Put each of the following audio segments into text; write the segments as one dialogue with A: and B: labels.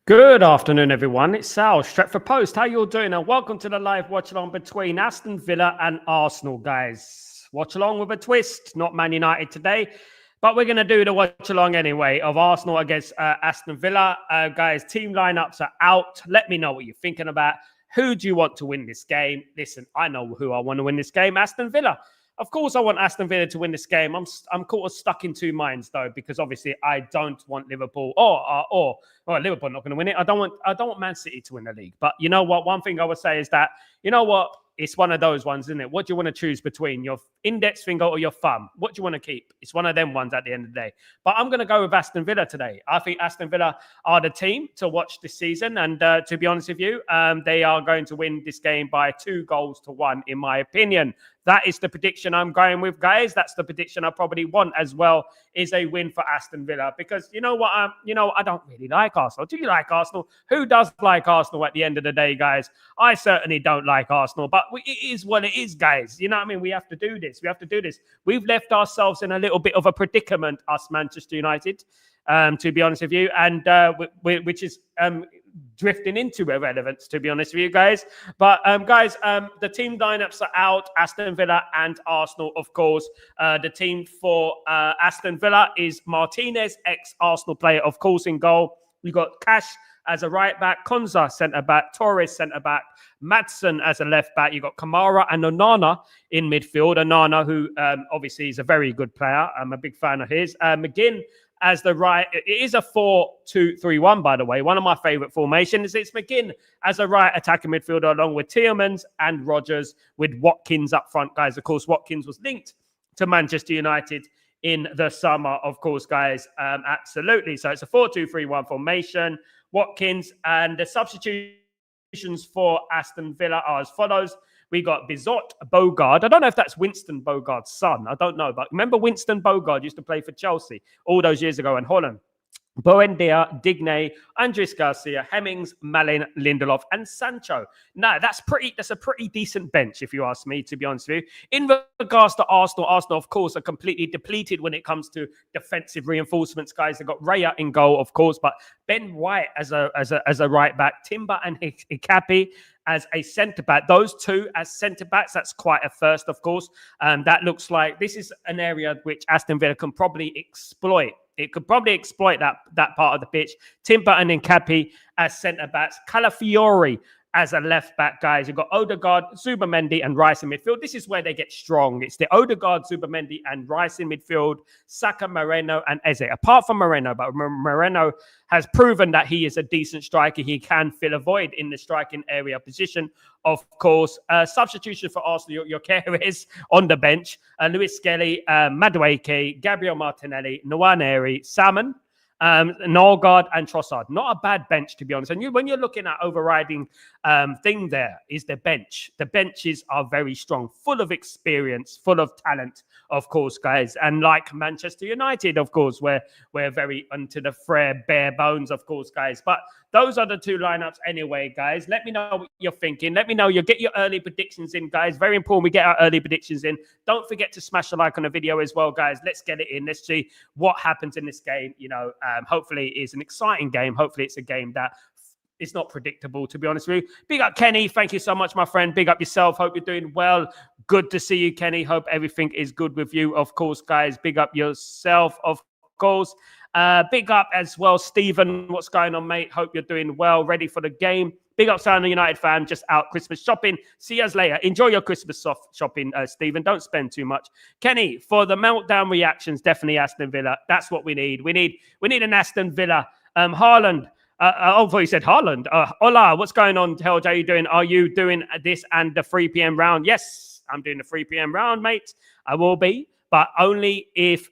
A: Good afternoon, everyone. It's Sal, Stretford Post. How you all doing? And welcome to the live watch-along between Aston Villa and Arsenal, guys. Watch-along with a twist, not Man United today. But we're going to do the watch-along anyway of Arsenal against Aston Villa. Guys, team lineups are out. Let me know what you're thinking about. Who do you want to win this game? Listen, I know who I want to win this game, Aston Villa. Of course, I want Aston Villa to win this game. I'm kind of stuck in two minds though, because obviously I don't want Liverpool well, Liverpool not going to win it. I don't want Man City to win the league. But you know what? One thing I would say is that you know what? It's one of those ones, isn't it? What do you want to choose between your index finger or your thumb? What do you want to keep? It's one of them ones at the end of the day. But I'm going to go with Aston Villa today. I think Aston Villa are the team to watch this season. And to be honest with you, they are going to win this game by 2-1, in my opinion. That is the prediction I'm going with, guys. That's the prediction I probably want as well, is a win for Aston Villa. Because you know what? I don't really like Arsenal. Do you like Arsenal? Who does like Arsenal at the end of the day, guys? I certainly don't like Arsenal. But it is what it is, guys. You know what I mean? We have to do this. We have to do this. We've left ourselves in a little bit of a predicament, us Manchester United, to be honest with you, and which is drifting into irrelevance, to be honest with you guys. But guys, the team lineups are out. Aston Villa and Arsenal, of course. The team for Aston Villa is Martinez, ex-Arsenal player, of course, in goal. We got Cash as a right back, Konza centre back, Torres centre back, Madsen as a left back. You got Kamara and Onana in midfield. Onana, who obviously is a very good player. I'm a big fan of his. McGinn as the right. It is a 4-2-3-1, by the way. One of my favourite formations. It's McGinn as a right attacking midfielder, along with Tielemans and Rodgers, with Watkins up front, guys. Of course, Watkins was linked to Manchester United in the summer, of course, guys. Absolutely. So it's a 4-2-3-1 formation. Watkins, and the substitutions for Aston Villa are as follows. We got Bizot Bogard. I don't know if that's Winston Bogard's son. I don't know. But remember Winston Bogard used to play for Chelsea all those years ago in Holland. Buendia, Digne, Andres Garcia, Hemmings, Malin, Lindelof, and Sancho. Now, that's a pretty decent bench, if you ask me, to be honest with you. In regards to Arsenal, of course, are completely depleted when it comes to defensive reinforcements, guys. They've got Raya in goal, of course, but Ben White as a right back, Timber and Hikapi as a centre-back. Those two as centre-backs, that's quite a first, of course. That looks like this is an area which Aston Villa can probably exploit. It could probably exploit that part of the pitch. Timber and Nkapi as centre-backs. Calafiori as a left-back, guys. You've got Odegaard, Zubimendi, and Rice in midfield. This is where they get strong. It's the Odegaard, Zubimendi, and Rice in midfield. Saka, Moreno, and Eze. Apart from Moreno, but Moreno has proven that he is a decent striker. He can fill a void in the striking area position, of course. Substitution for Arsenal, your Keres on the bench. Luis Skelly, Madueke, Gabriel Martinelli, Nwaneri, Salmon, Norgard and Trossard. Not a bad bench, to be honest. And when you're looking at overriding thing, there is the bench. The benches are very strong, full of experience, full of talent, of course, guys. And like Manchester United, of course, we're very onto the bare bones, of course, guys. But those are the two lineups anyway, guys. Let me know what you're thinking. Let me know. You get your early predictions in, guys. Very important we get our early predictions in. Don't forget to smash the like on the video as well, guys. Let's get it in. Let's see what happens in this game. You know, hopefully it's an exciting game. Hopefully it's a game that is not predictable, to be honest with you. Big up, Kenny. Thank you so much, my friend. Big up yourself. Hope you're doing well. Good to see you, Kenny. Hope everything is good with you, of course, guys. Big up yourself, of course. Big up as well, Stephen. What's going on, mate? Hope you're doing well. Ready for the game. Big up, Sound United fan. Just out Christmas shopping. See you later. Enjoy your Christmas shopping, Stephen. Don't spend too much. Kenny, for the meltdown reactions, definitely Aston Villa. That's what we need. We need an Aston Villa. Haaland. He said Haaland. Hola, what's going on, Helge? How are you doing? Are you doing this and the 3 p.m. round? Yes, I'm doing the 3 p.m. round, mate. I will be. But only if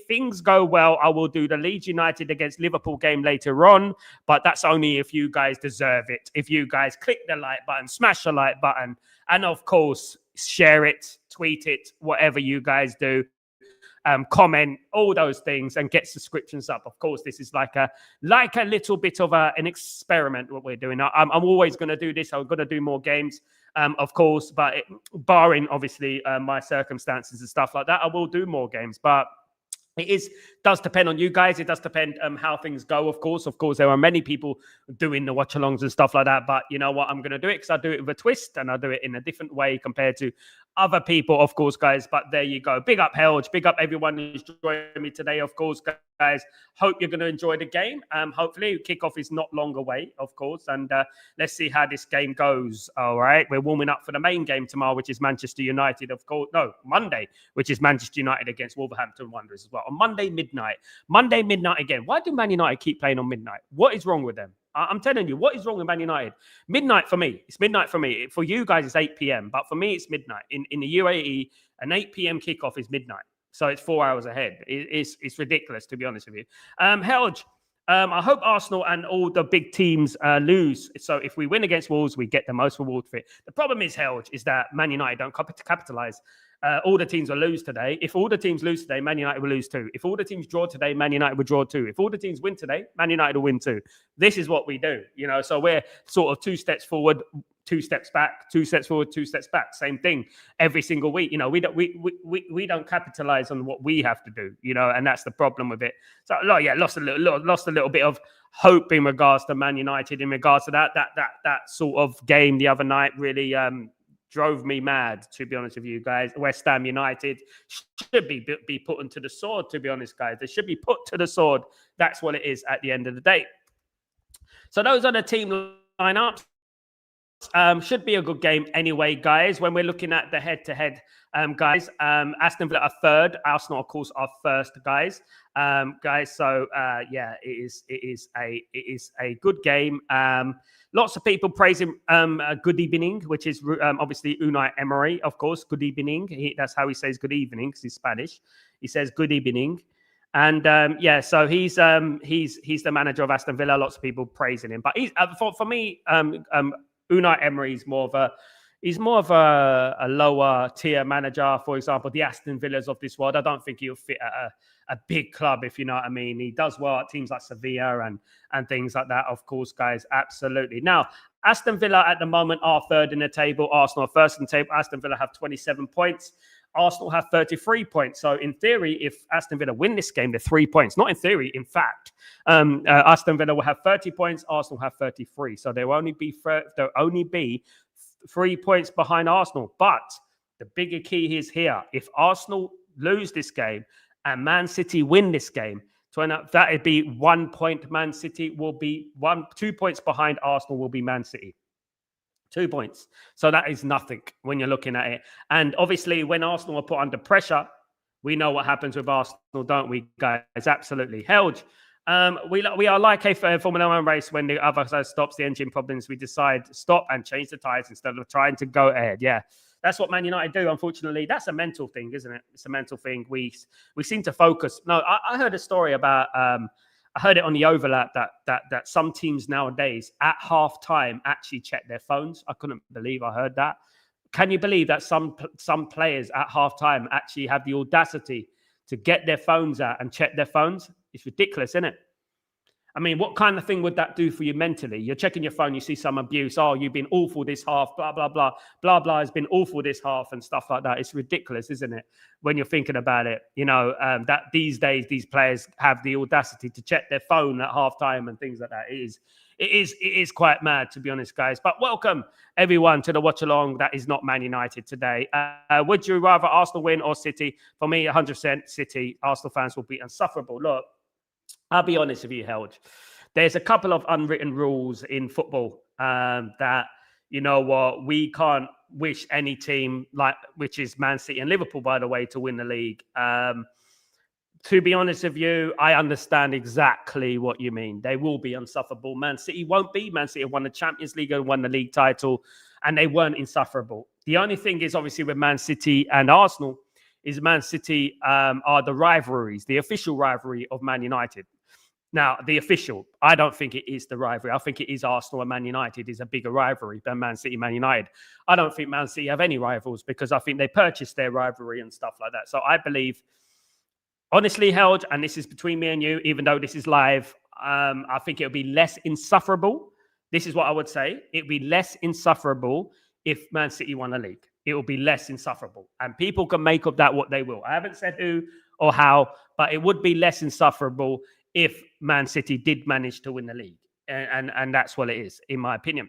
A: things go well, I will do the Leeds United against Liverpool game later on. But that's only if you guys deserve it. If you guys click the like button, smash the like button, and of course, share it, tweet it, whatever you guys do. Comment, all those things, and get subscriptions up. Of course, this is like a little bit of an experiment, what we're doing. I'm always going to do this. I'm going to do more games. Of course, but barring obviously my circumstances and stuff like that, I will do more games. But does depend on you guys. It does depend how things go, of course. Of course, there are many people doing the watch-alongs and stuff like that. But you know what? I'm going to do it because I do it with a twist and I do it in a different way compared to other people, of course, guys. But there you go. Big up, Helge. Big up everyone who's joining me today, of course, guys. Hope you're going to enjoy the game. Hopefully, kickoff is not long away, of course. And let's see how this game goes. All right. We're warming up for the main game tomorrow, which is Manchester United, of course. No, Monday, which is Manchester United against Wolverhampton Wanderers as well. On Monday midnight. Monday midnight again. Why do Man United keep playing on midnight? What is wrong with them? I'm telling you, what is wrong with Man United? Midnight for me. It's midnight for me. For you guys, it's 8 p.m. But for me, it's midnight. In the UAE, an 8 p.m. kickoff is midnight. So it's 4 hours ahead. It's ridiculous, to be honest with you. Helge, I hope Arsenal and all the big teams lose. So if we win against Wolves, we get the most reward for it. The problem is, Helge, is that Man United don't capitalize. All the teams will lose today. If all the teams lose today, Man United will lose too. If all the teams draw today, Man United will draw too. If all the teams win today, Man United will win too. This is what we do, you know. So we're sort of 2 steps forward, 2 steps back, 2 steps forward, 2 steps back. Same thing every single week. You know, we don't capitalize on what we have to do, you know, and that's the problem with it. So yeah, lost a little bit of hope in regards to Man United, in regards to that sort of game the other night. Really drove me mad, to be honest with you guys. West Ham United should be put into the sword, to be honest, guys. They should be put to the sword. That's what it is at the end of the day. So those are the team lineups. Should be a good game anyway, guys. When we're looking at the head-to-head, guys, Aston Villa are third. Arsenal, of course, are first, guys. So yeah, it is a good game. Lots of people praising good evening, which is obviously Unai Emery, of course. Good evening. That's how he says good evening, because he's Spanish. He says good evening. And yeah, so he's the manager of Aston Villa. Lots of people praising him, but he's for me, Unai Emery is more of a lower tier manager. For example, the Aston Villas of this world. I don't think he'll fit at a big club, if you know what I mean. He does well at teams like Sevilla and things like that, of course, guys. Absolutely. Now, Aston Villa at the moment are third in the table. Arsenal are first in the table. Aston Villa have 27 points. Arsenal have 33 points. So in theory, if Aston Villa win this game, they're 3 points. Not in theory, in fact. Aston Villa will have 30 points. Arsenal have 33. So they'll only be 3 points behind Arsenal. But the bigger key is here. If Arsenal lose this game and Man City win this game, that would be 1 point. Man City will be 2 points behind Arsenal will be Man City. 2 points. So that is nothing when you're looking at it. And obviously, when Arsenal are put under pressure, we know what happens with Arsenal, don't we, guys? Absolutely. Helge, we are like a Formula 1 race. When the other side stops the engine problems, we decide to stop and change the tires instead of trying to go ahead. Yeah, that's what Man United do, unfortunately. That's a mental thing, isn't it? It's a mental thing. We seem to focus. No, I heard a story about... I heard it on the overlap that some teams nowadays at halftime actually check their phones. I couldn't believe I heard that. Can you believe that some players at halftime actually have the audacity to get their phones out and check their phones? It's ridiculous, isn't it? I mean, what kind of thing would that do for you mentally? You're checking your phone, you see some abuse. Oh, you've been awful this half, blah, blah, blah. Blah, blah has been awful this half and stuff like that. It's ridiculous, isn't it? When you're thinking about it, you know, that these days, these players have the audacity to check their phone at halftime and things like that. It is quite mad, to be honest, guys. But welcome, everyone, to the watch-along that is not Man United today. Would you rather Arsenal win or City? For me, 100% City. Arsenal fans will be insufferable. Look, I'll be honest with you, Helge. There's a couple of unwritten rules in football that, you know what, we can't wish any team, like, which is Man City and Liverpool, by the way, to win the league. To be honest with you, I understand exactly what you mean. They will be insufferable. Man City won't be. Man City have won the Champions League and won the league title, and they weren't insufferable. The only thing is, obviously, with Man City and Arsenal, is Man City are the rivalries, the official rivalry of Man United. Now, the official, I don't think it is the rivalry. I think it is Arsenal and Man United is a bigger rivalry than Man City, Man United. I don't think Man City have any rivals because I think they purchased their rivalry and stuff like that. So I believe, honestly, Helge, and this is between me and you, even though this is live, I think it'll be less insufferable. This is what I would say. It'll be less insufferable if Man City won a league. It will be less insufferable. And people can make of that what they will. I haven't said who or how, but it would be less insufferable if Man City did manage to win the league. And that's what it is, in my opinion.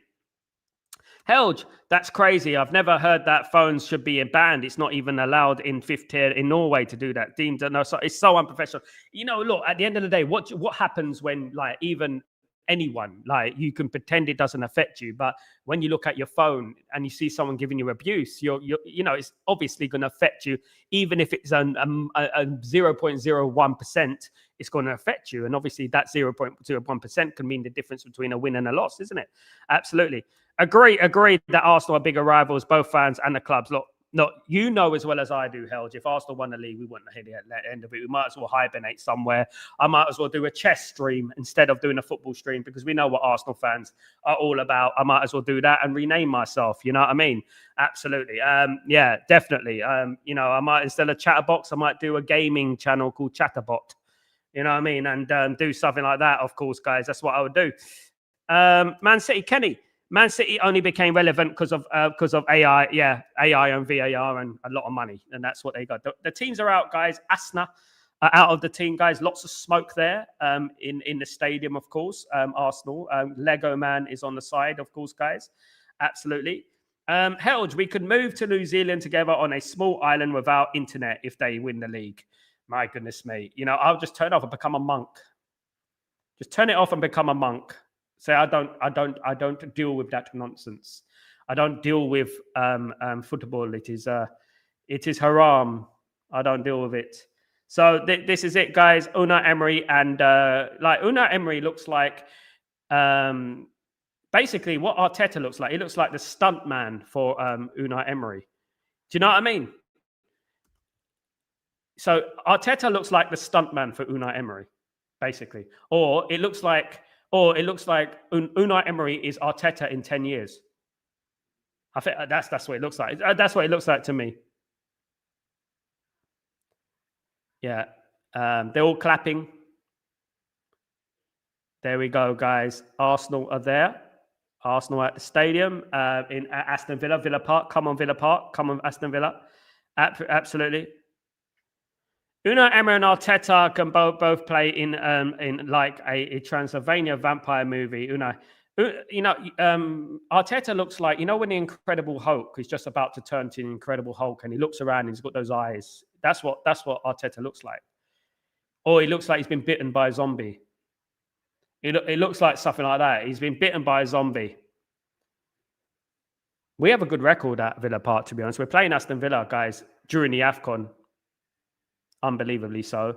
A: Helge, that's crazy. I've never heard that phones should be banned. It's not even allowed in fifth tier in Norway to do that. Deemed no, so it's so unprofessional. You know, look, at the end of the day, what happens when like even anyone, like you can pretend it doesn't affect you, but when you look at your phone and you see someone giving you abuse, you're you know, it's obviously going to affect you, even if it's a 0.01%. It's going to affect you, and obviously that 0.01% can mean the difference between a win and a loss, isn't it? Absolutely. Agree that Arsenal are bigger rivals, both fans and the clubs. Look, you know as well as I do, Helge, if Arsenal won the league, we wouldn't hit it at the end of it. We might as well hibernate somewhere. I might as well do a chess stream instead of doing a football stream, because we know what Arsenal fans are all about. I might as well do that and rename myself. You know what I mean? Absolutely. Yeah, definitely. You know, I might, instead of Chatterbox, I might do a gaming channel called Chatterbot. You know what I mean? And do something like that, of course, guys. That's what I would do. Man City, Kenny. Man City only became relevant because of AI. Yeah, AI and VAR and a lot of money. And that's what they got. The teams are out, guys. Aston are out of the team, guys. Lots of smoke there in the stadium, of course. Arsenal. Lego Man is on the side, of course, guys. Absolutely. Helge, we could move to New Zealand together on a small island without internet if they win the league. My goodness me. You know, I'll just turn off and become a monk. Just turn it off and become a monk. Say, I don't deal with that nonsense. I don't deal with football. It is haram. I don't deal with it. So this is it, guys. Unai Emery, and like Unai Emery looks like basically what Arteta looks like. He looks like the stunt man for Unai Emery. Do you know what I mean? So Arteta looks like the stunt man for Unai Emery, basically. Or it looks like Unai Emery is Arteta in 10 years. I think that's what it looks like. That's what it looks like to me. Yeah. They're all clapping. There we go, guys. Arsenal are there. Arsenal at the stadium in Aston Villa Park. Come on, Villa Park. Come on, Aston Villa. Absolutely. Unai Emery and Arteta can both play in like a Transylvania vampire movie. Unai, you know, Arteta looks like, you know, when the Incredible Hulk is just about to turn to the Incredible Hulk, and he looks around and he's got those eyes. That's what Arteta looks like. Or he looks like he's been bitten by a zombie. It looks like something like that. He's been bitten by a zombie. We have a good record at Villa Park, to be honest. We're playing Aston Villa, guys, during the AFCON. Unbelievably so.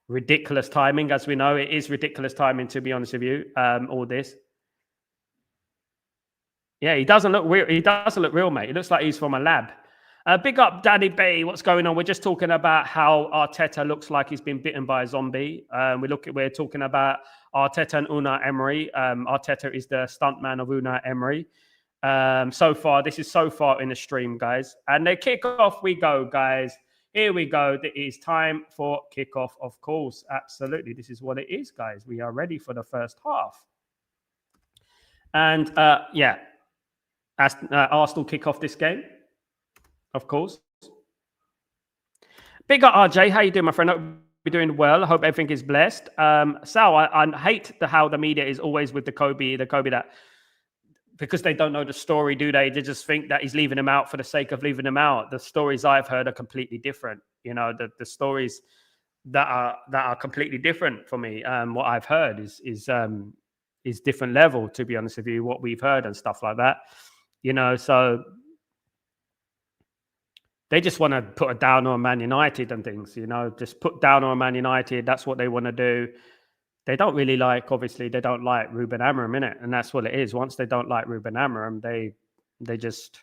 A: Ridiculous timing, as we know. It is ridiculous timing, to be honest with you. All this. Yeah, he doesn't look real. He doesn't look real, mate. He looks like he's from a lab. Big up, Danny B. What's going on? We're just talking about how Arteta looks like he's been bitten by a zombie. We're talking about Arteta and Unai Emery. Arteta is the stuntman of Unai Emery. This is so far in the stream, guys. And they kick off. We go, guys. Here we go. It is time for kickoff, of course. Absolutely. This is what it is, guys. We are ready for the first half. And yeah, Arsenal kick off this game, of course. Big up, RJ. How you doing, my friend? I hope you're doing well. I hope everything is blessed. Sal, I hate how the media is always with the Kobe that, because they don't know the story, do they? They just think that he's leaving him out for the sake of leaving him out. The stories I've heard are completely different. You know, the stories that are completely different for me. What I've heard is different level, to be honest with you, what we've heard and stuff like that. You know, so they just want to put a down on Man United and things, you know, just put down on Man United. That's what they want to do. They don't really like, obviously, they don't like Ruben Amorim, innit? And that's what it is. Once they don't like Ruben Amorim, they just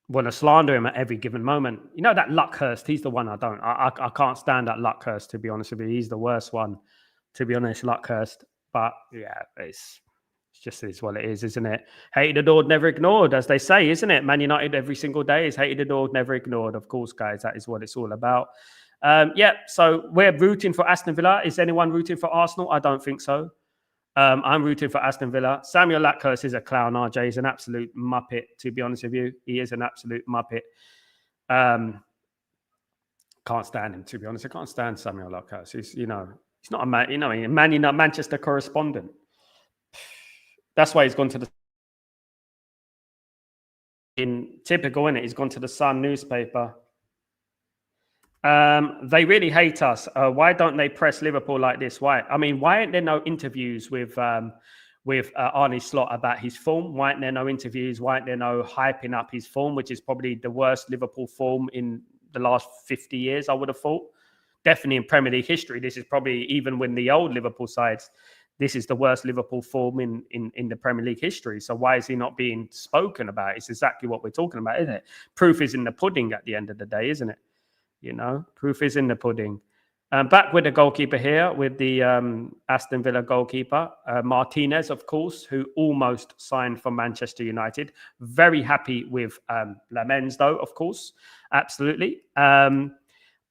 A: want to slander him at every given moment. You know, that Luckhurst, he's the one I can't stand that Luckhurst, to be honest with you. He's the worst one, to be honest, Luckhurst. But yeah, it's just is what it is, isn't it? Hated, adored, never ignored, as they say, isn't it? Man United every single day is hated, adored, never ignored. Of course, guys, that is what it's all about. Yeah, so we're rooting for Aston Villa. Is anyone rooting for Arsenal? I don't think so. I'm rooting for Aston Villa. Samuel Luckhurst is a clown, RJ. He's an absolute muppet, to be honest with you. He is an absolute muppet. Can't stand him, to be honest. I can't stand Samuel Lockhouse. He's not a man. Manchester correspondent. That's why he's gone to the. In typical, innit? He's gone to the Sun newspaper. They really hate us. Why don't they press Liverpool like this? Why? I mean, why aren't there no interviews with Arne Slot about his form? Why aren't there no interviews? Why aren't there no hyping up his form, which is probably the worst Liverpool form in the last 50 years, I would have thought. Definitely in Premier League history. This is probably, even when the old Liverpool sides, this is the worst Liverpool form in the Premier League history. So why is he not being spoken about? It's exactly what we're talking about, isn't it? Proof is in the pudding at the end of the day, isn't it? Proof is in the pudding. Back with the goalkeeper here, with the Aston Villa goalkeeper, Martinez, of course, who almost signed for Manchester United. Very happy with Lamens, though, of course. Absolutely.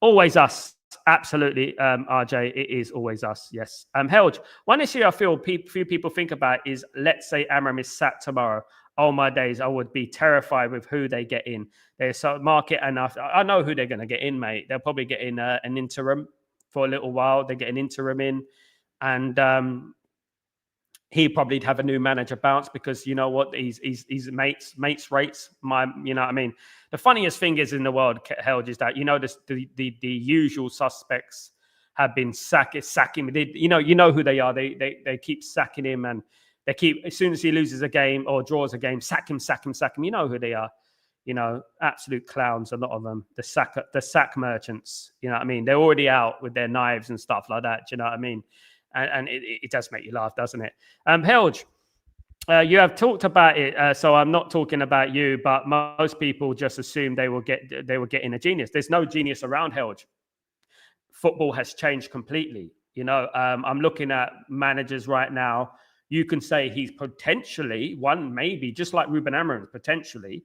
A: Always us. Absolutely, RJ. It is always us. Yes. Helge, one issue I feel few people think about is, let's say Amram is sacked tomorrow. Oh my days, I would be terrified with who they get in. They market enough. I know who they're going to get in, mate. They'll probably get in an interim for a little while. They get an interim in, and he probably have a new manager bounce, because you know what, he's mates rates. You know what I mean. The funniest thing is in the world, Helge, is that the usual suspects have been sacking. You know who they are. They keep sacking him, and they keep, as soon as he loses a game or draws a game, sack him. You know who they are. Absolute clowns, a lot of them. The sack merchants. You know what I mean? They're already out with their knives and stuff like that. Do you know what I mean? And it does make you laugh, doesn't it? Helge, you have talked about it, so I'm not talking about you, but most people just assume they were getting a genius. There's no genius around, Helge. Football has changed completely. I'm looking at managers right now. You can say he's potentially one, maybe just like Ruben Amorim, potentially,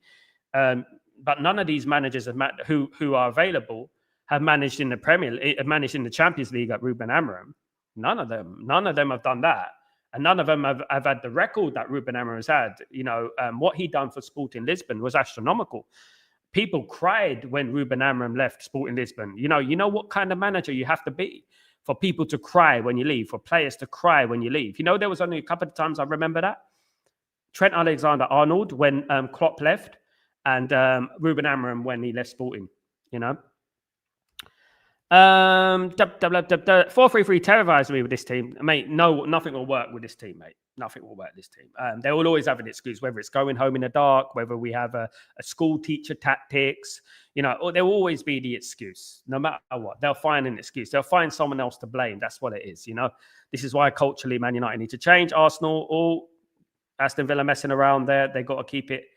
A: but none of these managers who are available have managed in the Premier League, managed in the Champions League at Ruben Amorim. None of them have done that. And none of them have had the record that Ruben Amorim has had. What he done for Sporting Lisbon was astronomical. People cried when Ruben Amorim left Sporting Lisbon. You know what kind of manager you have to be for people to cry when you leave, for players to cry when you leave. There was only a couple of times I remember that. Trent Alexander-Arnold when Klopp left, and Ruben Amorim when he left Sporting, 4-3-3 terrorized me with this team, mate. No, nothing will work with this team, mate. Nothing will work with this team. They will always have an excuse, whether it's going home in the dark, whether we have a school teacher tactics, or there will always be the excuse. No matter what, they'll find an excuse. They'll find someone else to blame. That's what it is. This is why culturally Man United need to change. Arsenal, all Aston Villa messing around there. They got to keep it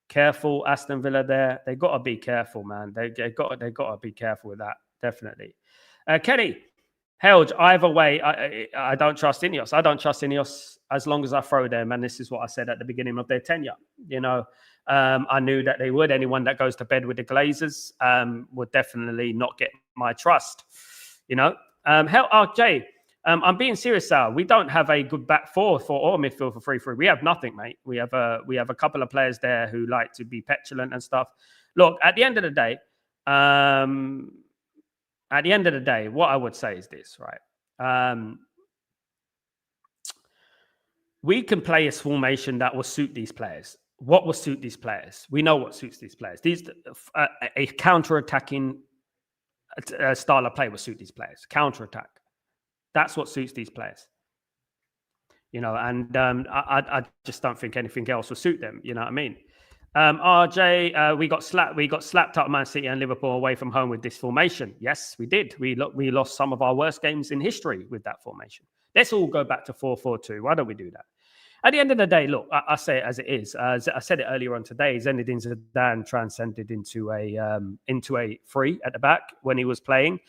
A: careful. Aston Villa there, they got to be careful, man. They got to be careful with that. Definitely. Kenny, Helge, either way, I don't trust Ineos. I don't trust Ineos as long as I throw them. And this is what I said at the beginning of their tenure. I knew that they would. Anyone that goes to bed with the Glazers would definitely not get my trust. RJ, I'm being serious, Sal. We don't have a good back four or midfield for 3-3. We have nothing, mate. We have a couple of players there who like to be petulant and stuff. Look, at the end of the day, what I would say is this, right? We can play a formation that will suit these players. What will suit these players? We know what suits these players. A counter-attacking style of play will suit these players. Counter-attack. That's what suits these players. I just don't think anything else will suit them. You know what I mean? RJ, we got slapped up Man City and Liverpool away from home with this formation. Yes, we did. We lost some of our worst games in history with that formation. Let's all go back to 4-4-2. Why don't we do that? At the end of the day, look, I say it as it is. As I said it earlier on today, Zinedine Zidane transcended into a free at the back when he was playing.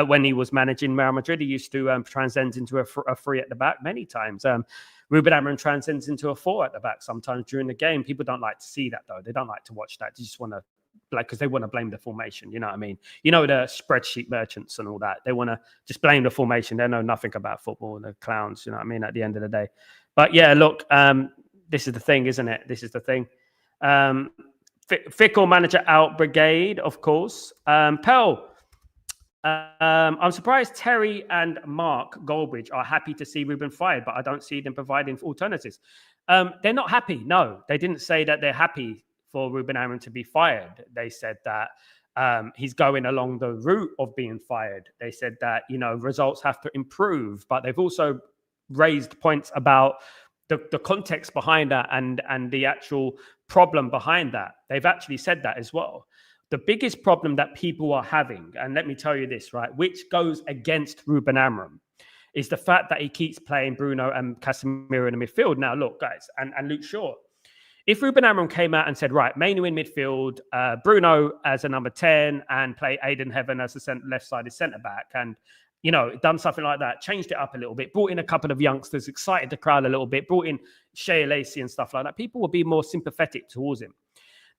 A: When he was managing Real Madrid, he used to transcend into a free at the back many times. Ruben Amorim transcends into a 4 at the back sometimes during the game. People don't like to see that, though. They don't like to watch that. They just want to, because they want to blame the formation. You know what I mean? The spreadsheet merchants and all that. They want to just blame the formation. They know nothing about football. They're clowns. You know what I mean? At the end of the day. But yeah, look, this is the thing, isn't it? This is the thing. Fickle manager out brigade, of course. Pell, I'm surprised Terry and Mark Goldbridge are happy to see Ruben fired, but I don't see them providing alternatives. They're not happy. No, they didn't say that they're happy for Ruben Amorim to be fired. They said that he's going along the route of being fired. They said that, results have to improve, but they've also raised points about the context behind that and the actual problem behind that. They've actually said that as well. The biggest problem that people are having, and let me tell you this, right, which goes against Ruben Amorim, is the fact that he keeps playing Bruno and Casemiro in the midfield. Now, look, guys, and Luke Shaw, if Ruben Amorim came out and said, right, Mainu in midfield, Bruno as a number 10, and play Aidan Heaven as a left-sided centre-back, and, done something like that, changed it up a little bit, brought in a couple of youngsters, excited the crowd a little bit, brought in Shea Lacey and stuff like that, people will be more sympathetic towards him.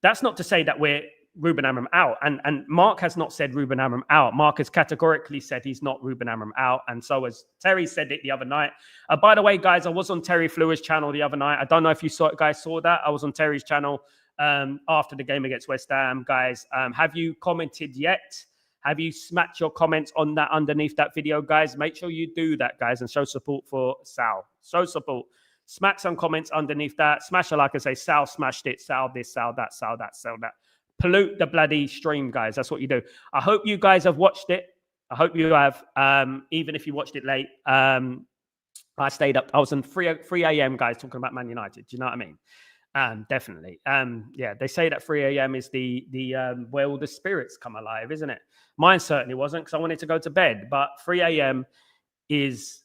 A: That's not to say that we're Ruben Amorim out. And Mark has not said Ruben Amorim out. Mark has categorically said he's not Ruben Amorim out. And so as Terry said it the other night. By the way, guys, I was on Terry Fleur's channel the other night. I don't know if you guys saw that. I was on Terry's channel after the game against West Ham. Guys, have you commented yet? Have you smacked your comments on that underneath that video, guys? Make sure you do that, guys, and show support for Sal. Show support. Smack some comments underneath that. Smash it like I say. Sal smashed it. Sal this, Sal that, Sal that, Sal that. Pollute the bloody stream, guys. That's what you do. I hope you guys have watched it. I hope you have. Even if you watched it late. I stayed up. I was on 3 a.m., guys, talking about Man United. Do you know what I mean? Definitely. Yeah, they say that 3 a.m. is the where all the spirits come alive, isn't it? Mine certainly wasn't, because I wanted to go to bed. But 3 a.m. is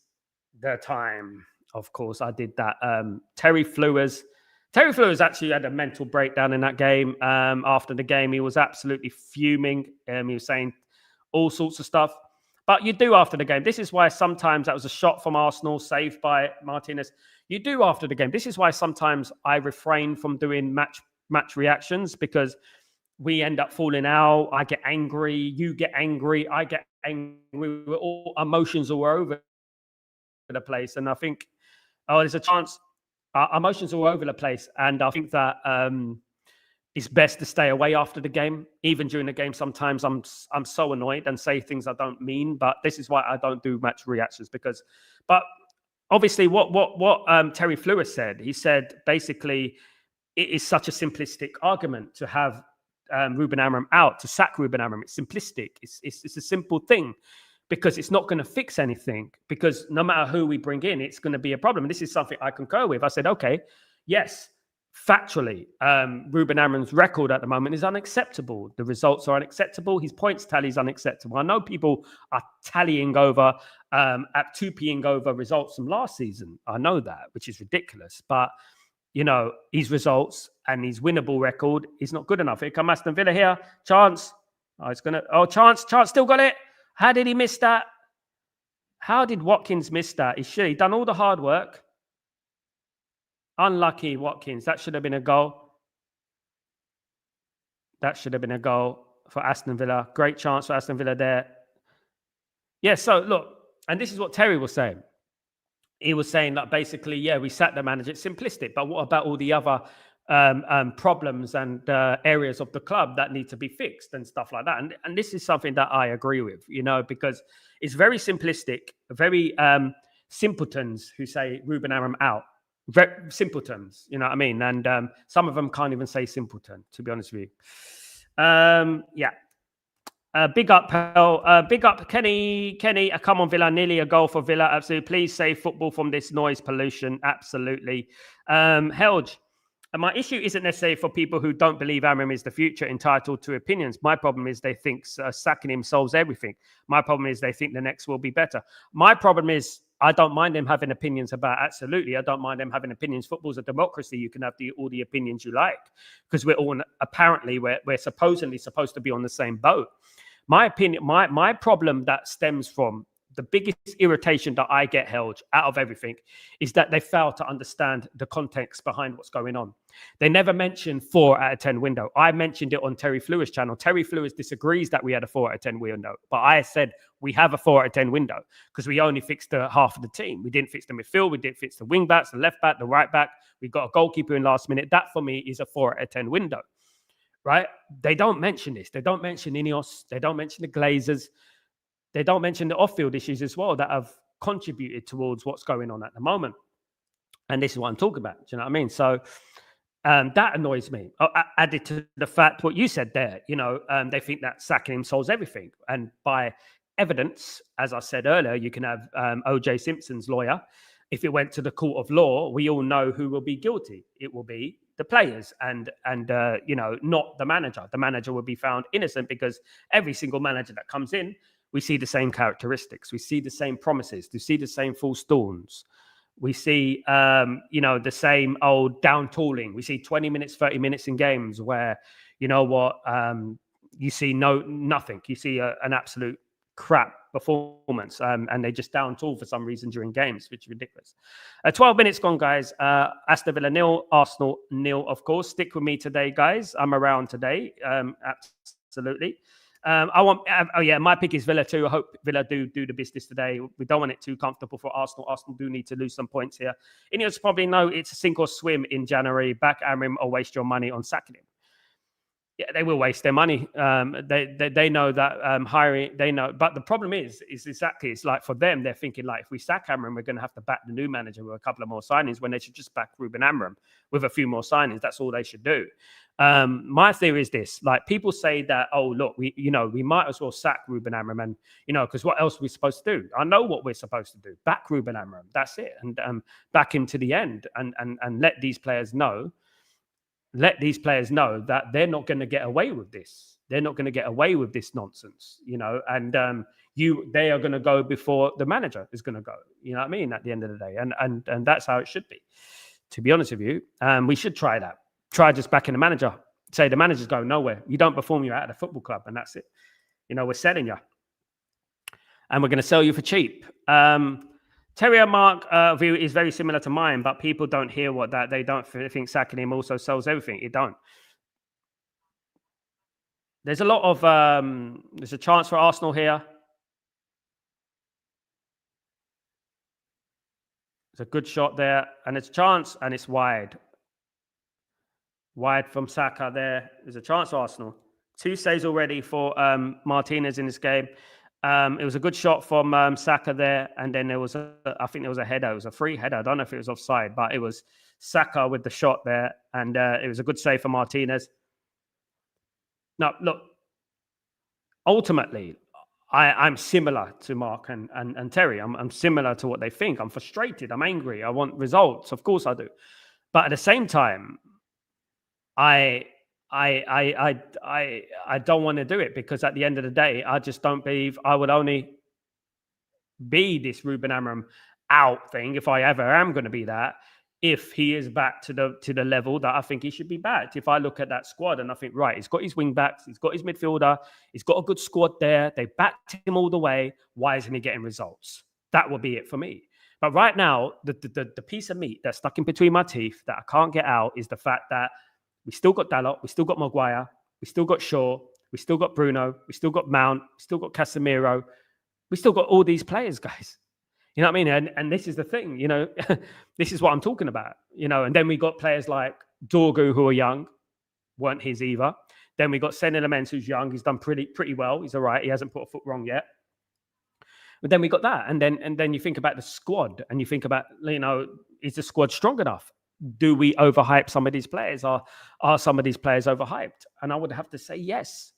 A: the time. Of course, I did that. Terry Fleur's actually had a mental breakdown in that game. After the game, he was absolutely fuming. He was saying all sorts of stuff. But you do after the game. This is why sometimes that was a shot from Arsenal, saved by Martinez. You do after the game. This is why sometimes I refrain from doing match reactions, because we end up falling out. I get angry. You get angry. I get angry. All emotions all over the place. And I think, there's a chance. Emotions all over the place, and I think that it's best to stay away after the game. Even during the game, sometimes I'm so annoyed and say things I don't mean. But this is why I don't do match reactions, but obviously, what Terry Fleur said, he said basically it is such a simplistic argument to have Ruben Amorim out, to sack Ruben Amorim. It's simplistic. It's a simple thing, because it's not going to fix anything, because no matter who we bring in, it's going to be a problem. And this is something I concur with. I said, okay, yes, factually, Ruben Amorim's record at the moment is unacceptable. The results are unacceptable. His points tally is unacceptable. I know people are tallying over, two-peeing over results from last season. I know that, which is ridiculous. But, his results and his winnable record is not good enough. Here come Aston Villa here. Chance. Chance still got it. How did he miss that? How did Watkins miss that? He done all the hard work. Unlucky Watkins. That should have been a goal. That should have been a goal for Aston Villa. Great chance for Aston Villa there. Yeah, so look, and this is what Terry was saying. He was saying that basically, yeah, we sacked the manager. It's simplistic, but what about all the other problems and areas of the club that need to be fixed and stuff like that? And this is something that I agree with, because it's very simplistic, very simpletons who say Ruben Amorim out. Very simpletons, you know what I mean? And some of them can't even say simpleton, to be honest with you. Yeah. Big up, Pearl. Big up, Kenny. Come on, Villa. Nearly a goal for Villa. Absolutely. Please save football from this noise pollution. Absolutely. Helge. And my issue isn't necessarily for people who don't believe Amorim is the future, entitled to opinions. My problem is they think sacking him solves everything. My problem is they think the next will be better. My problem is I don't mind them having opinions about, absolutely. I don't mind them having opinions. Football's a democracy. You can have all the opinions you like, because we're all, apparently, we're supposedly supposed to be on the same boat. My opinion, my problem that stems from the biggest irritation that I get held out of everything is that they fail to understand the context behind what's going on. They never mention 4 out of 10 window. I mentioned it on Terry Fleur's channel. Terry Fleur disagrees that we had a 4 out of 10 window, but I said we have a 4 out of 10 window because we only fixed half of the team. We didn't fix the midfield. We didn't fix the wing backs, the left back, the right back. We got a goalkeeper in last minute. That for me is a 4 out of 10 window, right? They don't mention this. They don't mention Ineos. They don't mention the Glazers. They don't mention the off-field issues as well that have contributed towards what's going on at the moment. And this is what I'm talking about. Do you know what I mean? So that annoys me. Added to the fact what you said there, they think that sacking him solves everything. And by evidence, as I said earlier, you can have O.J. Simpson's lawyer. If it went to the court of law, we all know who will be guilty. It will be the players and not the manager. The manager will be found innocent because every single manager that comes in, we see the same characteristics. We see the same promises. We see the same false dawns. We see, the same old down tooling. We see 20 minutes, 30 minutes in games where, you see nothing. You see an absolute crap performance, and they just down tool for some reason during games, which is ridiculous. 12 minutes gone, guys. Aston Villa 0, Arsenal 0, of course. Stick with me today, guys. I'm around today. Absolutely. My pick is Villa too. I hope Villa do the business today. We don't want it too comfortable for Arsenal. Arsenal do need to lose some points here. Ineos probably know it's a sink or swim in January. Back Amrim or waste your money on sacking him. Yeah, they will waste their money. They know that hiring. They know, but the problem is exactly. It's like for them, they're thinking like if we sack Amram, we're going to have to back the new manager with a couple of more signings. When they should just back Ruben Amram with a few more signings. That's all they should do. My theory is this: like people say that, oh look, we might as well sack Ruben Amram, and because what else are we supposed to do? I know what we're supposed to do: back Ruben Amram. That's it, and back him to the end, and let these players know. Let these players know that they're not going to get away with this. They're not going to get away with this nonsense, and they are going to go before the manager is going to go. You know what I mean? At the end of the day, and that's how it should be. To be honest with you, we should try that. Try just backing the manager. Say the manager's going nowhere. You don't perform, you're out of the football club, and that's it. We're selling you, and we're going to sell you for cheap. Terrier Mark view is very similar to mine, but people don't hear what that they don't think sacking him also sells everything. It don't. There's a lot of there's a chance for Arsenal here. It's a good shot there, and it's a chance, and it's wide. Wide from Saka there. There's a chance for Arsenal. 2 saves already for Martinez in this game. It was a good shot from Saka there, and then I think there was a header. It was a free header. I don't know if it was offside, but it was Saka with the shot there, and it was a good save for Martinez. Now, look, ultimately, I'm similar to Mark and Terry. I'm similar to what they think. I'm frustrated. I'm angry. I want results. Of course I do. But at the same time, I don't want to do it because at the end of the day, I just don't believe I would only be this Ruben Amram out thing if I ever am going to be that. If he is back to the level that I think he should be back. If I look at that squad and I think, right, he's got his wing backs, he's got his midfielder, he's got a good squad there. They backed him all the way. Why isn't he getting results? That will be it for me. But right now, the piece of meat that's stuck in between my teeth that I can't get out is the fact that we still got Dalot, we still got Maguire, we still got Shaw, we still got Bruno, we still got Mount, we still got Casemiro. We still got all these players, guys. You know what I mean? And this is the thing, this is what I'm talking about, and then we got players like Dorgu who are young, weren't his either. Then we got Senna Lamens who's young. He's done pretty well. He's all right. He hasn't put a foot wrong yet. But then we got that. And then you think about the squad and you think about, is the squad strong enough? Do we overhype some of these players? Are some of these players overhyped? And I would have to say yes.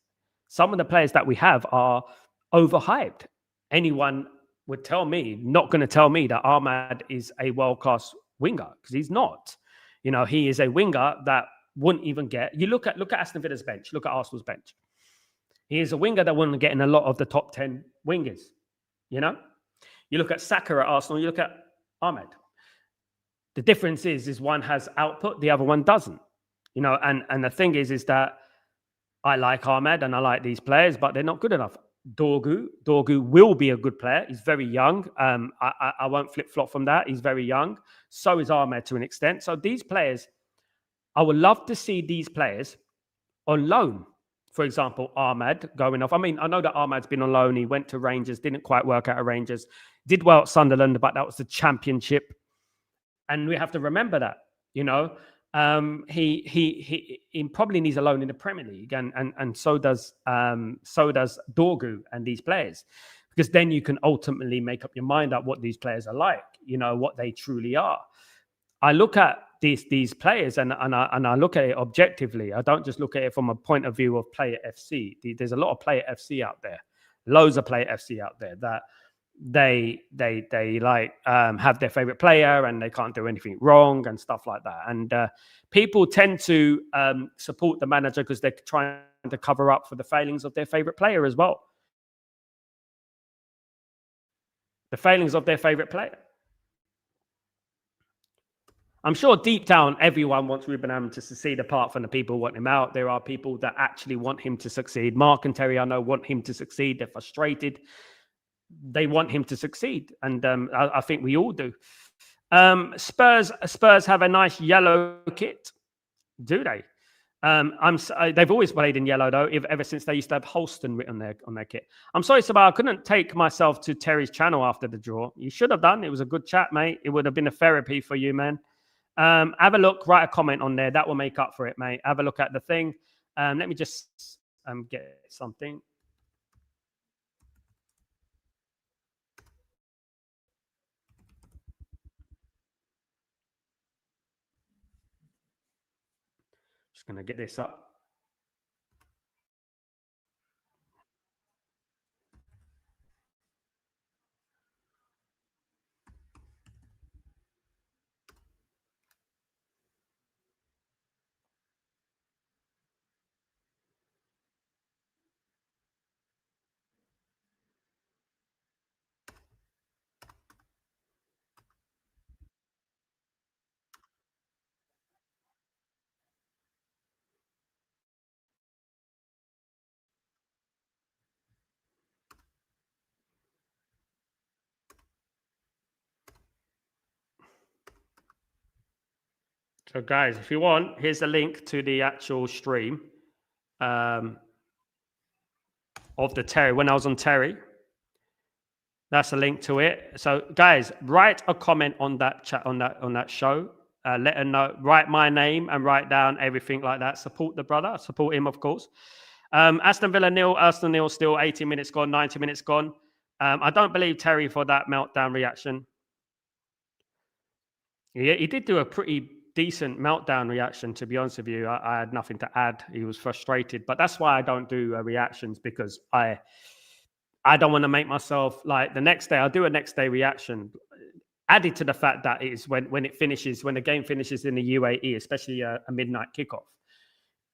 A: Some of the players that we have are overhyped. Anyone would tell me, not going to tell me that Ahmad is a world-class winger because he's not. He is a winger that wouldn't even get. You look at Aston Villa's bench. Look at Arsenal's bench. He is a winger that wouldn't get in a lot of the top 10 wingers. You look at Saka at Arsenal. You look at Ahmed. The difference is one has output, the other one doesn't. And the thing is that I like Ahmed and I like these players, but they're not good enough. Dorgu will be a good player. He's very young. I won't flip-flop from that. He's very young. So is Ahmed to an extent. So these players, I would love to see these players on loan. For example, Ahmed going off. I mean, I know that Ahmed's been on loan. He went to Rangers, didn't quite work out at Rangers. Did well at Sunderland, but that was the Championship. And we have to remember that, he probably needs a loan in the Premier League, and so does Dorgu and these players. because then you can ultimately make up your mind at what these players are like, what they truly are. I look at these players and I look at it objectively. I don't just look at it from a point of view of Player FC. There's a lot of Player FC out there, loads of Player FC out there that they like have their favorite player and they can't do anything wrong and stuff like that. And people tend to support the manager because they're trying to cover up for the failings of their favorite player as well. The failings of their favorite player. I'm sure deep down, everyone wants Ruben Amorim to succeed apart from the people who want him out. There are people that actually want him to succeed. Mark and Terry, I know, want him to succeed. They're frustrated. They want him to succeed. And I think we all do. Spurs have a nice yellow kit. Do they? They've always played in yellow, though, ever since they used to have Holston written on their kit. I'm sorry, Sabah, I couldn't take myself to Terry's channel after the draw. You should have done. It was a good chat, mate. It would have been a therapy for you, man. Have a look, write a comment on there. That will make up for it, mate. Have a look at the thing. Let me just get something. Just going to get this up. So, guys, if you want, here's a link to the actual stream of the Terry. When I was on Terry, that's a link to it. So, guys, write a comment on that chat on that show. Let her know. Write my name and write down everything like that. Support the brother. Support him, of course. Aston Villa nil. Aston nil. Still 80 minutes gone. 90 minutes gone. I don't believe Terry for that meltdown reaction. He did do a pretty decent meltdown reaction, to be honest with you. I had nothing to add. He was frustrated, but that's why I don't do reactions, because I don't want to make myself like the next day. I'll do a next day reaction, added to the fact that it is when the game finishes in the UAE, especially a midnight kickoff.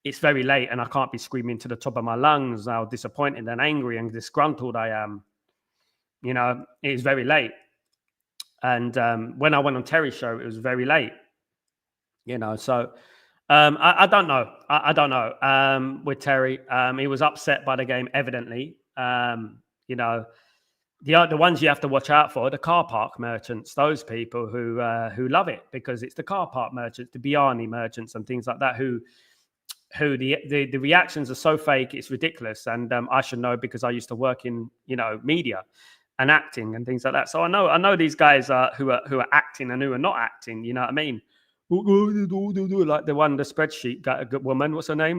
A: It's very late and I can't be screaming to the top of my lungs how disappointed and angry and disgruntled I am. It is very late. And when I went on Terry's show, it was very late. So I don't know. I don't know with Terry. He was upset by the game, evidently. The ones you have to watch out for, the car park merchants, those people who love it because it's the car park merchants, the Biani merchants and things like that, who the reactions are so fake, it's ridiculous. And I should know because I used to work in, media and acting and things like that. So I know these guys who are acting and who are not acting, you know what I mean? Like the spreadsheet got a good woman. What's her name?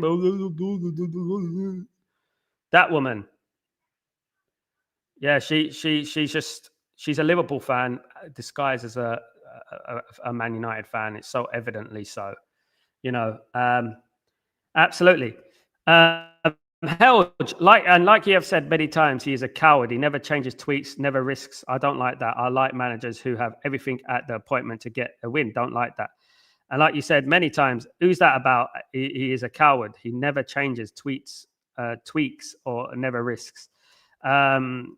A: That woman. Yeah, she's a Liverpool fan disguised as a Man United fan. It's so evidently so, absolutely. Helge, like you have said many times, he is a coward. He never changes tweets, never risks. I don't like that. I like managers who have everything at the appointment to get a win. Don't like that. And like you said many times, who's that about? He is a coward. He never changes tweets, tweaks, or never risks. Yep,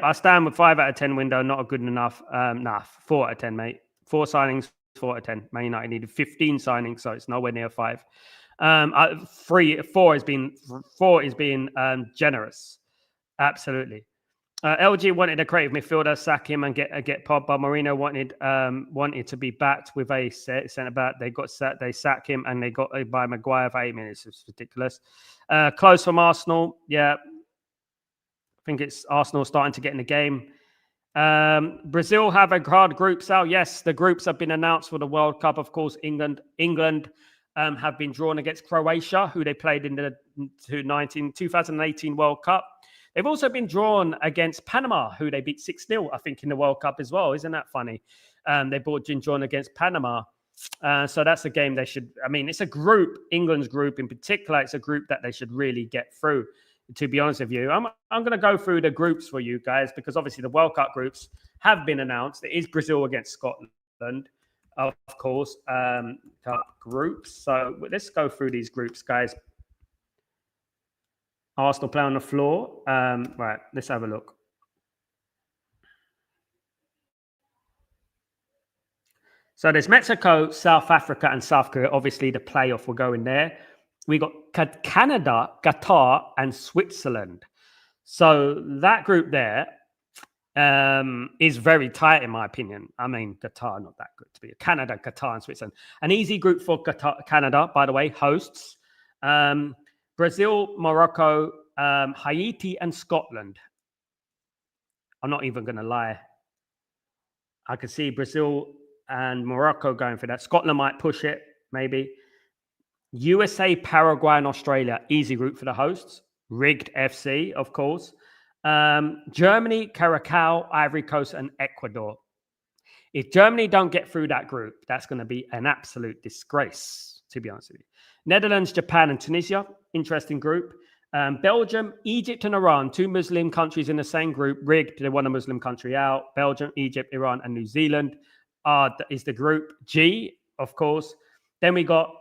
A: I stand with 5 out of 10 window. Not a good enough. 4 out of 10, mate. 4 signings, 4 out of 10. Man United needed 15 signings, so it's nowhere near 5. 4 is being generous. Absolutely. LG wanted a creative midfielder, sack him and get Pogba. Mourinho wanted to be backed with a centre back. They sack him and they got by Maguire for 8 minutes. It's ridiculous. Close from Arsenal. Yeah, I think it's Arsenal starting to get in the game. Brazil have a hard group, Sal. Yes, the groups have been announced for the World Cup. Of course, England have been drawn against Croatia, who they played in the 2018 World Cup. They've also been drawn against Panama, who they beat 6-0, I think, in the World Cup as well. Isn't that funny? They've been drawn against Panama. So that's a game they should, I mean, it's a group, England's group in particular, it's a group that they should really get through, to be honest with you. I'm going to go through the groups for you guys, because obviously the World Cup groups have been announced. It is Brazil against Scotland, of course, Cup groups. So let's go through these groups, guys. Arsenal play on the floor. Right, let's have a look. So there's Mexico, South Africa, and South Korea. Obviously, the playoff will go in there. We got Canada, Qatar, and Switzerland. So that group there is very tight, in my opinion. I mean, Qatar, not that good to be. Canada, Qatar, and Switzerland. An easy group for Canada, by the way, hosts. Brazil, Morocco, Haiti, and Scotland. I'm not even going to lie. I could see Brazil and Morocco going for that. Scotland might push it, maybe. USA, Paraguay, and Australia, easy group for the hosts. Rigged FC, of course. Germany, Curacao, Ivory Coast, and Ecuador. If Germany don't get through that group, that's going to be an absolute disgrace, to be honest with you. Netherlands, Japan, and Tunisia, interesting group. Belgium, Egypt, and Iran, 2 Muslim countries in the same group, rigged. They want a Muslim country out. Belgium, Egypt, Iran, and New Zealand is the group G, of course. Then we got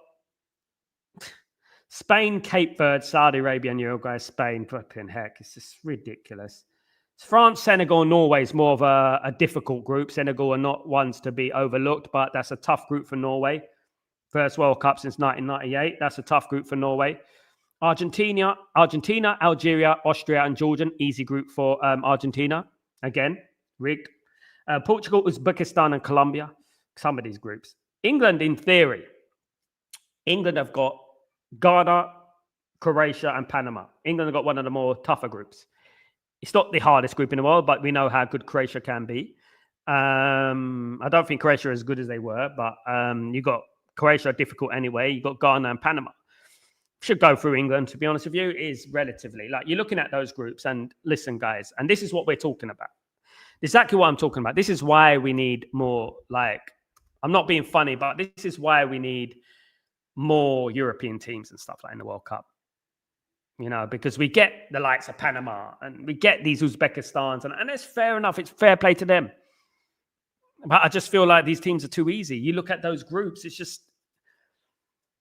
A: Spain, Cape Verde, Saudi Arabia, and Uruguay. Spain, flipping heck, it's just ridiculous. France, Senegal, Norway is more of a difficult group. Senegal are not ones to be overlooked, but that's a tough group for Norway. First World Cup since 1998. That's a tough group for Norway. Argentina, Algeria, Austria, and Jordan. Easy group for Argentina. Again, rigged. Portugal, Uzbekistan, and Colombia. Some of these groups. England, in theory. England have got Ghana, Croatia, and Panama. England have got one of the more tougher groups. It's not the hardest group in the world, but we know how good Croatia can be. I don't think Croatia are as good as they were, but you got Croatia difficult anyway. You got Ghana and Panama. Should go through England, to be honest with you, is relatively, like, you're looking at those groups, and listen, guys, and this is what we're talking about. Exactly what I'm talking about. This is why we need more, like, I'm not being funny, but this is why we need more European teams and stuff like in the World Cup. You know, because we get the likes of Panama and we get these Uzbekistans, and it's fair enough. It's fair play to them. But I just feel like these teams are too easy. You look at those groups, it's just,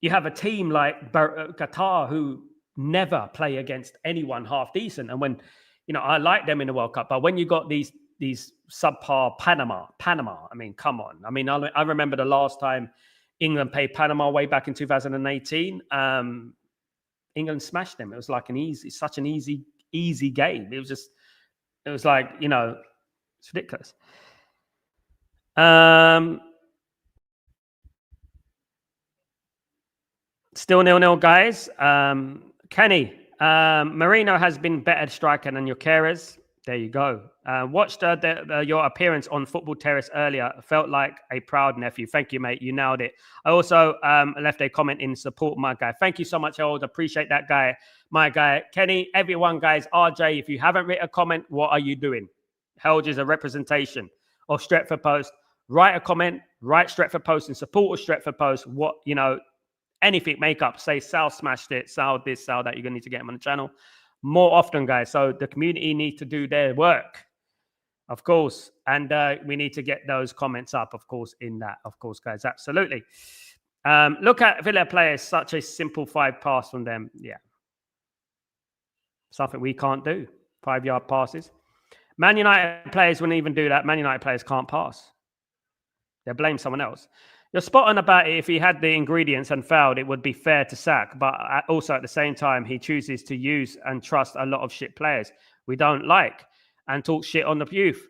A: you have a team like Qatar who never play against anyone half decent. And when, you know, I like them in the World Cup, but when you got these subpar Panama, I mean, come on. I mean, I remember the last time England played Panama way back in 2018. England smashed them. It was like such an easy game. It was like, you know, it's ridiculous. Still 0-0, guys. Kenny, Marino has been better striker than your carers. There you go. Watched your appearance on Football Terrace earlier. Felt like a proud nephew. Thank you, mate. You nailed it. I also left a comment in support of my guy. Thank you so much, Harold. Appreciate that guy. My guy. Kenny, everyone, guys. RJ, if you haven't written a comment, what are you doing? Harold is a representation of Stretford Post. Write a comment. Write Stretford Post in support of Stretford Post. What, you know, anything, make up. Say Sal smashed it, Sal this, Sal that. You're going to need to get him on the channel more often, guys. So the community needs to do their work, of course. And we need to get those comments up, of course, in that, of course, guys. Absolutely. Look at Villa players, such a simplified pass from them. Yeah. Something we can't do. 5-yard passes. Man United players wouldn't even do that. Man United players can't pass. They blame someone else. You're spot on about it. If he had the ingredients and failed, it would be fair to sack. But also at the same time, he chooses to use and trust a lot of shit players we don't like and talk shit on the youth.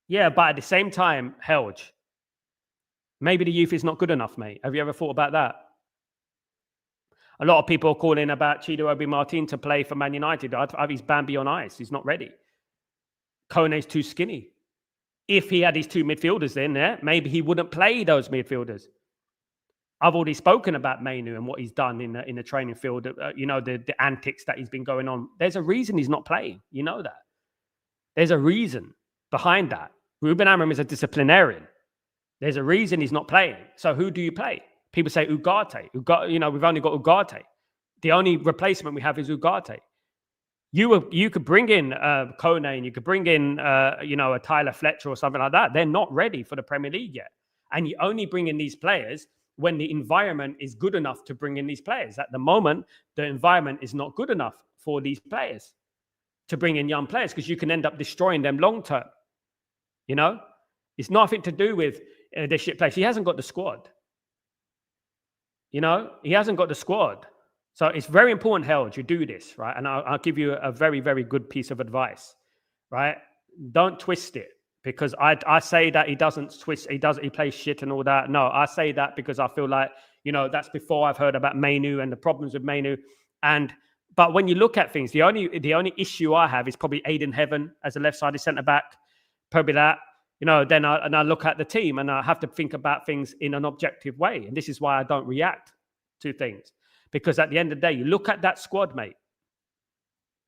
A: Yeah, but at the same time, Helge, maybe the youth is not good enough, mate. Have you ever thought about that? A lot of people are calling about Chido Obi Martin to play for Man United. I have his Bambi on ice. He's not ready. Kone's too skinny. If he had his 2 midfielders in there, maybe he wouldn't play those midfielders. I've already spoken about Mainu and what he's done in the training field. The antics that he's been going on. There's a reason he's not playing. You know that. There's a reason behind that. Ruben Amorim is a disciplinarian. There's a reason he's not playing. So who do you play? People say Ugarte. We've only got Ugarte. The only replacement we have is Ugarte. You could bring in Kone, and you could bring in a Tyler Fletcher or something like that. They're not ready for the Premier League yet. And you only bring in these players when the environment is good enough to bring in these players. At the moment, the environment is not good enough for these players to bring in young players, because you can end up destroying them long term. It's nothing to do with the shit place. He hasn't got the squad. He hasn't got the squad. So it's very important, Held, you do this, right? And I'll give you a very, very good piece of advice, right? Don't twist it, because I say that he doesn't twist. He plays shit and all that. No, I say that because I feel like, that's before I've heard about Mainu and the problems with Mainu. But when you look at things, the only issue I have is probably Aiden Heaven as a left-sided centre-back, probably that. Then I look at the team and I have to think about things in an objective way. And this is why I don't react to things. Because at the end of the day, you look at that squad, mate.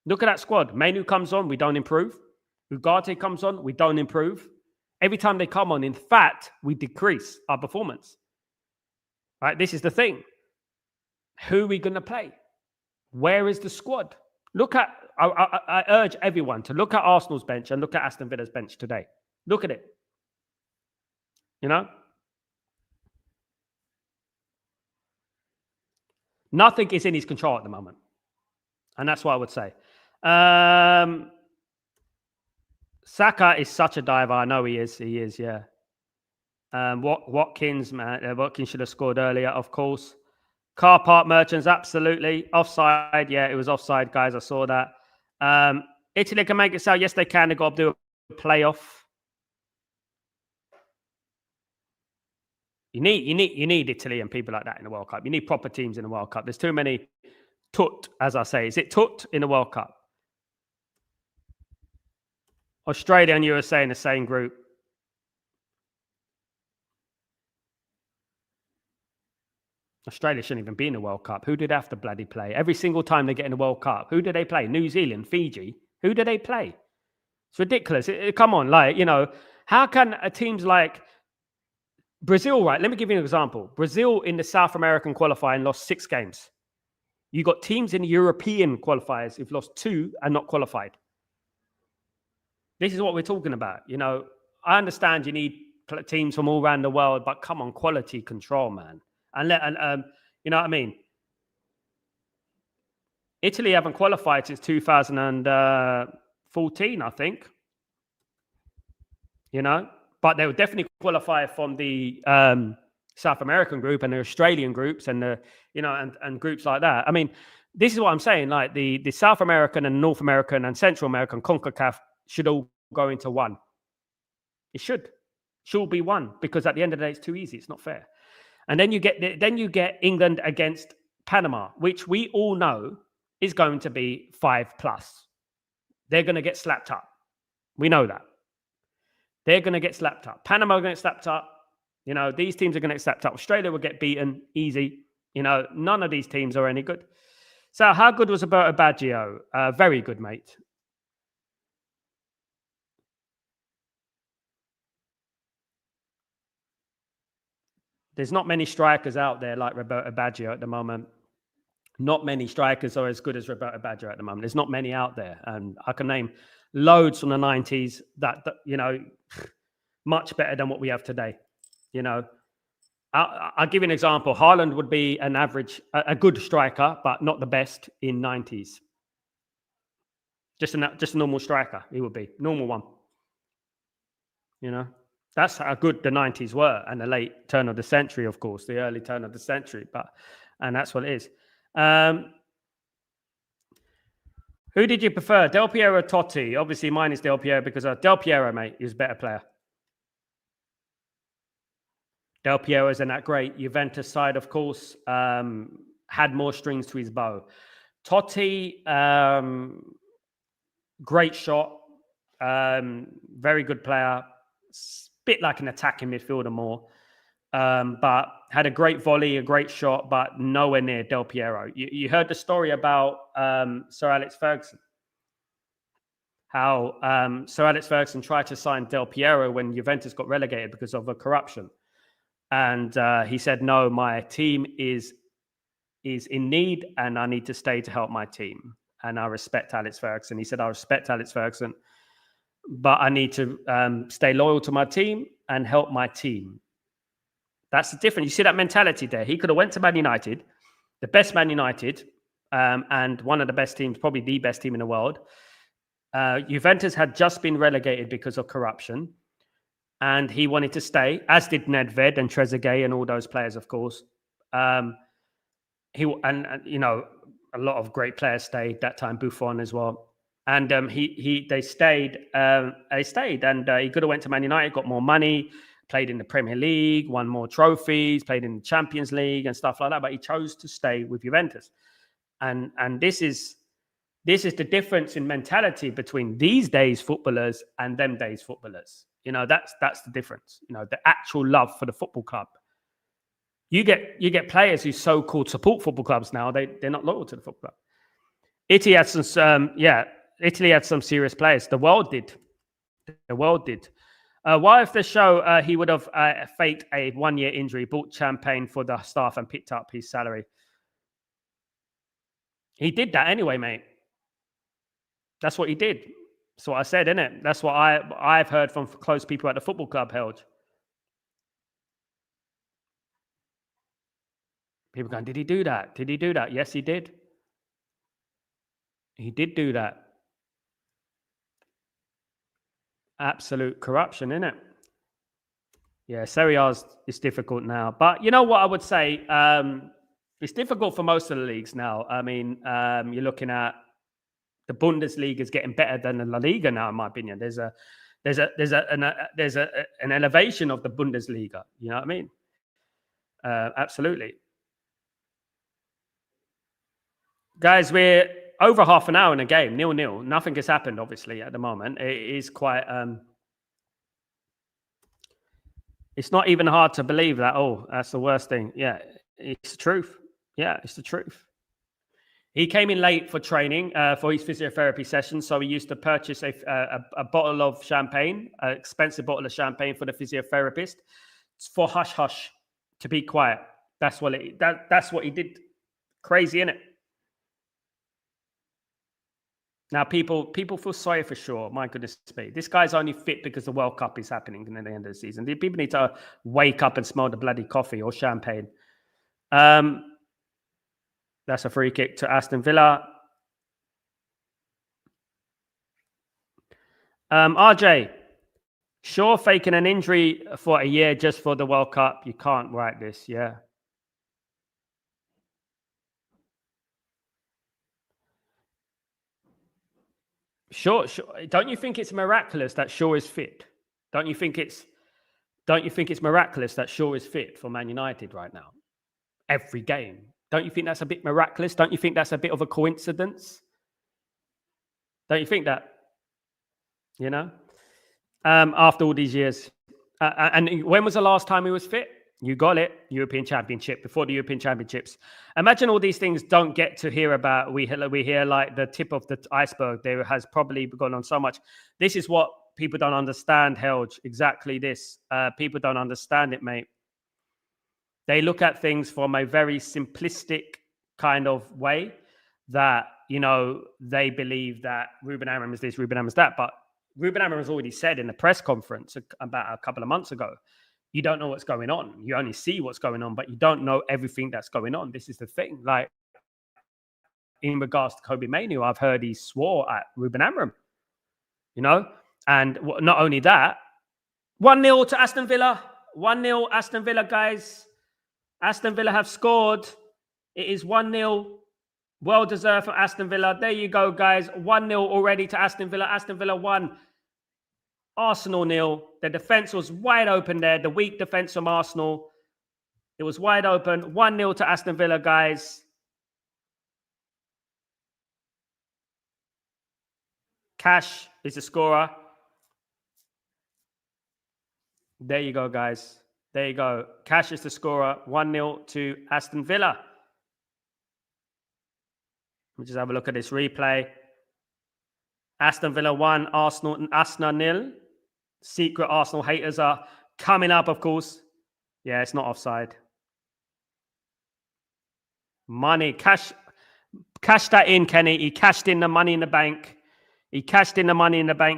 A: Look at that squad. Mainu comes on, we don't improve. Ugarte comes on, we don't improve. Every time they come on, in fact, we decrease our performance. Right? This is the thing. Who are we going to play? Where is the squad? I urge everyone to look at Arsenal's bench and look at Aston Villa's bench today. Look at it. Nothing is in his control at the moment. And that's what I would say. Saka is such a diver. I know he is. He is, yeah. Watkins, man. Watkins should have scored earlier, of course. Car park merchants, absolutely. Offside. Yeah, it was offside, guys. I saw that. Italy can make it so. Yes, they can. They've got to do a playoff. You need Italy and people like that in the World Cup. You need proper teams in the World Cup. There's too many tut, as I say. Is it tut in the World Cup? Australia and USA in the same group. Australia shouldn't even be in the World Cup. Who did they have to bloody play? Every single time they get in the World Cup, who do they play? New Zealand, Fiji. Who do they play? It's ridiculous. Come on, how can teams like Brazil, right? Let me give you an example. Brazil in the South American qualifying lost 6 games. You got teams in the European qualifiers who've lost 2 and not qualified. This is what we're talking about. I understand you need teams from all around the world, but come on, quality control, man. And you know what I mean? Italy haven't qualified since 2014, I think. But they will definitely qualify from the South American group and the Australian groups and and groups like that. I mean, this is what I'm saying. Like the South American and North American and Central American CONCACAF should all go into one. It should be one, because at the end of the day, it's too easy. It's not fair. And then you get England against Panama, which we all know is going to be 5+. They're going to get slapped up. We know that. They're going to get slapped up. Panama are going to get slapped up. These teams are going to get slapped up. Australia will get beaten easy. None of these teams are any good. So how good was Roberto Baggio? Very good, mate. There's not many strikers out there like Roberto Baggio at the moment. Not many strikers are as good as Roberto Baggio at the moment. There's not many out there. And I can name loads from the 90s that much better than what we have today. I'll give you an example. Haaland would be a good striker, but not the best in 90s. Just a normal striker, he would be. Normal one. That's how good the 90s were, and the late turn of the century, of course, the early turn of the century. And that's what it is. Who did you prefer, Del Piero or Totti? Obviously, mine is Del Piero because Del Piero, mate, is a better player. Del Piero is in that great Juventus side, of course, had more strings to his bow. Totti, great shot, very good player, bit like an attacking midfielder more. but had a great volley, a great shot, but nowhere near Del Piero. You heard the story about Sir Alex Ferguson, how Sir Alex Ferguson tried to sign Del Piero when Juventus got relegated because of a corruption. And he said, no, my team is in need and I need to stay to help my team. And I respect Alex Ferguson. He said, I respect Alex Ferguson, but I need to stay loyal to my team and help my team. That's the difference. You see that mentality there. He could have went to Man United, the best Man United, and one of the best teams, probably the best team in the world. Juventus had just been relegated because of corruption, and he wanted to stay, as did Nedved and Trezeguet and all those players, of course. You know, a lot of great players stayed that time, Buffon as well. And they stayed, and he could have went to Man United, got more money, played in the Premier League, won more trophies, played in the Champions League and stuff like that. But he chose to stay with Juventus, and this is the difference in mentality between these days footballers and them days footballers. You know, that's the difference. You know, the actual love for the football club. You get players who so-called support football clubs now. They're not loyal to the football club. Italy had Italy had some serious players. The world did. Why, if the show he would have faked a 1-year injury, bought champagne for the staff, and picked up his salary? He did that anyway, mate. That's what he did. That's what I said, innit? That's what I've heard from close people at the football club held. People going, did he do that? Did he do that? Yes, he did. He did do that. Absolute corruption, innit? Yeah, Serie A is difficult now. But you know what I would say? It's difficult for most of the leagues now. I mean, you're looking at the Bundesliga is getting better than the La Liga now, in my opinion. There's an elevation of the Bundesliga. You know what I mean? Absolutely. Guys, we're over half an hour in a game, 0-0. Nothing has happened, obviously, at the moment. It is quite... it's not even hard to believe that, oh, that's the worst thing. Yeah, it's the truth. Yeah, it's the truth. He came in late for training, for his physiotherapy session. So he used to purchase a bottle of champagne, an expensive bottle of champagne for the physiotherapist. It's for hush-hush, to be quiet. That's what he did. Crazy, innit? Now, people feel sorry for Shaw. My goodness me. This guy's only fit because the World Cup is happening at the end of the season. People need to wake up and smell the bloody coffee or champagne. That's a free kick to Aston Villa. RJ, Shaw faking an injury for a year just for the World Cup. You can't write this, yeah. Shaw, don't you think it's miraculous that Shaw is fit? Don't you think it's miraculous that Shaw is fit for Man United right now? Every game. Don't you think that's a bit miraculous? Don't you think that's a bit of a coincidence? Don't you think that? You know? After all these years. And when was the last time he was fit? You got it. European Championship, before the European Championships. Imagine all these things don't get to hear about. We hear like the tip of the iceberg. There has probably gone on so much. This is what people don't understand, Helge. Exactly this. People don't understand it, mate. They look at things from a very simplistic kind of way that, you know, they believe that Ruben Amorim is this, Ruben Amorim is that. But Ruben Amorim has already said in the press conference about a couple of months ago, you don't know what's going on. You only see what's going on, but you don't know everything that's going on. This is the thing. Like, in regards to Kobe Mainoo, I've heard he swore at Ruben Amorim, you know? And not only that, 1-0 to Aston Villa. 1-0 Aston Villa, guys. Aston Villa have scored. It is 1-0. Well deserved for Aston Villa. There you go, guys. 1-0 already to Aston Villa. Aston Villa 1. Arsenal 0. The defense was wide open there. The weak defense from Arsenal. It was wide open. 1-0 to Aston Villa, guys. Cash is the scorer. There you go, guys. There you go. Cash is the scorer. 1-0 to Aston Villa. We'll just have a look at this replay. Aston Villa 1, Arsenal 0. Secret Arsenal haters are coming up, of course. Yeah, it's not offside. Money. Cash that in, Kenny. He cashed in the money in the bank.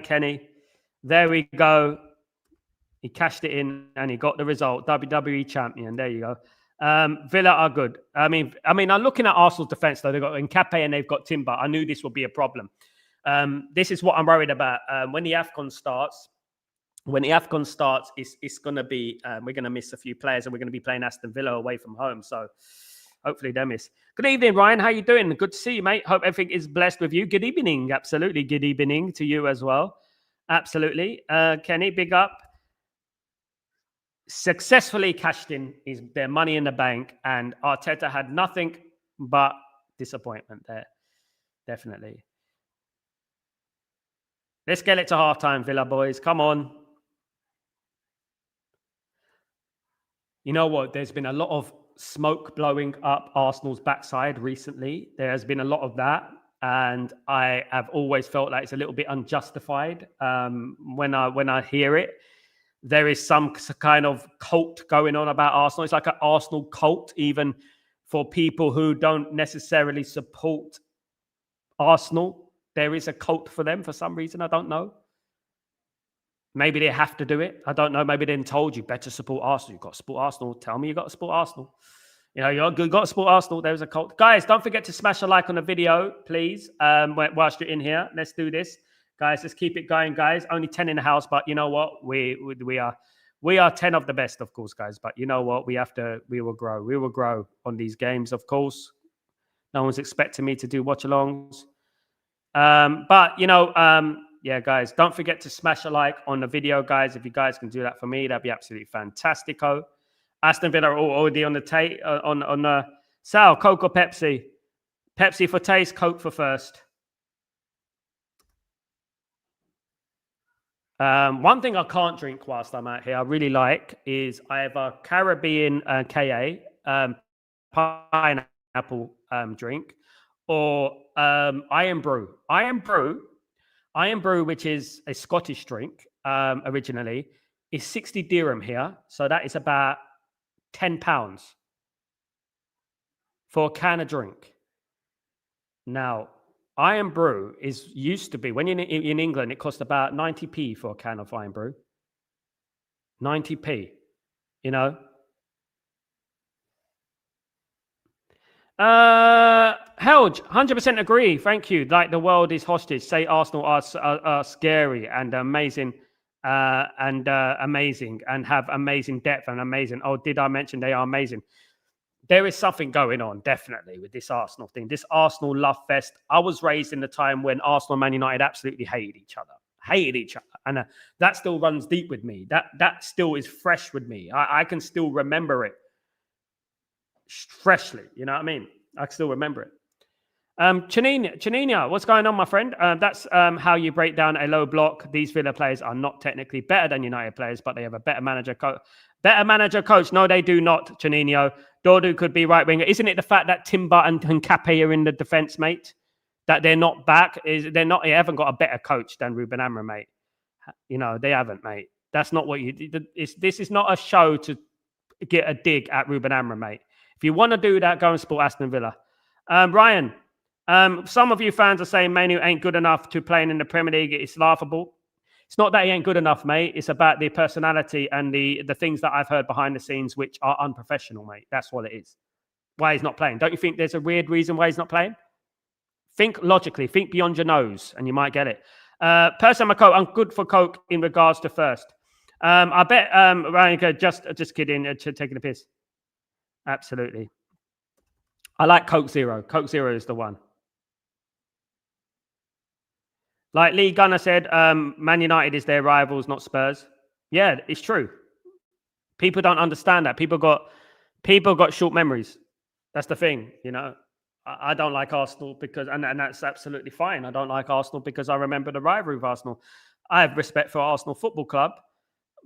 A: Kenny. There we go. He cashed it in and he got the result. WWE champion. There you go. Villa are good. I mean, I'm looking at Arsenal's defense though. They've got Nkape and they've got Timber. I knew this would be a problem. This is what I'm worried about. When the AFCON starts, it's going to be, we're going to miss a few players and we're going to be playing Aston Villa away from home. So hopefully they miss. Good evening, Ryan. How you doing? Good to see you, mate. Hope everything is blessed with you. Good evening. Absolutely. Good evening to you as well. Absolutely. Kenny, big up. Successfully cashed in their money in the bank, and Arteta had nothing but disappointment there. Definitely. Let's get it to halftime, Villa boys. Come on. You know what? There's been a lot of smoke blowing up Arsenal's backside recently. There has been a lot of that, and I have always felt like it's a little bit unjustified when I hear it. There is some kind of cult going on about Arsenal. It's like an Arsenal cult, even for people who don't necessarily support Arsenal. There is a cult for them for some reason. I don't know. Maybe they have to do it. I don't know. Maybe they didn't told you better support Arsenal. You've got to support Arsenal. Tell me you got to support Arsenal. You know, you've got to support Arsenal. There's a cult. Guys, don't forget to smash a like on the video, please, whilst you're in here. Let's do this. Guys, let's keep it going, guys. Only 10 in the house, but you know what? We are 10 of the best, of course, guys. But you know what? We will grow. We will grow on these games, of course. No one's expecting me to do watchalongs. But you know, yeah, guys, don't forget to smash a like on the video, guys. If you guys can do that for me, that'd be absolutely fantastico. Aston Villa are already on the Sal, Coke or Pepsi? Pepsi for taste, Coke for first. One thing I can't drink whilst I'm out here, I really like, is I have a Caribbean KA pineapple drink, or Iron Brew. Iron Brew, which is a Scottish drink originally, is 60 dirham here. So that is about £10 for a can of drink. Now, Iron Brew used to be, when you're in England, it cost about 90p for a can of Iron Brew. 90p, you know. Helge, 100% agree. Thank you. Like the world is hostage. Say Arsenal are scary and amazing, amazing, and have amazing depth and amazing. Oh, did I mention they are amazing? There is something going on, definitely, with this Arsenal thing. This Arsenal love fest. I was raised in the time when Arsenal and Man United absolutely hated each other. And that still runs deep with me. That still is fresh with me. I can still remember it freshly. You know what I mean? I can still remember it. Chanina, what's going on, my friend? That's how you break down a low block. These Villa players are not technically better than United players, but they have a better manager coach. No, they do not, Chanino. Dordu could be right winger. Isn't it the fact that Timber and Nkape are in the defence, mate? That they're not back? They haven't got a better coach than Ruben Amorim, mate. You know, they haven't, mate. That's not what this is not a show to get a dig at Ruben Amorim, mate. If you want to do that, go and support Aston Villa. Ryan, some of you fans are saying Manu ain't good enough to play in the Premier League. It's laughable. It's not that he ain't good enough, mate. It's about the personality and the things that I've heard behind the scenes, which are unprofessional, mate. That's what it is. Why he's not playing. Don't you think there's a weird reason why he's not playing? Think logically. Think beyond your nose, and you might get it. Person Coke, I'm good for Coke in regards to first. I bet Ryan, just kidding, taking a piss. Absolutely. I like Coke Zero. Coke Zero is the one. Like Lee Gunner said, Man United is their rivals, not Spurs. Yeah, it's true. People don't understand that. People got short memories. That's the thing, you know. I don't like Arsenal because, and that's absolutely fine. I don't like Arsenal because I remember the rivalry of Arsenal. I have respect for Arsenal Football Club,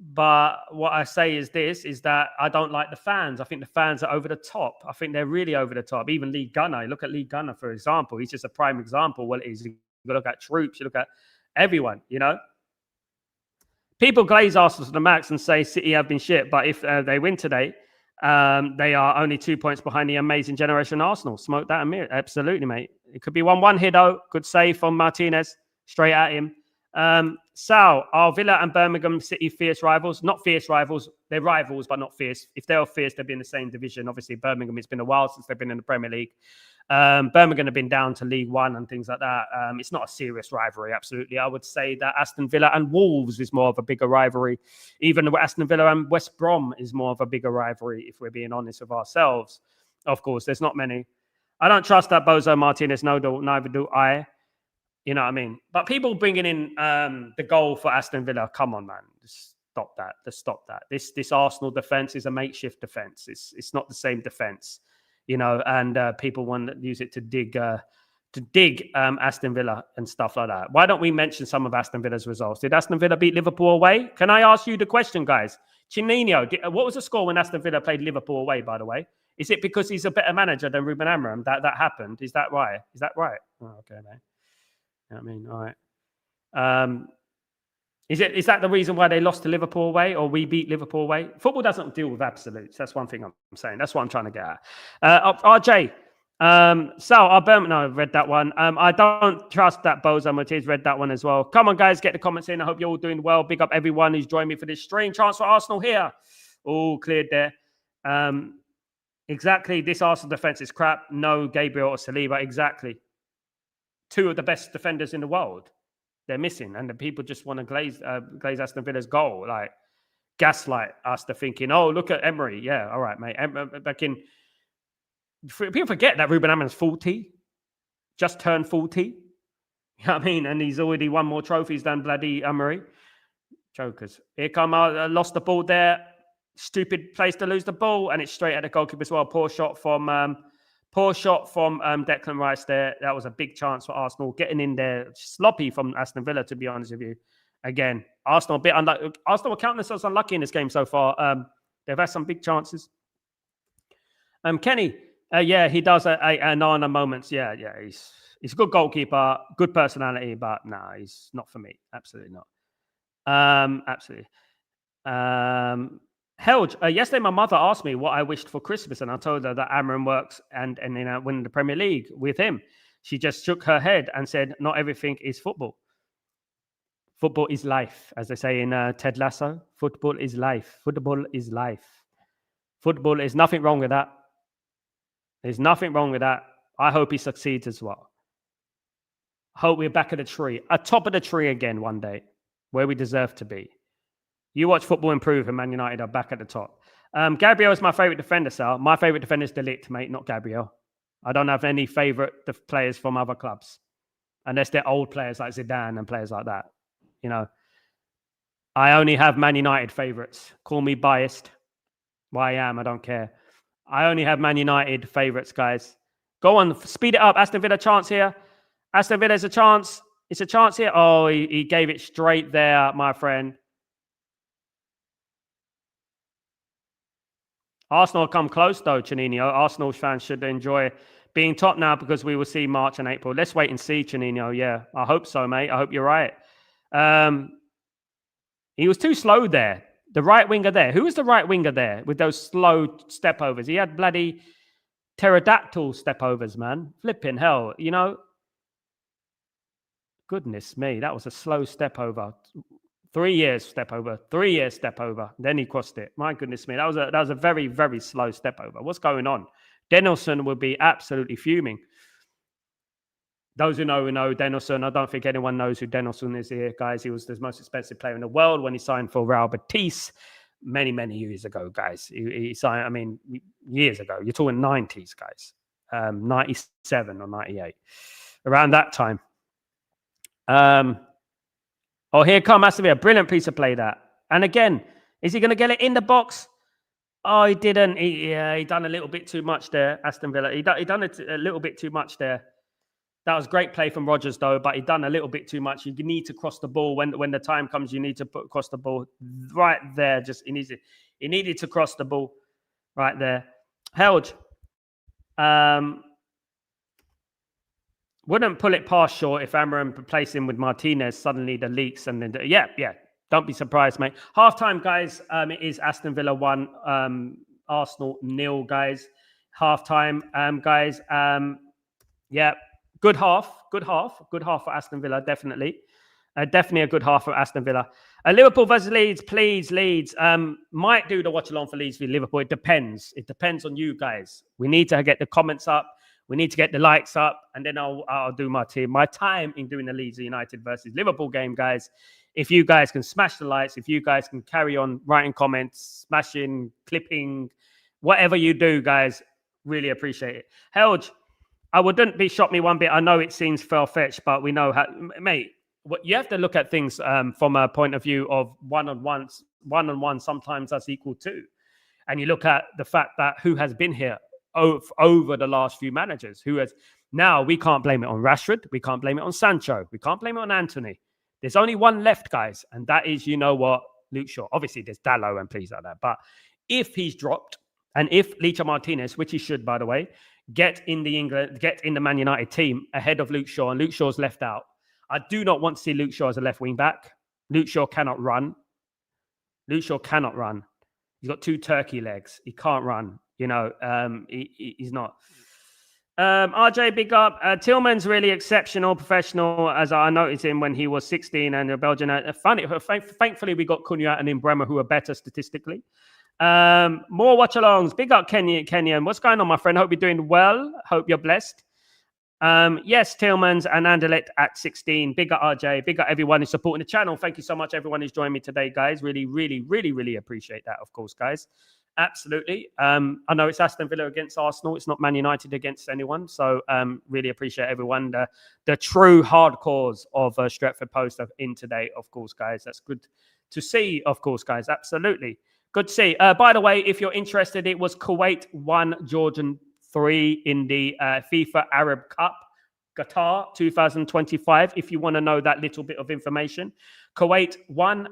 A: But what I say is this, is that I don't like the fans. I think the fans are over the top. I think they're really over the top. Even Lee Gunner, look at Lee Gunner, for example. He's just a prime example. Well, you look at Troops, you look at everyone, you know. People glaze Arsenal to the max and say City have been shit. But if they win today, they are only 2 points behind the amazing generation Arsenal. Smoke that and mirror. Absolutely, mate. It could be 1-1 here, though. Good save from Martinez. Straight at him. Sal, are Villa and Birmingham City fierce rivals? Not fierce rivals. They're rivals, but not fierce. If they were fierce, they'd be in the same division. Obviously, Birmingham, it's been a while since they've been in the Premier League. Birmingham have been down to League One and things like that. It's not a serious rivalry, absolutely. I would say that Aston Villa and Wolves is more of a bigger rivalry. Even Aston Villa and West Brom is more of a bigger rivalry, if we're being honest with ourselves. Of course, there's not many. I don't trust that Bozo Martinez. No, neither do I. You know what I mean? But people bringing in the goal for Aston Villa, come on, man. Just stop that. Just stop that. This Arsenal defence is a makeshift defence. It's not the same defence, you know, and people want to use it to dig Aston Villa and stuff like that. Why don't we mention some of Aston Villa's results? Did Aston Villa beat Liverpool away? Can I ask you the question, guys? Chinino, what was the score when Aston Villa played Liverpool away, by the way? Is it because he's a better manager than Ruben Amorim that happened? Is that right? Is that right? Oh, okay, mate. I mean, all right. Is that the reason why they lost to Liverpool away, or we beat Liverpool away? Football doesn't deal with absolutes. That's one thing I'm saying. That's what I'm trying to get at. RJ, Sal, I read that one. I don't trust that Bozo Martinez read that one as well. Come on, guys, get the comments in. I hope you're all doing well. Big up everyone who's joined me for this stream. Chance for Arsenal here. All cleared there. Exactly. This Arsenal defense is crap. No Gabriel or Saliba. Exactly. Two of the best defenders in the world, they're missing, and the people just want to glaze Aston Villa's goal, like gaslight us to thinking, oh, look at Emery. Yeah, all right, mate. People forget that Ruben Amorim's 40, just turned 40. You know what I mean? And he's already won more trophies than bloody Emery. Jokers. Here come, lost the ball there. Stupid place to lose the ball, and it's straight at the goalkeeper as well. Poor shot from Declan Rice there. That was a big chance for Arsenal. Getting in there, sloppy from Aston Villa, to be honest with you. Again, Arsenal a bit unlucky. Arsenal are counting themselves unlucky in this game so far. They've had some big chances. Kenny, yeah, he does an on a moments. Yeah, he's a good goalkeeper, good personality, but nah, he's not for me. Absolutely not. Absolutely. Helge, yesterday my mother asked me what I wished for Christmas, and I told her that Amorim works and win the Premier League with him. She just shook her head and said, "Not everything is football. Football is life," as they say in Ted Lasso. Football is life. Football is life. Football is nothing wrong with that. There's nothing wrong with that. I hope he succeeds as well. I hope we're back at the tree, atop of the tree again one day, where we deserve to be. You watch football improve and Man United are back at the top. Gabriel is my favourite defender, Sal. My favourite defender is De Ligt, mate, not Gabriel. I don't have any favourite players from other clubs. Unless they're old players like Zidane and players like that. You know, I only have Man United favourites. Call me biased. Well, I am. I don't care. I only have Man United favourites, guys. Go on. Speed it up. Aston Villa chance here. Aston Villa's a chance. It's a chance here. Oh, he gave it straight there, my friend. Arsenal come close, though, Chanino. Arsenal fans should enjoy being top now because we will see March and April. Let's wait and see, Chanino. Yeah, I hope so, mate. I hope you're right. He was too slow there. The right winger there. Who was the right winger there with those slow step overs? He had bloody pterodactyl step overs, man. Flipping hell, you know. Goodness me, that was a slow step over. 3 years step over. 3 years step over. Then he crossed it. My goodness me, that was a very, very slow step over. What's going on? Danielson would be absolutely fuming. Those who know Danielson. I don't think anyone knows who Danielson is here, guys. He was the most expensive player in the world when he signed for Real Betis many, many years ago, guys. He signed, I mean, years ago. You're talking 90s, guys. 97 or 98. Around that time. Oh, here come Aston Villa. Brilliant piece of play, that. And again, is he going to get it in the box? Oh, he didn't. He done a little bit too much there, Aston Villa. He done it a little bit too much there. That was great play from Rodgers, though, but he done a little bit too much. You need to cross the ball when the time comes. You need to cross the ball right there. Just he needed to cross the ball right there. Held. Wouldn't pull it past Shaw if Amarim replaced him with Martinez. Suddenly the leaks and then yeah. Don't be surprised, mate. Halftime, guys. It is Aston Villa 1, Arsenal 0, guys. Halftime, guys. Yeah, good half for Aston Villa, definitely. Definitely a good half for Aston Villa. Liverpool versus Leeds, please, Leeds. Might do the watch along for Leeds v Liverpool. It depends. It depends on you guys. We need to get the comments up. We need to get the likes up, and then I'll do my time in doing the Leeds United versus Liverpool game, guys. If you guys can smash the likes, if you guys can carry on writing comments, smashing, clipping, whatever you do, guys, really appreciate it. Helge, I wouldn't be shocked me one bit. I know it seems far-fetched, but we know how, mate, what you have to look at things from a point of view of one-on-one sometimes that's equal to. And you look at the fact that who has been here over the last few managers, who has now, we can't blame it on Rashford, we can't blame it on Sancho, we can't blame it on Anthony. There's only one left, guys, and that is, you know what, Luke Shaw. Obviously, there's Dallo and please like that. But if he's dropped, and if Licha Martinez, which he should, by the way, get in the Man United team ahead of Luke Shaw, and Luke Shaw's left out, I do not want to see Luke Shaw as a left wing back. Luke Shaw cannot run. He's got 2 turkey legs. He can't run. You know, he's not. RJ, big up. Tillman's really exceptional, professional, as I noticed him when he was 16 and a Belgian. Thankfully, we got Cunha and Imbrema, who are better statistically. More watch-alongs. Big up, Kenyan. What's going on, my friend? Hope you're doing well. Hope you're blessed. Yes, Tillmans and Anderlecht at 16. Big up, RJ. Big up, everyone who's supporting the channel. Thank you so much, everyone who's joined me today, guys. Really, really, really, really appreciate that, of course, guys. Absolutely. I know it's Aston Villa against Arsenal. It's not Man United against anyone. So really appreciate everyone. The true hardcores of Stretford Post are in today, of course, guys. That's good to see, of course, guys. Absolutely. Good to see. By the way, if you're interested, it was Kuwait 1, Jordan 3 in the FIFA Arab Cup, Qatar 2025. If you want to know that little bit of information. Kuwait 1,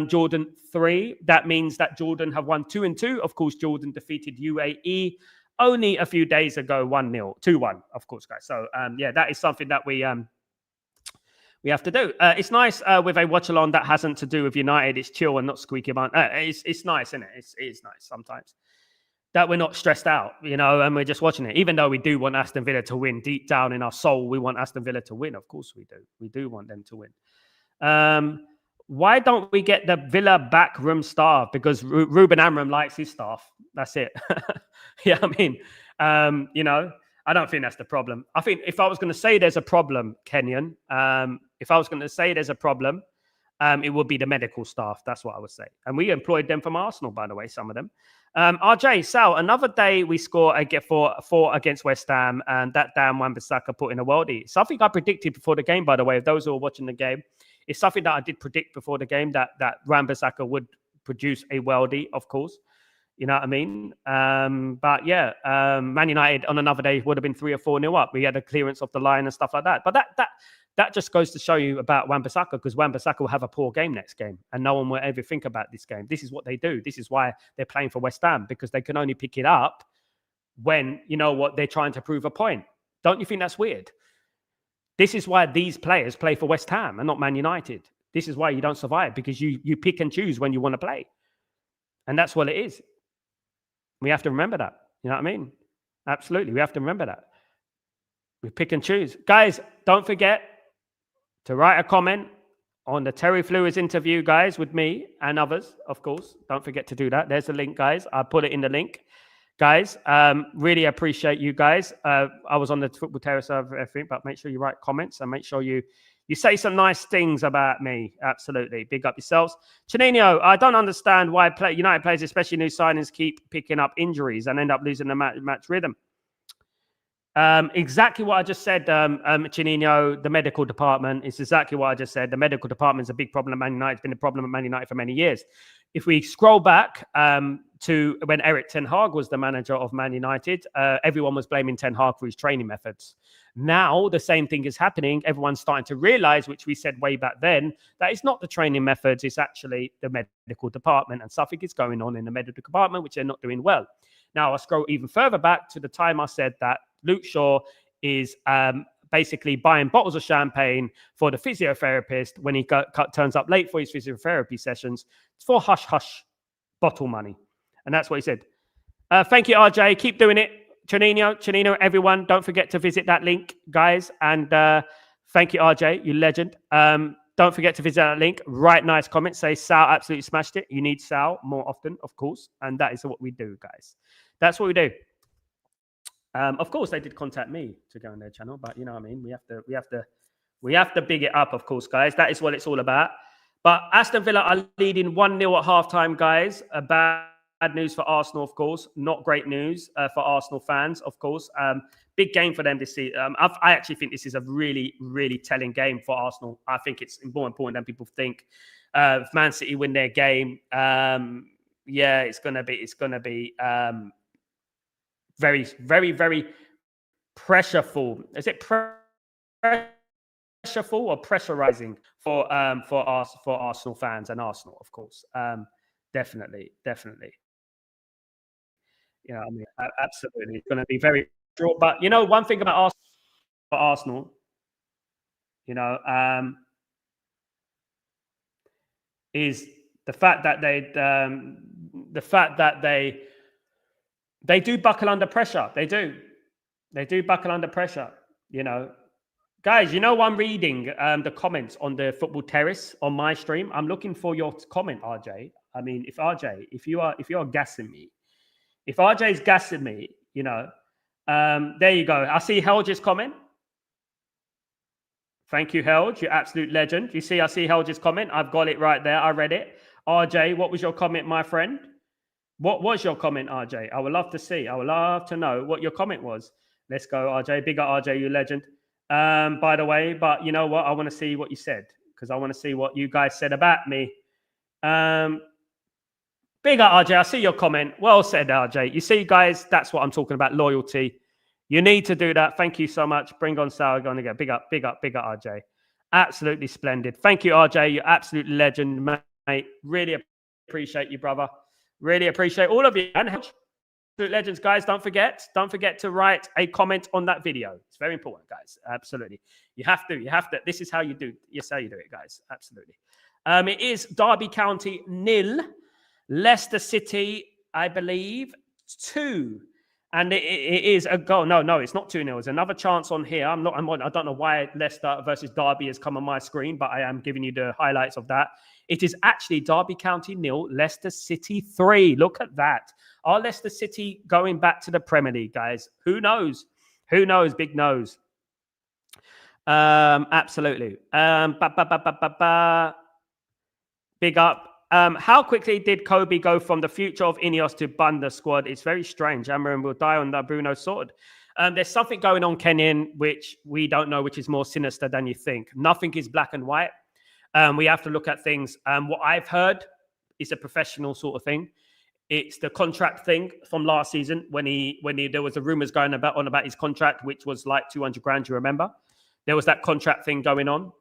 A: Jordan 3. That means that Jordan have won 2-2. Of course, Jordan defeated UAE only a few days ago, 1-0, 2-1, of course, guys. So, yeah, that is something that we have to do. It's nice with a watch along that hasn't to do with United. It's chill and not squeaky about. It's nice, isn't it? It's nice sometimes that we're not stressed out, you know, and we're just watching it. Even though we do want Aston Villa to win, deep down in our soul, we want Aston Villa to win. Of course, we do. We do want them to win. Why don't we get the Villa backroom staff? Because Ruben Amorim likes his staff. That's it. Yeah, I mean, you know, I don't think that's the problem. I think if I was going to say there's a problem, Kenyan, if I was going to say there's a problem, it would be the medical staff. That's what I would say. And we employed them from Arsenal, by the way, some of them. RJ, Sal, another day we score four against West Ham, and that damn Wan-Bissaka put in a worldie. Something I predicted before the game, by the way, of those who are watching the game. It's something that I did predict before the game, that Wan-Bissaka would produce a worldie, of course. You know what I mean? But yeah, Man United on another day would have been 3 or 4-0 up. We had a clearance off the line and stuff like that. But that just goes to show you about Wan-Bissaka, because Wan-Bissaka will have a poor game next game, and no one will ever think about this game. This is what they do. This is why they're playing for West Ham, because they can only pick it up when, you know what, they're trying to prove a point. Don't you think that's weird? This is why these players play for West Ham and not Man United. This is why you don't survive, because you pick and choose when you want to play. And that's what it is. We have to remember that. You know what I mean? Absolutely. We have to remember that. We pick and choose. Guys, don't forget to write a comment on the Terry Flewers interview, guys, with me and others, of course. Don't forget to do that. There's a link, guys. I'll put it in the link. Guys, really appreciate you guys. I was on the Football Terrace of everything, but make sure you write comments and make sure you say some nice things about me. Absolutely. Big up yourselves. Chanino, I don't understand why United players, especially new signings, keep picking up injuries and end up losing the match rhythm. Exactly what I just said, Chanino, the medical department. It's exactly what I just said. The medical department is a big problem at Man United. It's been a problem at Man United for many years. If we scroll back to when Eric Ten Hag was the manager of Man United. Everyone was blaming Ten Hag for his training methods. Now the same thing is happening. Everyone's starting to realize, which we said way back then, that it's not the training methods, it's actually the medical department, and something is going on in the medical department which they're not doing well. Now I scroll even further back to the time I said that Luke Shaw is basically buying bottles of champagne for the physiotherapist when he turns up late for his physiotherapy sessions. It's for hush-hush bottle money. And that's what he said. Thank you, RJ. Keep doing it. Chanino, everyone, don't forget to visit that link, guys. And thank you, RJ, you legend. Don't forget to visit that link. Write nice comments. Say Sal absolutely smashed it. You need Sal more often, of course. And that is what we do, guys. That's what we do. Of course, they did contact me to go on their channel, but you know what I mean. We have to big it up, of course, guys. That is what it's all about. But Aston Villa are leading 1-0 at halftime, guys. Bad news for Arsenal, of course. Not great news for Arsenal fans, of course. Big game for them this season. I actually think this is a really, really telling game for Arsenal. I think it's more important than people think. If Man City win their game, it's gonna be very, very, very pressureful. Is it pressureful or pressurizing for Arsenal fans and Arsenal, of course? Definitely. You know, I mean, absolutely, it's going to be very short. But you know, one thing about Arsenal, you know, is the fact that they do buckle under pressure. They do buckle under pressure. You know, guys. You know, I'm reading the comments on the Football Terrace on my stream. I'm looking for your comment, RJ. I mean, if you are gassing me. If RJ's gassing me, you know, there you go. I see Helge's comment. Thank you, Helge. You absolute legend. You see, I see Helge's comment. I've got it right there. I read it. RJ, what was your comment, my friend? What was your comment, RJ? I would love to see. I would love to know what your comment was. Let's go, RJ. Big up, RJ, you legend. By the way, but you know what? I want to see what you said because I want to see what you guys said about me. Big up, RJ. I see your comment. Well said, RJ. You see, guys, that's what I'm talking about. Loyalty. You need to do that. Thank you so much. Bring on Sal. Going to get big up, RJ. Absolutely splendid. Thank you, RJ. You're absolute legend, mate. Really appreciate you, brother. Really appreciate all of you. And absolute legends, guys. Don't forget to write a comment on that video. It's very important, guys. Absolutely. You have to. This is how you do. Yes, how you do it, guys. Absolutely. It is Derby County 0. Leicester City, I believe, 2. And it is a goal. No, it's not 2-0. It's another chance on here. I don't know why Leicester versus Derby has come on my screen, but I am giving you the highlights of that. It is actually Derby County 0, Leicester City 3. Look at that. Are Leicester City going back to the Premier League, guys? Who knows? Big knows. Absolutely. Big up. How quickly did Kobe go from the future of Ineos to Bunda squad? It's very strange. Amarin will die on the Bruno sword. There's something going on, Kenyan, which we don't know, which is more sinister than you think. Nothing is black and white. We have to look at things. What I've heard is a professional sort of thing. It's the contract thing from last season when there was the rumors going about his contract, which was like 200 grand. You remember? There was that contract thing going on.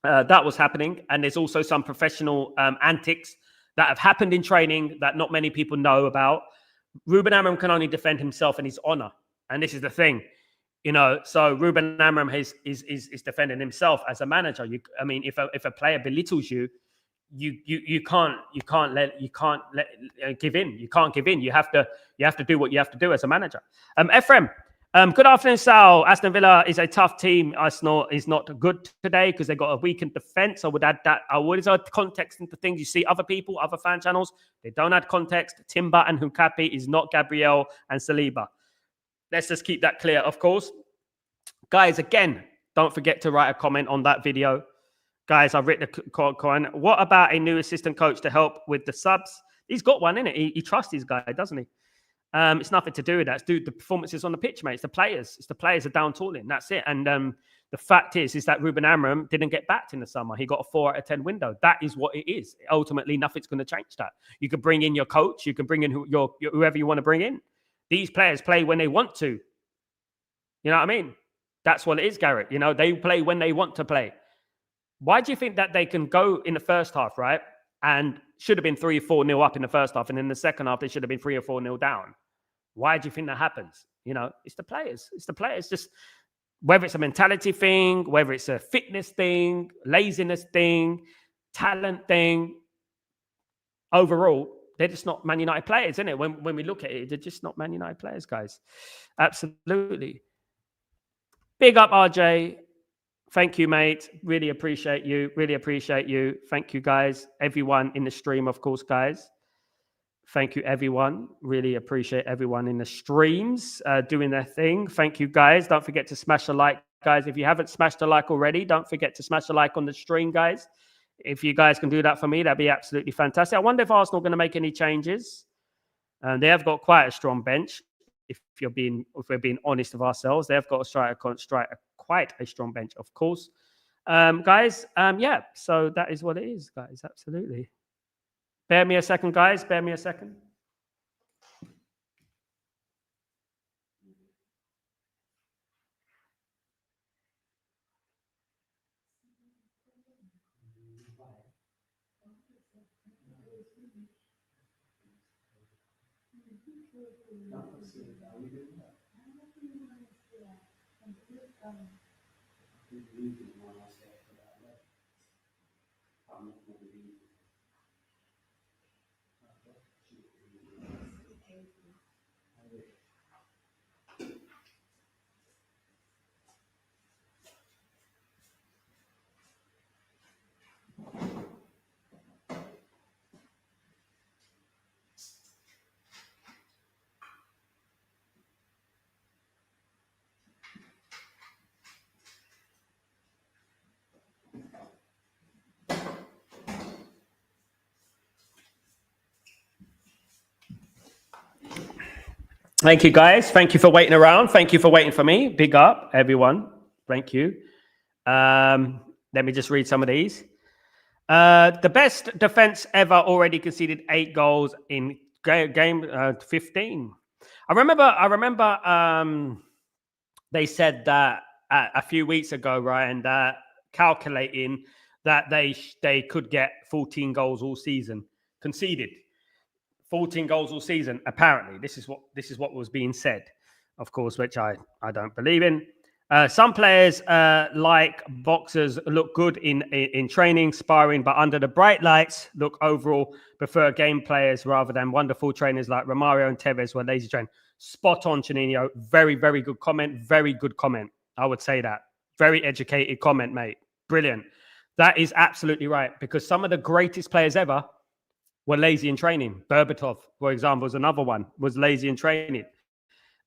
A: That was happening. And there's also some professional antics that have happened in training that not many people know about. Ruben Amorim can only defend himself and his honor. And this is the thing, you know, so Ruben Amorim is defending himself as a manager. I mean, if a player belittles you, you can't give in. You can't give in. You have to do what you have to do as a manager. Ephraim, good afternoon, Sal. Aston Villa is a tough team. Arsenal is not good today because they got a weakened defense. I would add that. I would add context into things. You see other people, other fan channels, they don't add context. Timber and Hukapi is not Gabriel and Saliba. Let's just keep that clear, of course. Guys, again, don't forget to write a comment on that video. Guys, I've written a comment. What about a new assistant coach to help with the subs? He's got one, innit? He trusts his guy, doesn't he? It's nothing to do with that. It's the performances on the pitch, mate. It's the players. It's the players are down tooling. That's it. And the fact is that Ruben Amorim didn't get backed in the summer. He got a 4 out of 10 window. That is what it is. Ultimately, nothing's going to change that. You can bring in your coach. You can bring in whoever you want to bring in. These players play when they want to. You know what I mean? That's what it is, Garrett. You know, they play when they want to play. Why do you think that they can go in the first half, right? And should have been 3 or 4-0 up in the first half. And in the second half, they should have been 3 or 4-0 down. Why do you think that happens? You know, it's the players. It's the players. Just whether it's a mentality thing, whether it's a fitness thing, laziness thing, talent thing. Overall, they're just not Man United players, isn't it? When we look at it, they're just not Man United players, guys. Absolutely. Big up, RJ. Thank you, mate. Really appreciate you. Really appreciate you. Thank you, guys. Everyone in the stream, of course, guys. Thank you, everyone. Really appreciate everyone in the streams doing their thing. Thank you, guys. Don't forget to smash a like, guys. If you haven't smashed a like already, don't forget to smash a like on the stream, guys. If you guys can do that for me, that'd be absolutely fantastic. I wonder if Arsenal are going to make any changes. They have got quite a strong bench. If we're being honest with ourselves, they've got quite a strong bench, of course. Guys, yeah, so that is what it is, guys. Absolutely. Bear me a second, guys. Bear me a second. Thank you, guys. Thank you for waiting around. Thank you for waiting for me. Big up, everyone. Thank you. Let me just read some of these. The best defense ever already conceded 8 goals in game 15. I remember they said that a few weeks ago, Ryan, that calculating that they could get 14 goals all season conceded. 14 goals all season. Apparently, this is what was being said, of course, which I don't believe in. Some players like boxers look good in training, sparring, but under the bright lights, look overall prefer game players rather than wonderful trainers like Romario and Tevez were lazy trained. Spot on, Chanino. Very, very good comment. Very good comment. I would say that. Very educated comment, mate. Brilliant. That is absolutely right, because some of the greatest players ever were lazy in training. Berbatov, for example, is another one, was lazy in training.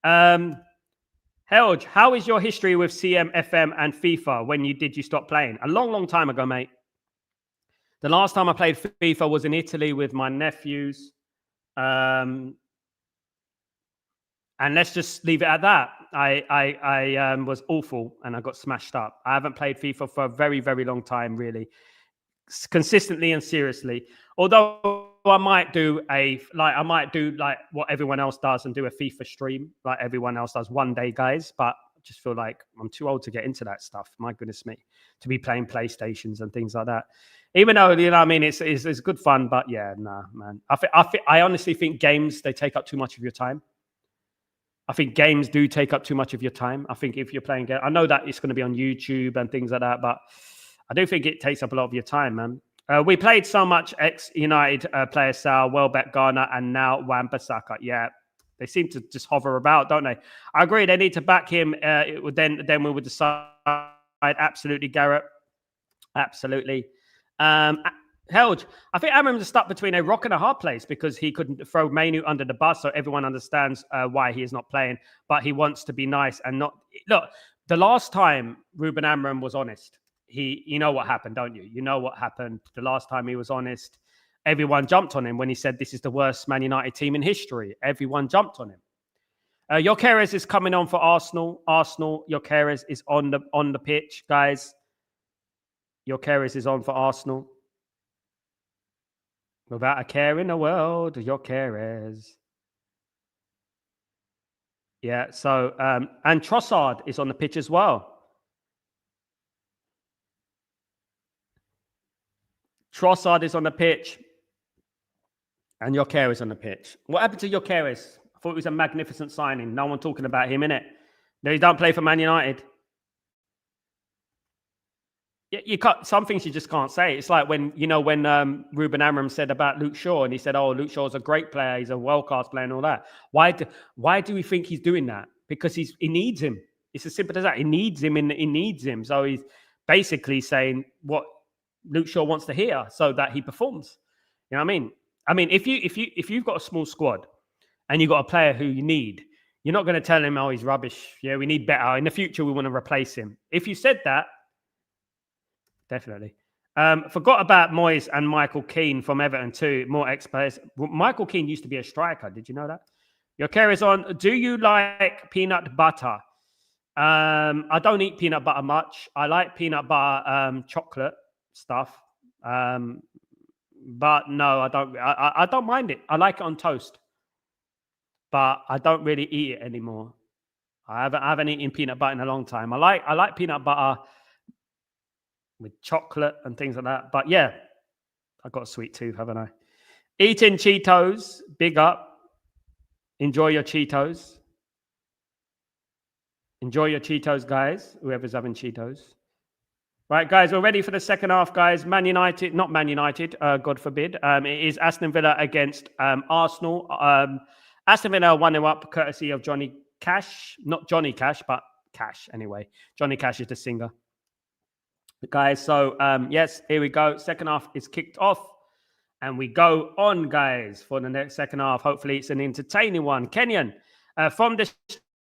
A: Helge, how is your history with CM, FM, and FIFA? When you stop playing? A long, long time ago, mate. The last time I played FIFA was in Italy with my nephews. And let's just leave it at that. I was awful and I got smashed up. I haven't played FIFA for a very, very long time, really. Consistently and seriously. Although I might do like what everyone else does and do a FIFA stream like everyone else does one day, guys. But I just feel like I'm too old to get into that stuff. My goodness me, to be playing PlayStations and things like that. Even though, you know, I mean, it's good fun, but yeah, nah, man. I honestly think games, they take up too much of your time. I think games do take up too much of your time. I think if you're playing games, I know that it's going to be on YouTube and things like that, but I do think it takes up a lot of your time, man. We played so much ex-United players, Sal, Welbeck, Garner, and now Wan-Bissaka. Yeah, they seem to just hover about, don't they? I agree. They need to back him. Then we would decide. Absolutely, Garrett. Absolutely. Helge, I think Amram's stuck between a rock and a hard place because he couldn't throw Mainu under the bus, so everyone understands why he is not playing. But he wants to be nice and not look. The last time Ruben Amorim was honest, you know what happened, don't you? You know what happened the last time he was honest. Everyone jumped on him when he said this is the worst Man United team in history. Everyone jumped on him. Gyökeres is coming on for Arsenal. Gyökeres is on the pitch, guys. Gyökeres is on for Arsenal. Without a care in the world, Gyökeres. Yeah, so, and Trossard is on the pitch as well. Trossard is on the pitch. And Gyökeres on the pitch. What happened to Gyökeres? I thought it was a magnificent signing. No one talking about him, innit? No, he don't play for Man United. You can't. Some things you just can't say. It's like when Ruben Amorim said about Luke Shaw, and he said, "Oh, Luke Shaw's a great player. He's a world-class player, and all that." Why do we think he's doing that? Because he needs him. It's as simple as that. He needs him, and he needs him. So he's basically saying what Luke Shaw wants to hear, so that he performs. You know what I mean? I mean, if you've got a small squad and you've got a player who you need, you're not going to tell him, "Oh, he's rubbish. Yeah, we need better. In the future, we want to replace him." If you said that, definitely. Forgot about Moyes and Michael Keane from Everton too. More experts. Michael Keane used to be a striker. Did you know that? Your care is on. Do you like peanut butter? I don't eat peanut butter much. I like peanut butter chocolate stuff. But no, I don't. I don't mind it. I like it on toast, but I don't really eat it anymore. I haven't eaten peanut butter in a long time. I like peanut butter with chocolate and things like that. But yeah, I've got a sweet tooth, haven't I? Eating Cheetos, big up. Enjoy your Cheetos. Enjoy your Cheetos, guys. Whoever's having Cheetos. Right, guys, we're ready for the second half, guys. Man United, not Man United, God forbid. It is Aston Villa against Arsenal. Aston Villa 1-0 up, courtesy of Johnny Cash. Not Johnny Cash, but Cash anyway. Johnny Cash is the singer. Guys, so yes, here we go. Second half is kicked off. And we go on, guys, for the next second half. Hopefully, it's an entertaining one. Kenyan, from the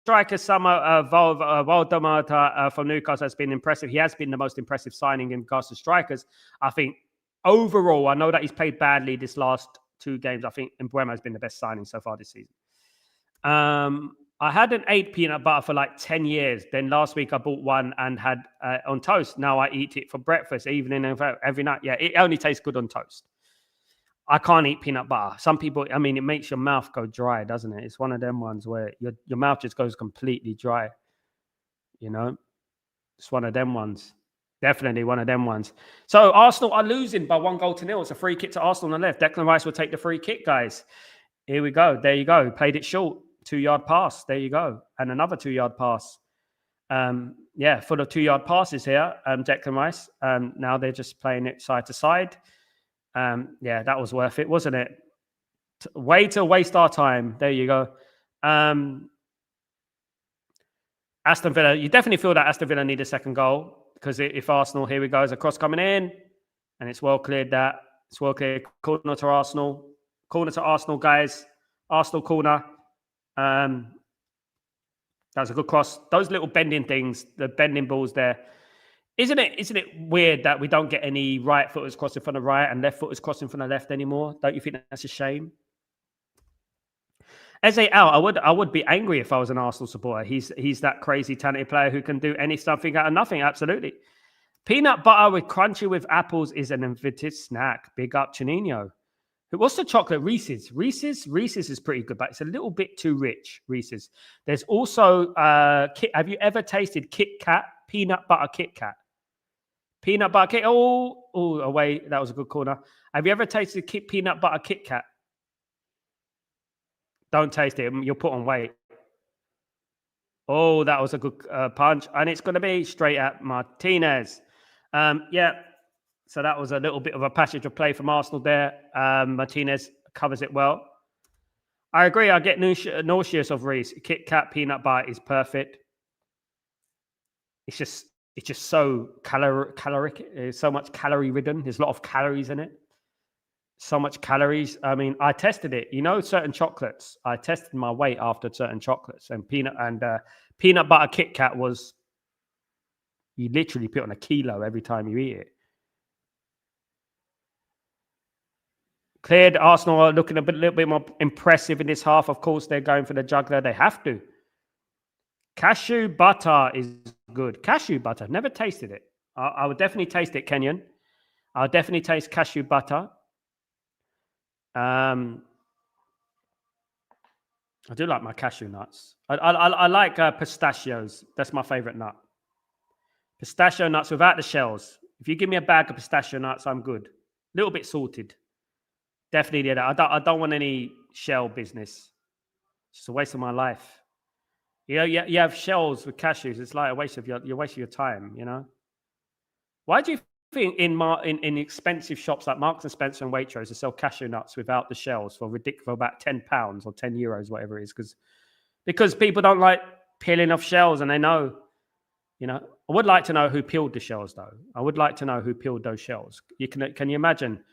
A: striker summer, Valdemar from Newcastle has been impressive. He has been the most impressive signing in regards to strikers. I think overall, I know that he's played badly this last 2 games. I think Mbeumo has been the best signing so far this season. I hadn't ate peanut butter for like 10 years. Then last week I bought one and had on toast. Now I eat it for breakfast, evening, and every night. Yeah, it only tastes good on toast. I can't eat peanut butter. Some people, I mean, it makes your mouth go dry, doesn't it? It's one of them ones where your mouth just goes completely dry. You know, it's one of them ones. Definitely one of them ones. So Arsenal are losing by 1-0. It's a free kick to Arsenal on the left. Declan Rice will take the free kick, guys. Here we go. There you go. Played it short. 2-yard pass. There you go. And another 2-yard pass. Yeah, full of 2-yard passes here. Declan Rice. Now they're just playing it side to side. Yeah, that was worth it, wasn't it? Way to waste our time. There you go. Aston Villa, you definitely feel that Aston Villa need a second goal, because if Arsenal, here we go, there's a cross coming in, and it's well cleared. It's well cleared. Corner to Arsenal. Corner to Arsenal, guys. Arsenal corner. That was a good cross. Those little bending things, the bending balls there. Isn't it weird that we don't get any right footers crossing from the right and left footers crossing from the left anymore? Don't you think that's a shame? Eze out. I would be angry if I was an Arsenal supporter. He's that crazy talented player who can do something out of nothing. Absolutely. Peanut butter with crunchy with apples is an invented snack. Big up, Chanino. What's the chocolate? Reese's. Reese's is pretty good, but it's a little bit too rich. Reese's. There's also have you ever tasted Kit Kat? Peanut butter Kit Kat. Peanut butter Kit. Oh, away. That was a good corner. Have you ever tasted peanut butter Kit Kat? Don't taste it. You'll put on weight. Oh, that was a good punch. And it's going to be straight at Martinez. Yeah. So that was a little bit of a passage of play from Arsenal there. Martinez covers it well. I agree. I get nauseous of Reese. Kit Kat peanut butter is perfect. It's just so caloric. It's so much calorie ridden. There's a lot of calories in it. So much calories. I mean, I tested it. You know, certain chocolates. I tested my weight after certain chocolates, and peanut butter Kit Kat was. You literally put on a kilo every time you eat it. Cleared. Arsenal are looking little bit more impressive in this half. Of course, they're going for the juggler. They have to. Cashew butter is good. Cashew butter. Never tasted it. I would definitely taste it, Kenyon. I'll definitely taste cashew butter. I do like my cashew nuts. I like pistachios. That's my favorite nut. Pistachio nuts without the shells. If you give me a bag of pistachio nuts, I'm good. A little bit salted. Definitely do that. I don't want any shell business. It's just a waste of my life. You know, you have shells with cashews. It's like a waste of your time. You know. Why do you think in expensive shops like Marks and Spencer and Waitrose they sell cashew nuts without the shells for about £10 or €10, whatever it is? Because people don't like peeling off shells, and they know. You know, I would like to know who peeled the shells, though. I would like to know who peeled those shells. Can you imagine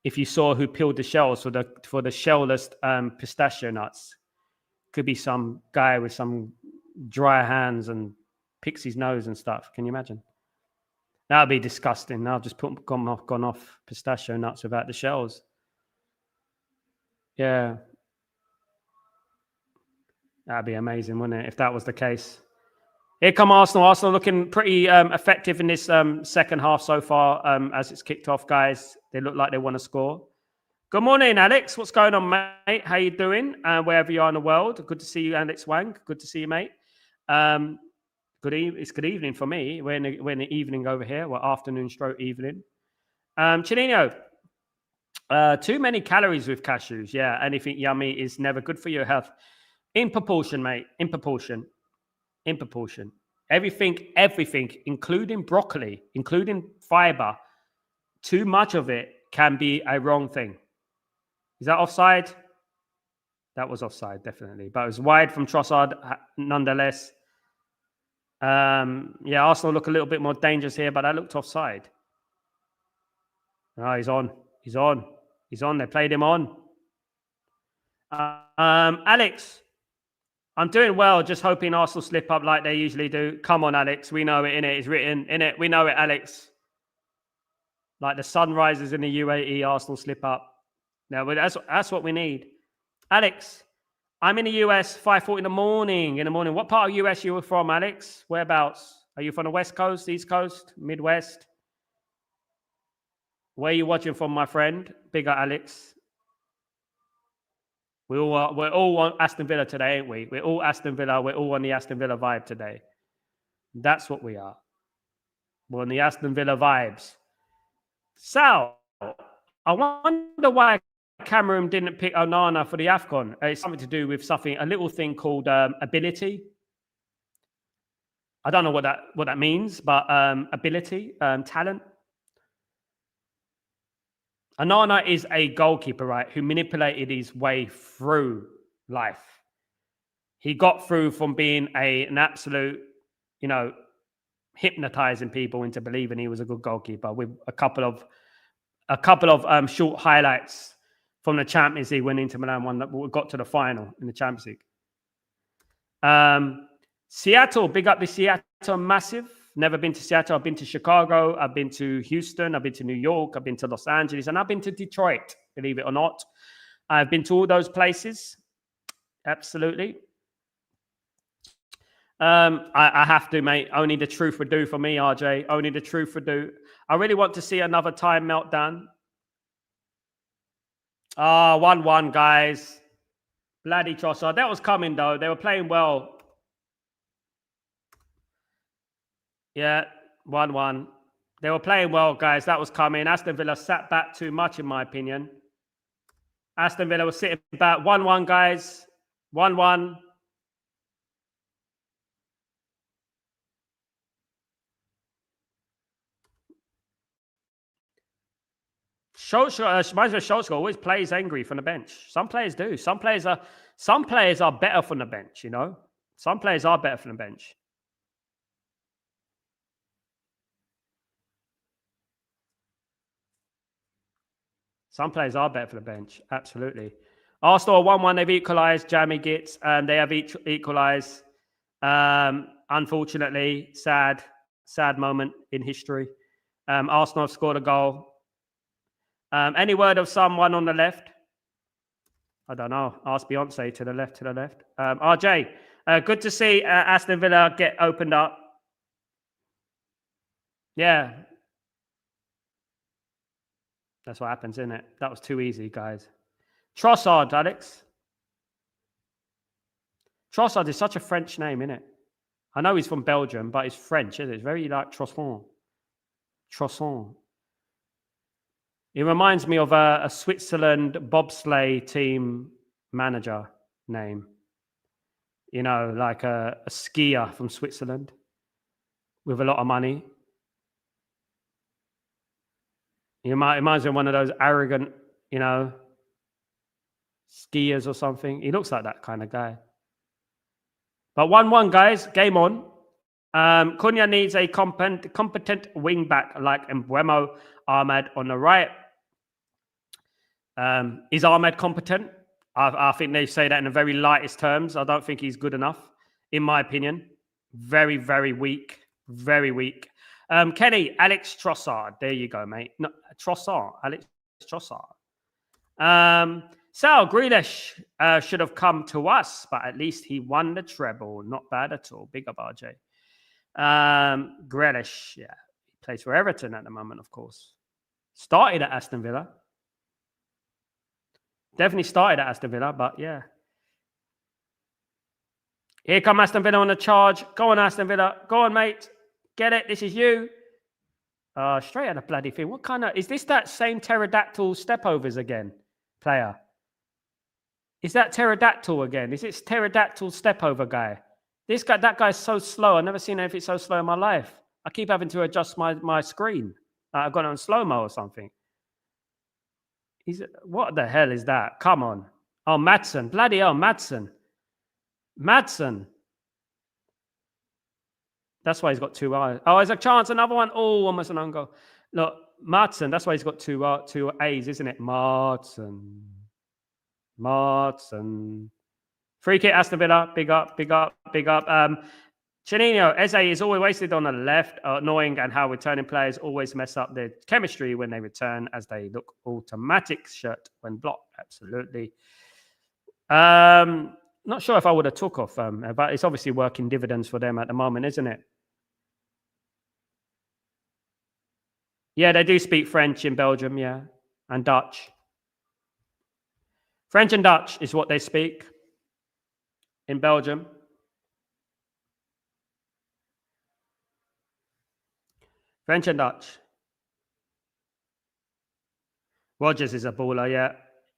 A: if you saw who peeled the shells for the shellless pistachio nuts? Could be some guy with some dry hands and picks his nose and stuff. Can you imagine? That would be disgusting. I've just gone off pistachio nuts without the shells. Yeah. That'd be amazing, wouldn't it, if that was the case? Here come Arsenal. Arsenal looking pretty effective in this second half so far as it's kicked off, guys. They look like they want to score. Good morning, Alex. What's going on, mate? How you doing? Wherever you are in the world. Good to see you, Alex Wang. Good to see you, mate. It's good evening for me. We're in the evening over here. Well, afternoon stroke evening. Chinino, too many calories with cashews. Yeah, anything yummy is never good for your health. In proportion, mate. In proportion. Everything, including broccoli, including fiber, too much of it can be a wrong thing. Is that offside? That was offside, definitely. But it was wide from Trossard, nonetheless. Yeah, Arsenal look a little bit more dangerous here, but that looked offside. Oh, he's on. They played him on. Alex, I'm doing well, just hoping Arsenal slip up like they usually do. Come on, Alex. We know it, innit? It's written, innit? We know it, Alex. Like the sun rises in the UAE, Arsenal slip up. No, but that's what we need. Alex, I'm in the US, 5:40 in the morning. What part of US you were from, Alex? Whereabouts? Are you from the West Coast, East Coast, Midwest? Where are you watching from, my friend? Bigger Alex. We're all on Aston Villa today, ain't we? We're all Aston Villa. We're all on the Aston Villa vibe today. That's what we are. We're on the Aston Villa vibes. Sal, I wonder why Cameroon didn't pick Onana for the AFCON. It's something to do with a little thing called ability. I don't know what that means, but ability, talent. Onana is a goalkeeper, right, who manipulated his way through life. He got through from being an absolute, hypnotizing people into believing he was a good goalkeeper with a couple of short highlights from the Champions League when Inter Milan won, that got to the final in the Champions League. Seattle, big up the Seattle Massive. Never been to Seattle. I've been to Chicago. I've been to Houston. I've been to New York. I've been to Los Angeles. And I've been to Detroit, believe it or not. I've been to all those places. Absolutely. I have to, mate. Only the truth would do for me, RJ. Only the truth would do. I really want to see another time meltdown. 1-1, guys. Bloody Trossard. That was coming, though. They were playing well. Yeah, 1-1. They were playing well, guys. That was coming. Aston Villa sat back too much, in my opinion. Aston Villa was sitting back. 1-1, guys. 1-1. Schultz always plays angry from the bench. Some players do. Some players are better from the bench, Some players are better from the bench. Some players are better for the bench. Absolutely. Arsenal 1-1. They've equalised. Jamie Gitz. They have equalised. Unfortunately, sad moment in history. Arsenal have scored a goal. Any word of someone on the left? I don't know. Ask Beyonce to the left, to the left. RJ, good to see Aston Villa get opened up. Yeah. That's what happens, isn't it? That was too easy, guys. Trossard, Alex. Trossard is such a French name, isn't it? I know he's from Belgium, but it's French, isn't it? It's very like Trosson. Trosson. It reminds me of a Switzerland bobsleigh team manager name. You know, like a skier from Switzerland with a lot of money. It reminds me of one of those arrogant, you know, skiers or something. He looks like that kind of guy. But 1-1, guys. Game on. Cunha needs a competent wing back like Mbuemo. Ahmed on the right. Is Ahmed competent? I think they say that in the very lightest terms. I don't think he's good enough, in my opinion. Very, very weak. Very weak. Kenny, Alex Trossard. There you go, mate. No, Trossard. Alex Trossard. Sal Grealish should have come to us, but at least he won the treble. Not bad at all. Big up, RJ. Grealish, yeah. He plays for Everton at the moment, of course. Started at Aston Villa. Definitely started at Aston Villa, but yeah. Here come Aston Villa on the charge. Go on, Aston Villa. Go on, mate. Get it. This is you. Straight at the bloody thing. What kind of... Is this that same pterodactyl stepovers again, player? Is that pterodactyl again? Is it pterodactyl stepover guy? That guy's so slow. I've never seen anything so slow in my life. I keep having to adjust my screen. I've got it on slow-mo or something. What the hell is that? Come on. Oh, Madsen. Bloody hell, Madsen. Madsen. That's why he's got 2 eyes. Oh, there's a chance. Another one. Oh, almost an own goal. Look, Madsen. That's why he's got 2 A's, isn't it? Madsen. Free kick, Aston Villa. Big up, big up, big up. Chanino, Eze is always wasted on the left. Annoying, and how returning players always mess up their chemistry when they return, as they look automatic shirt when blocked. Absolutely. Not sure if I would have took off, but it's obviously working dividends for them at the moment, isn't it? Yeah, they do speak French in Belgium, yeah, and Dutch. French and Dutch is what they speak in Belgium. French and Dutch. Rodgers is a baller, yeah.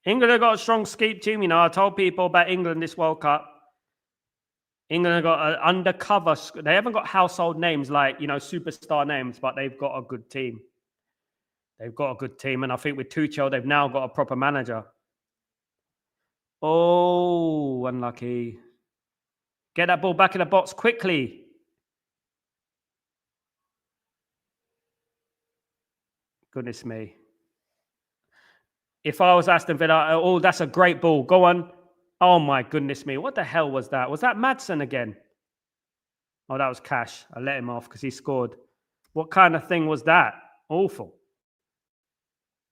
A: England have got a strong skeep team, you know. I told people about England this World Cup. England have got an undercover... They haven't got household names like, you know, superstar names, but they've got a good team. They've got a good team, and I think with Tuchel, they've now got a proper manager. Oh, unlucky. Get that ball back in the box quickly. Goodness me. If I was Aston Villa, oh, that's a great ball. Go on. Oh, my goodness me. What the hell was that? Was that Madsen again? Oh, that was Cash. I let him off because he scored. What kind of thing was that? Awful.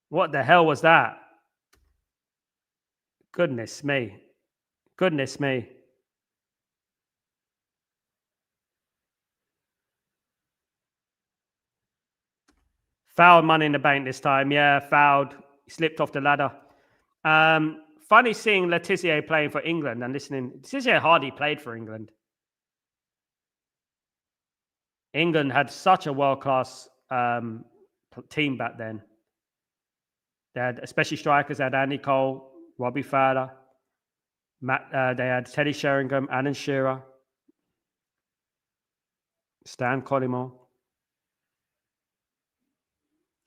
A: What the hell was that? Goodness me. Goodness me. Fouled, Money in the Bank this time. Yeah, fouled. He slipped off the ladder. Funny seeing Letizier playing for England and listening. Letizier hardly played for England. England had such a world-class team back then. They had, especially strikers, they had Andy Cole, Robbie Fowler. They had Teddy Sheringham, Alan Shearer, Stan Collymore.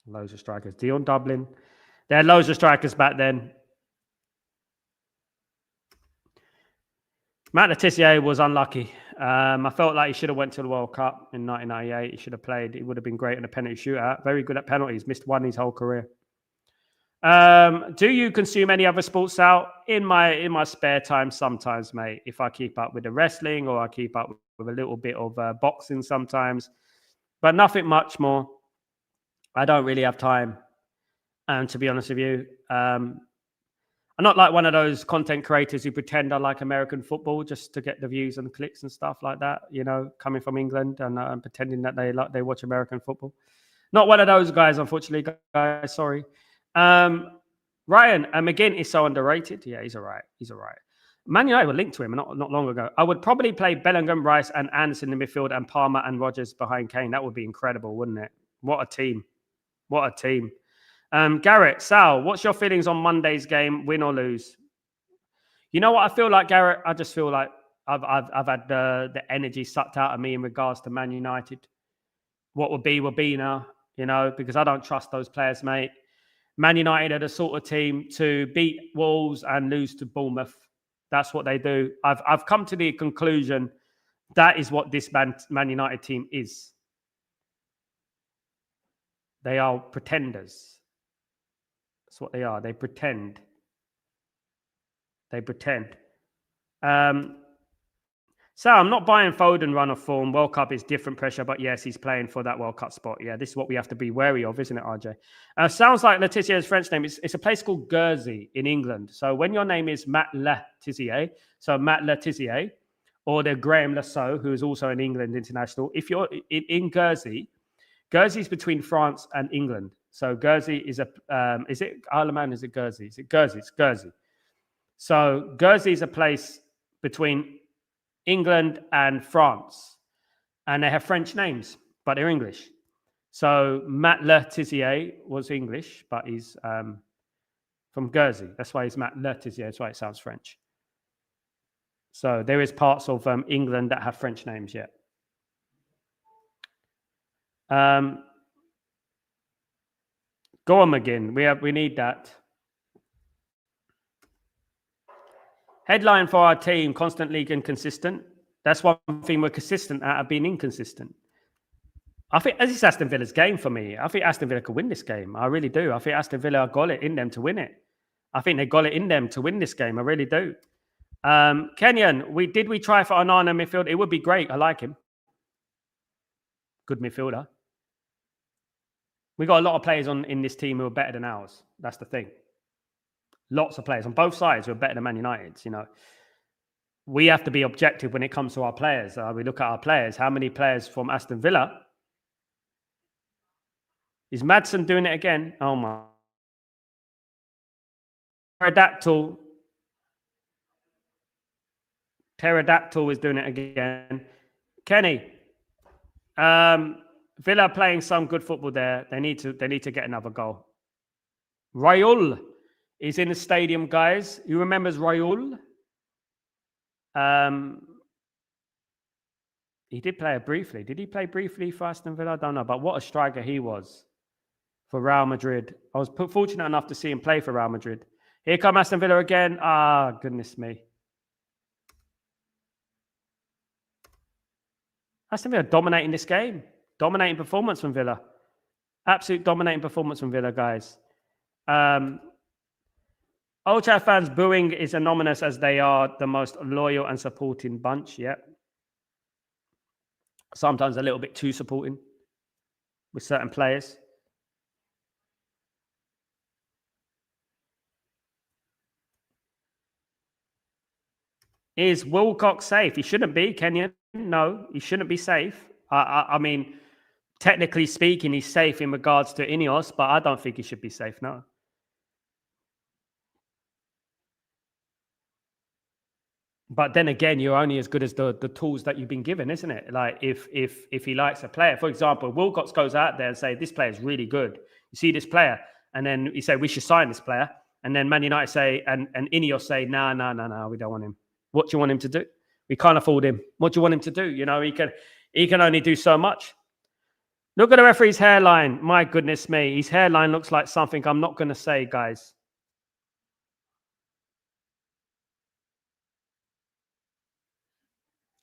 A: Loads of strikers. Dion Dublin. They had loads of strikers back then. Matt Letizier was unlucky. I felt like he should have went to the World Cup in 1998. He should have played. He would have been great in a penalty shootout. Very good at penalties. Missed one his whole career. Do you consume any other sports out? In my spare time sometimes, mate. If I keep up with the wrestling or I keep up with a little bit of boxing sometimes. But nothing much more. I don't really have time. To be honest with you, I'm not like one of those content creators who pretend I like American football just to get the views and clicks and stuff like that. You know, coming from England and pretending that they watch American football. Not one of those guys, unfortunately, guys. Sorry. Ryan McGinn is so underrated. Yeah, he's all right. He's all right. Man United were linked to him not long ago. I would probably play Bellingham, Rice, and Anderson in the midfield, and Palmer and Rogers behind Kane. That would be incredible, wouldn't it? What a team! What a team! Garrett, Sal, what's your feelings on Monday's game, win or lose? You know what I feel like, Garrett? I just feel like I've had the energy sucked out of me in regards to Man United. What will be now, you know, because I don't trust those players, mate. Man United are the sort of team to beat Wolves and lose to Bournemouth. That's what they do. I've come to the conclusion that is what this Man United team is. They are pretenders. That's what they are. They pretend. They pretend. So I'm not buying Foden run of form. World Cup is different pressure, but yes, he's playing for that World Cup spot. Yeah, this is what we have to be wary of, isn't it, RJ? Sounds like Letizier's French name. It's a place called Guernsey in England. So when your name is Matt Letizier, so Matt Letizier, or the Graham Lasso, who is also an England international, if you're in Guernsey, Guernsey is between France and England. So Guernsey is is it Isle of Man? Is it Guernsey? Is it Guernsey? It's Guernsey. So Guernsey is a place between England and France, and they have French names, but they're English. So Matt Letizier was English, but he's from Guernsey. That's why he's Matt Letizier. That's why it sounds French. So there is parts of England that have French names yet. Go on, McGinn. We need that. Headline for our team, constantly inconsistent. That's one thing we're consistent at, being inconsistent. I think this is Aston Villa's game for me. I think Aston Villa could win this game. I really do. I think Aston Villa got it in them to win it. I think they got it in them to win this game. I really do. Kenyan, we try for Onana midfield? It would be great. I like him. Good midfielder. We got a lot of players in this team who are better than ours. That's the thing. Lots of players on both sides who are better than Man United's. You know, we have to be objective when it comes to our players. We look at our players. How many players from Aston Villa? Is Madsen doing it again? Oh my! Pterodactyl is doing it again. Kenny, Villa playing some good football there. They need to get another goal. Raul is in the stadium, guys. Who remembers Raul? He did play it briefly. Did he play briefly for Aston Villa? I don't know. But what a striker he was for Real Madrid. I was fortunate enough to see him play for Real Madrid. Here come Aston Villa again. Ah, goodness me. Aston Villa dominating this game. Dominating performance from Villa. Absolute dominating performance from Villa, guys. Old Trafford fans booing is anonymous as they are the most loyal and supporting bunch. Yeah. Sometimes a little bit too supporting with certain players. Is Wilcox safe? He shouldn't be, Kenyon. No, he shouldn't be safe. I mean, technically speaking, he's safe in regards to Ineos, but I don't think he should be safe, no. But then again, you're only as good as the tools that you've been given, isn't it? Like if he likes a player, for example, Wilcox goes out there and say, this player is really good. You see this player, and then you say, we should sign this player. And then Man United say, and Ineos say, no, we don't want him. What do you want him to do? We can't afford him. What do you want him to do? You know, he can only do so much. Look at the referee's hairline. My goodness me. His hairline looks like something I'm not going to say, guys.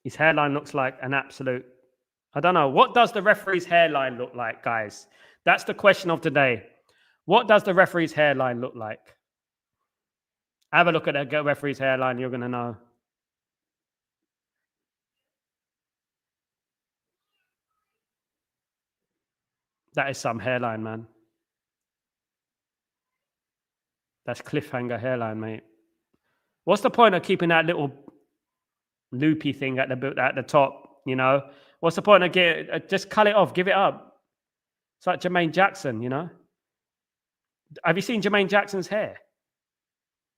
A: His hairline looks like an absolute... I don't know. What does the referee's hairline look like, guys? That's the question of today. What does the referee's hairline look like? Have a look at the referee's hairline. You're going to know. That is some hairline, man. That's cliffhanger hairline, mate. What's the point of keeping that little loopy thing at the top? You know, what's the point of just cut it off, give it up? It's like Jermaine Jackson, you know. Have you seen Jermaine Jackson's hair?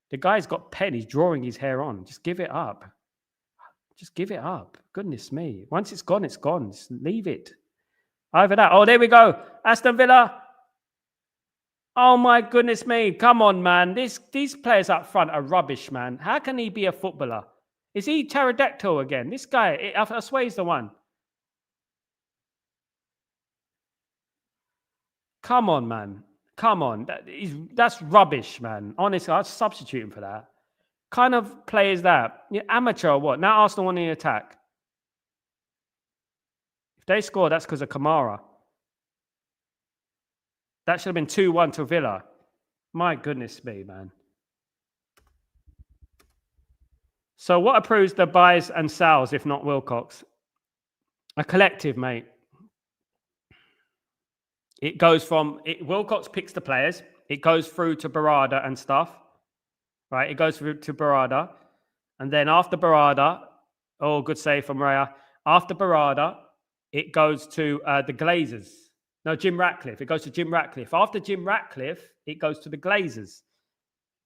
A: The guy's got pen. He's drawing his hair on. Just give it up. Just give it up. Goodness me. Once it's gone, it's gone. Just leave it. Over that. Oh, there we go. Aston Villa. Oh, my goodness me. Come on, man. These players up front are rubbish, man. How can he be a footballer? Is he pterodactyl again? This guy, I swear he's the one. Come on, man. Come on. That's rubbish, man. Honestly, I'd substitute him for that. Kind of play is that? You're amateur or what? Now Arsenal want to attack. If they score, that's because of Kamara. That should have been 2-1 to Villa. My goodness me, man. So what approves the buys and sells, if not Wilcox? A collective, mate. It goes from... Wilcox picks the players. It goes through to Barada and stuff. Right? It goes through to Barada. And then after Barada... Oh, good save from Raya. After Barada, it goes to the Glazers. No, Jim Ratcliffe. It goes to Jim Ratcliffe. After Jim Ratcliffe, it goes to the Glazers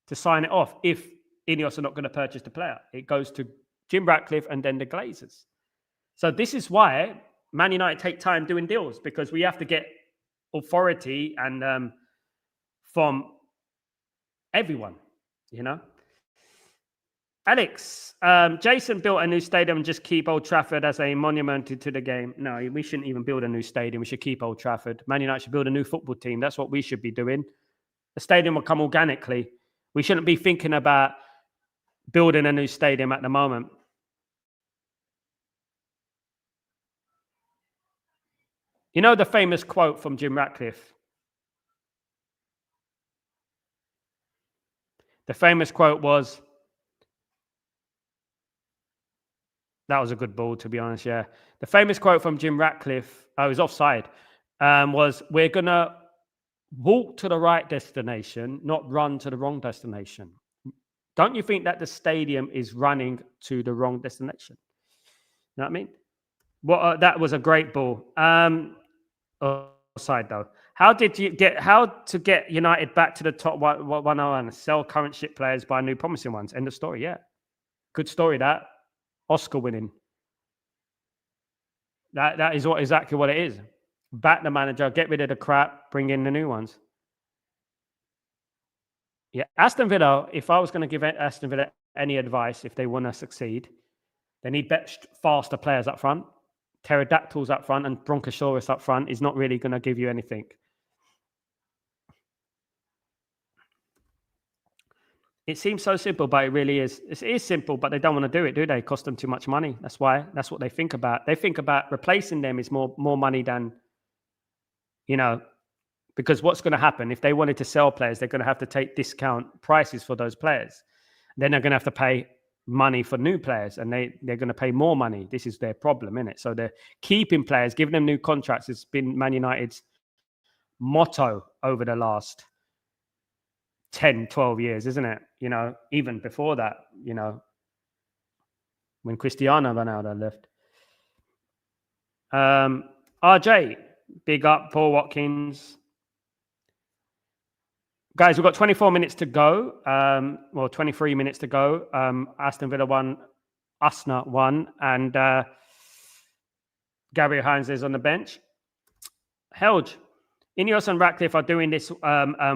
A: to sign it off. If Ineos are not going to purchase the player, it goes to Jim Ratcliffe and then the Glazers. So this is why Man United take time doing deals, because we have to get authority and from everyone, you know. Alex, Jason built a new stadium and just keep Old Trafford as a monument to the game. No, we shouldn't even build a new stadium. We should keep Old Trafford. Man United should build a new football team. That's what we should be doing. The stadium will come organically. We shouldn't be thinking about building a new stadium at the moment. You know the famous quote from Jim Ratcliffe? The famous quote was... That was a good ball, to be honest, yeah. The famous quote from Jim Ratcliffe, it was offside, was, we're going to walk to the right destination, not run to the wrong destination. Don't you think that the stadium is running to the wrong destination? You know what I mean? Well, that was a great ball. Offside, though. How to get United back to the top 101? Sell current ship players, buy new promising ones. End of story, yeah. Good story, that. Oscar winning. That is exactly what it is. Back the manager, get rid of the crap, bring in the new ones. Yeah, Aston Villa, if I was going to give Aston Villa any advice, if they want to succeed, they need faster players up front. Pterodactyls up front and Bronchosaurus up front is not really going to give you anything. It seems so simple, but it really is. It is simple, but they don't want to do it, do they? It costs them too much money. That's why. That's what they think about. They think about replacing them is more money than, you know, because what's going to happen if they wanted to sell players, they're going to have to take discount prices for those players. Then they're going to have to pay money for new players, and they're going to pay more money. This is their problem, isn't it? So they're keeping players, giving them new contracts. It's been Man United's motto over the last 10, 12 years, isn't it? You know, even before that, you know, when Cristiano Ronaldo left. RJ, big up, Paul Watkins. Guys, we've got 24 minutes to go. 23 minutes to go. Aston Villa won, Arsenal won, and Gabriel Hines is on the bench. Helge. Ineos and Ratcliffe are doing this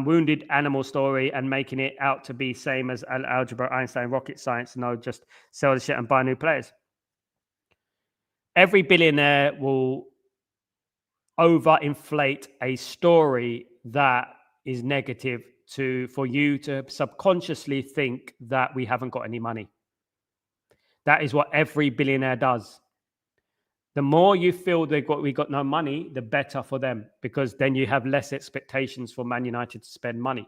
A: wounded animal story and making it out to be same as algebra, Einstein, rocket science. No, just sell the shit and buy new players. Every billionaire will overinflate a story that is negative for you to subconsciously think that we haven't got any money. That is what every billionaire does. The more you feel we got no money, the better for them, because then you have less expectations for Man United to spend money.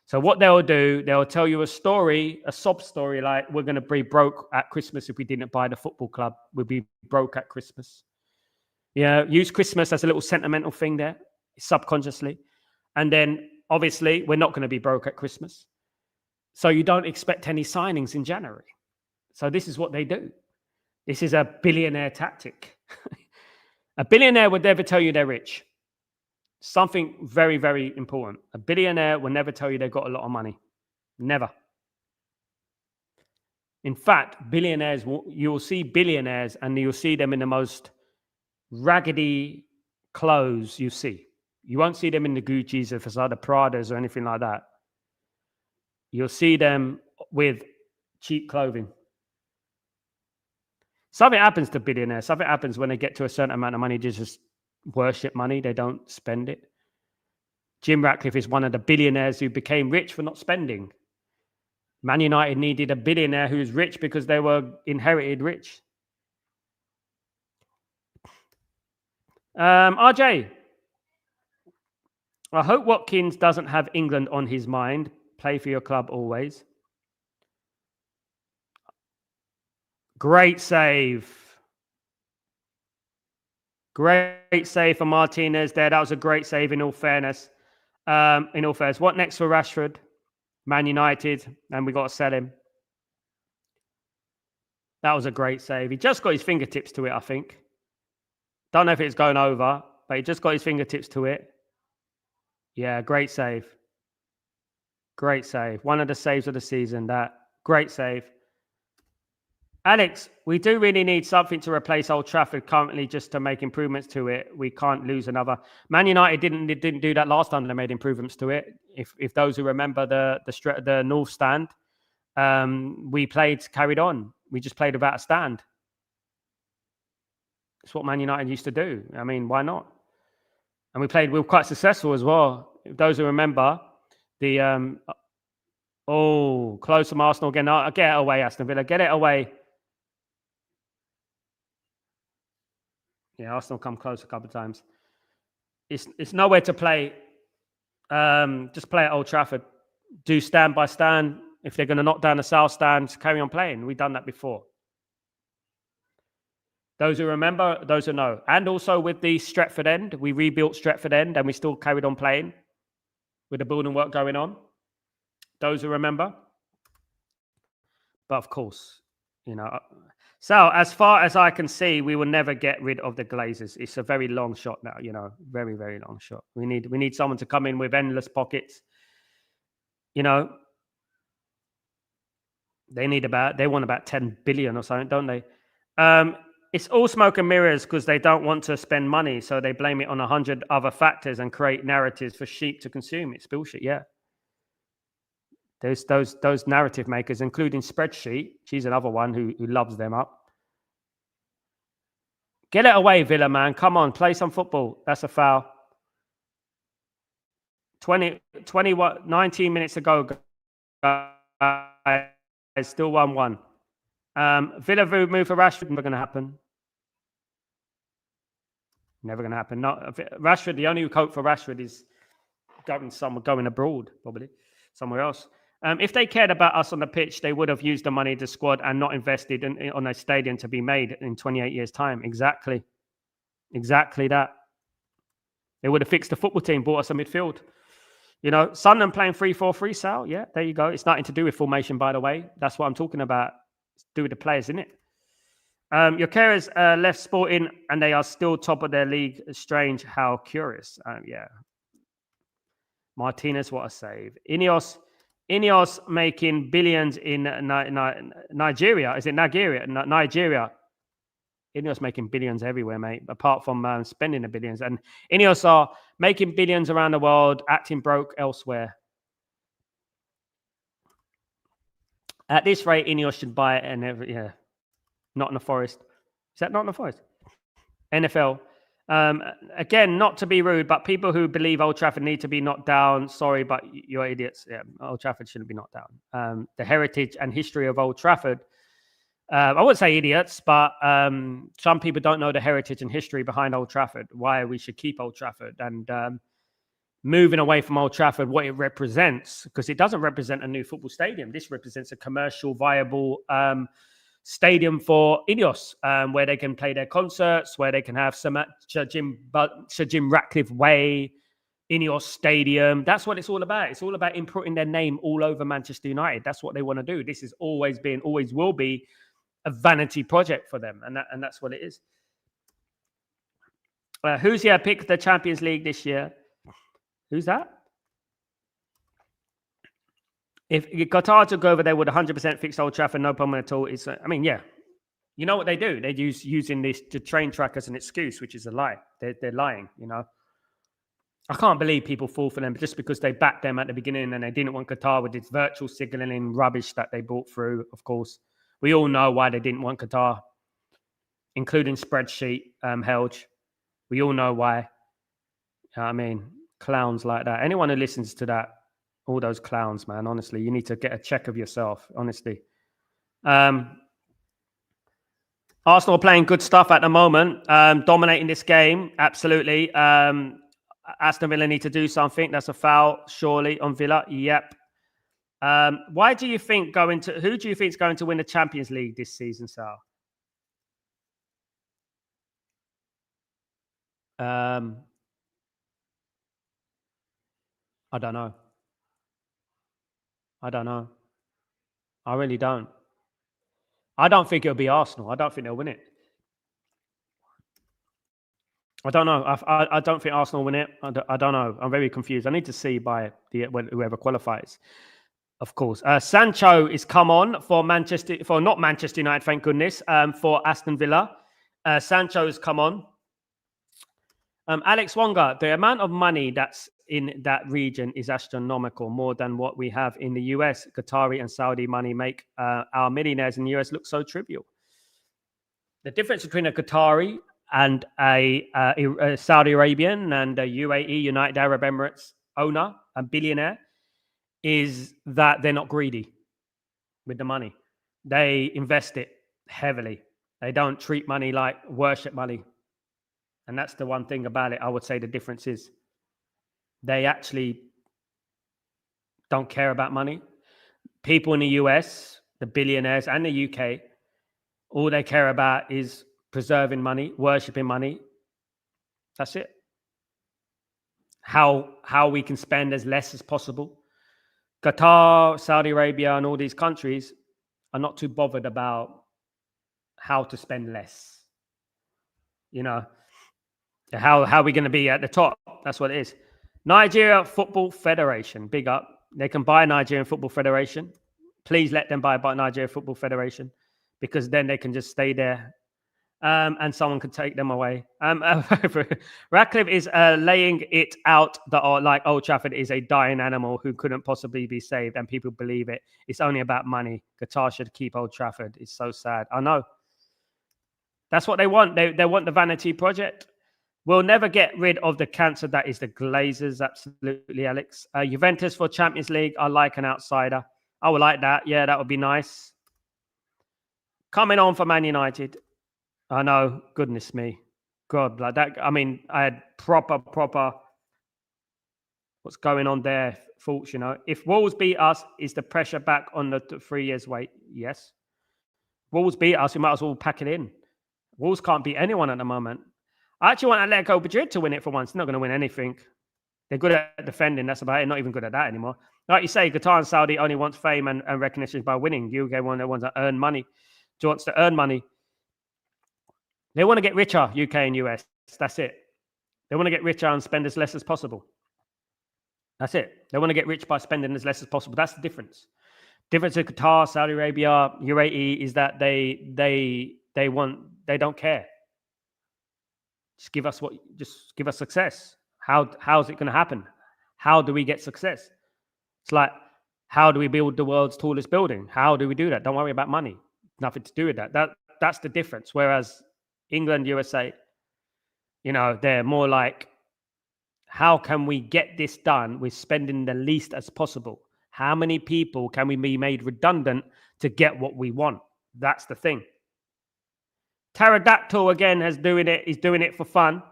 A: So what they'll do, they'll tell you a story, a sob story, like we're going to be broke at Christmas if we didn't buy the football club. We'll be broke at Christmas. Yeah, use Christmas as a little sentimental thing there, subconsciously. And then Obviously, we're not going to be broke at Christmas. So you don't expect any signings in January. So this is what they do. This is a billionaire tactic. A billionaire would never tell you they're rich. Something very, very important. A billionaire will never tell you they've got a lot of money. Never. In fact, billionaires, you'll see billionaires and you'll see them in the most raggedy clothes you see. You won't see them in the Gucci's, the Pradas or anything like that. You'll see them with cheap clothing. Something happens to billionaires. Something happens when they get to a certain amount of money. They just worship money. They don't spend it. Jim Ratcliffe is one of the billionaires who became rich for not spending. Man United needed a billionaire who's rich because they were inherited rich. RJ, I hope Watkins doesn't have England on his mind. Play for your club always. Great save. Great save for Martinez there. That was a great save in all fairness. What next for Rashford? Man United, and we got to sell him. That was a great save. He just got his fingertips to it, I think. Don't know if it's going over, but he just got his fingertips to it. Yeah, great save. Great save. One of the saves of the season. That great save. Alex, we do really need something to replace Old Trafford currently just to make improvements to it. We can't lose another. Man United didn't do that last time they made improvements to it. If those who remember the North Stand, we carried on. We just played without a stand. It's what Man United used to do. I mean, why not? And we were quite successful as well. If those who remember, close from Arsenal again. Get it away, Aston Villa. Get it away. Yeah, Arsenal come close a couple of times. It's nowhere to play. Just play at Old Trafford. Do stand by stand. If they're going to knock down the South Stand, carry on playing. We've done that before. Those who remember, those who know. And also with the Stretford end, we rebuilt Stretford end and we still carried on playing with the building work going on. Those who remember. But of course, so as far as I can see, we will never get rid of the Glazers. It's a very long shot now, very, very long shot. We need someone to come in with endless pockets. They want about 10 billion or something, don't they? It's all smoke and mirrors because they don't want to spend money. So they blame it on 100 other factors and create narratives for sheep to consume. It's bullshit. Yeah. There's those narrative makers, including Spreadsheet. She's another one who loves them up. Get it away, Villa, man. Come on, play some football. That's a foul. 19 minutes ago, guys. Still 1-1. Villa move for Rashford. Never going to happen. Never going to happen. No, Rashford, the only hope for Rashford is going abroad, probably somewhere else. If they cared about us on the pitch, they would have used the money to squad and not invested on a stadium to be made in 28 years' time. Exactly that. They would have fixed the football team, bought us a midfield. Sunderland playing 3-4-3, Sal. Yeah, there you go. It's nothing to do with formation, by the way. That's what I'm talking about. It's to do with the players, isn't it? Your carers left Sporting and they are still top of their league. Strange, how curious. Yeah. Martinez, what a save. Ineos making billions in Nigeria. Is it Nigeria? Nigeria. Ineos making billions everywhere, mate, apart from spending the billions. And Ineos are making billions around the world, acting broke elsewhere. At this rate, Ineos should buy it and Nottingham Forest. Is that Nottingham Forest? NFL. Again, not to be rude, but people who believe Old Trafford need to be knocked down, sorry, but you're idiots. Yeah, Old Trafford shouldn't be knocked down. The heritage and history of Old Trafford, I wouldn't say idiots, but some people don't know the heritage and history behind Old Trafford, why we should keep Old Trafford, and moving away from Old Trafford, what it represents, because it doesn't represent a new football stadium. This represents a commercial, viable stadium for Ineos, where they can play their concerts, where they can have some Sir Jim Ratcliffe Way in your stadium. That's what it's all about. It's all about imprinting their name all over Manchester United. That's what they want to do. This has always been, always will be a vanity project for them. And that's what it is. Who's here picked the Champions League this year? Who's that? If Qatar took over, they would 100% fix Old Trafford, no problem at all. It's, I mean, yeah. You know what they do? They use using this to train track as an excuse, which is a lie. They're lying, you know. I can't believe people fall for them just because they backed them at the beginning and they didn't want Qatar with this virtual signaling rubbish that they brought through, of course. We all know why they didn't want Qatar, including spreadsheet Helge. We all know why. I mean, clowns like that. Anyone who listens to that, all those clowns, man, honestly, you need to get a check of yourself, honestly. Arsenal are playing good stuff at the moment, dominating this game, absolutely. Aston Villa need to do something. That's a foul, surely, on Villa. Yep. Who do you think is going to win the Champions League this season, Sal? I don't know. I really don't. I don't think it'll be Arsenal. I don't think they'll win it. I don't know. I don't think Arsenal win it. I don't know. I'm very confused. I need to see by whoever qualifies. Of course, Sancho is come on for not Manchester United, thank goodness. For Aston Villa, Sancho has come on. Alex Wonga, the amount of money that's in that region is astronomical, more than what we have in the US. Qatari and Saudi money make our millionaires in the US look so trivial. The difference between a Qatari and a Saudi Arabian and a UAE, United Arab Emirates owner, a billionaire, is that they're not greedy with the money. They invest it heavily. They don't treat money like worship money. And that's the one thing about it, I would say the difference is. They actually don't care about money. People in the US, the billionaires and the UK, all they care about is preserving money, worshipping money. That's it. How we can spend as less as possible. Qatar, Saudi Arabia, and all these countries are not too bothered about how to spend less. You know, how are we going to be at the top? That's what it is. Nigeria Football Federation, big up. They can buy Nigerian Football Federation. Please let them buy Nigeria Football Federation, because then they can just stay there and someone could take them away. Ratcliffe is laying it out that like Old Trafford is a dying animal who couldn't possibly be saved, and people believe it. It's only about money. Qatar should keep Old Trafford. It's so sad. I know. That's what they want. They want the vanity project. We'll never get rid of the cancer that is the Glazers. Absolutely, Alex. Juventus for Champions League. I like an outsider. I would like that. Yeah, that would be nice. Coming on for Man United. I know. Goodness me. God, like that. I mean, I had proper what's going on there thoughts, you know. If Wolves beat us, is the pressure back on the 3 years wait? Yes. Wolves beat us, we might as well pack it in. Wolves can't beat anyone at the moment. I actually want Atletico Madrid to win it for once. They're not going to win anything. They're good at defending. That's about it. Not even good at that anymore. Like you say, Qatar and Saudi only wants fame and recognition by winning. UK one, the ones that earn money. Who wants to earn money? They want to get richer, UK and US. That's it. They want to get richer and spend as less as possible. That's it. They want to get rich by spending as less as possible. That's the difference. Difference in Qatar, Saudi Arabia, UAE is that they don't care. Just give us success. How's it going to happen? How do we get success? It's like, how do we build the world's tallest building? How do we do that? Don't worry about money. Nothing to do with that. That's the difference. Whereas England, USA, you know, they're more like, how can we get this done with spending the least as possible? How many people can we be made redundant to get what we want? That's the thing. Pterodactyl again is doing it for fun.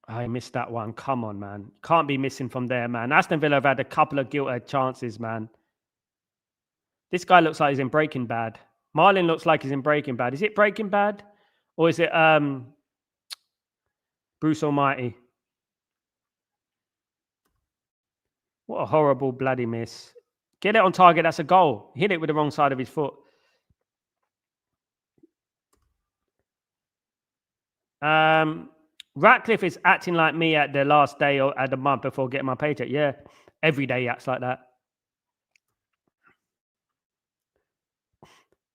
A: I missed that one. Come on, man. Can't be missing from there, man. Aston Villa have had a couple of gilt-edged chances, man. This guy looks like he's in Breaking Bad. Marlin looks like he's in Breaking Bad. Is it Breaking Bad? Or is it Bruce Almighty? What a horrible bloody miss. Get it on target. That's a goal. Hit it with the wrong side of his foot. Ratcliffe is acting like me at the last day or at the month before getting my paycheck. Yeah, every day he acts like that.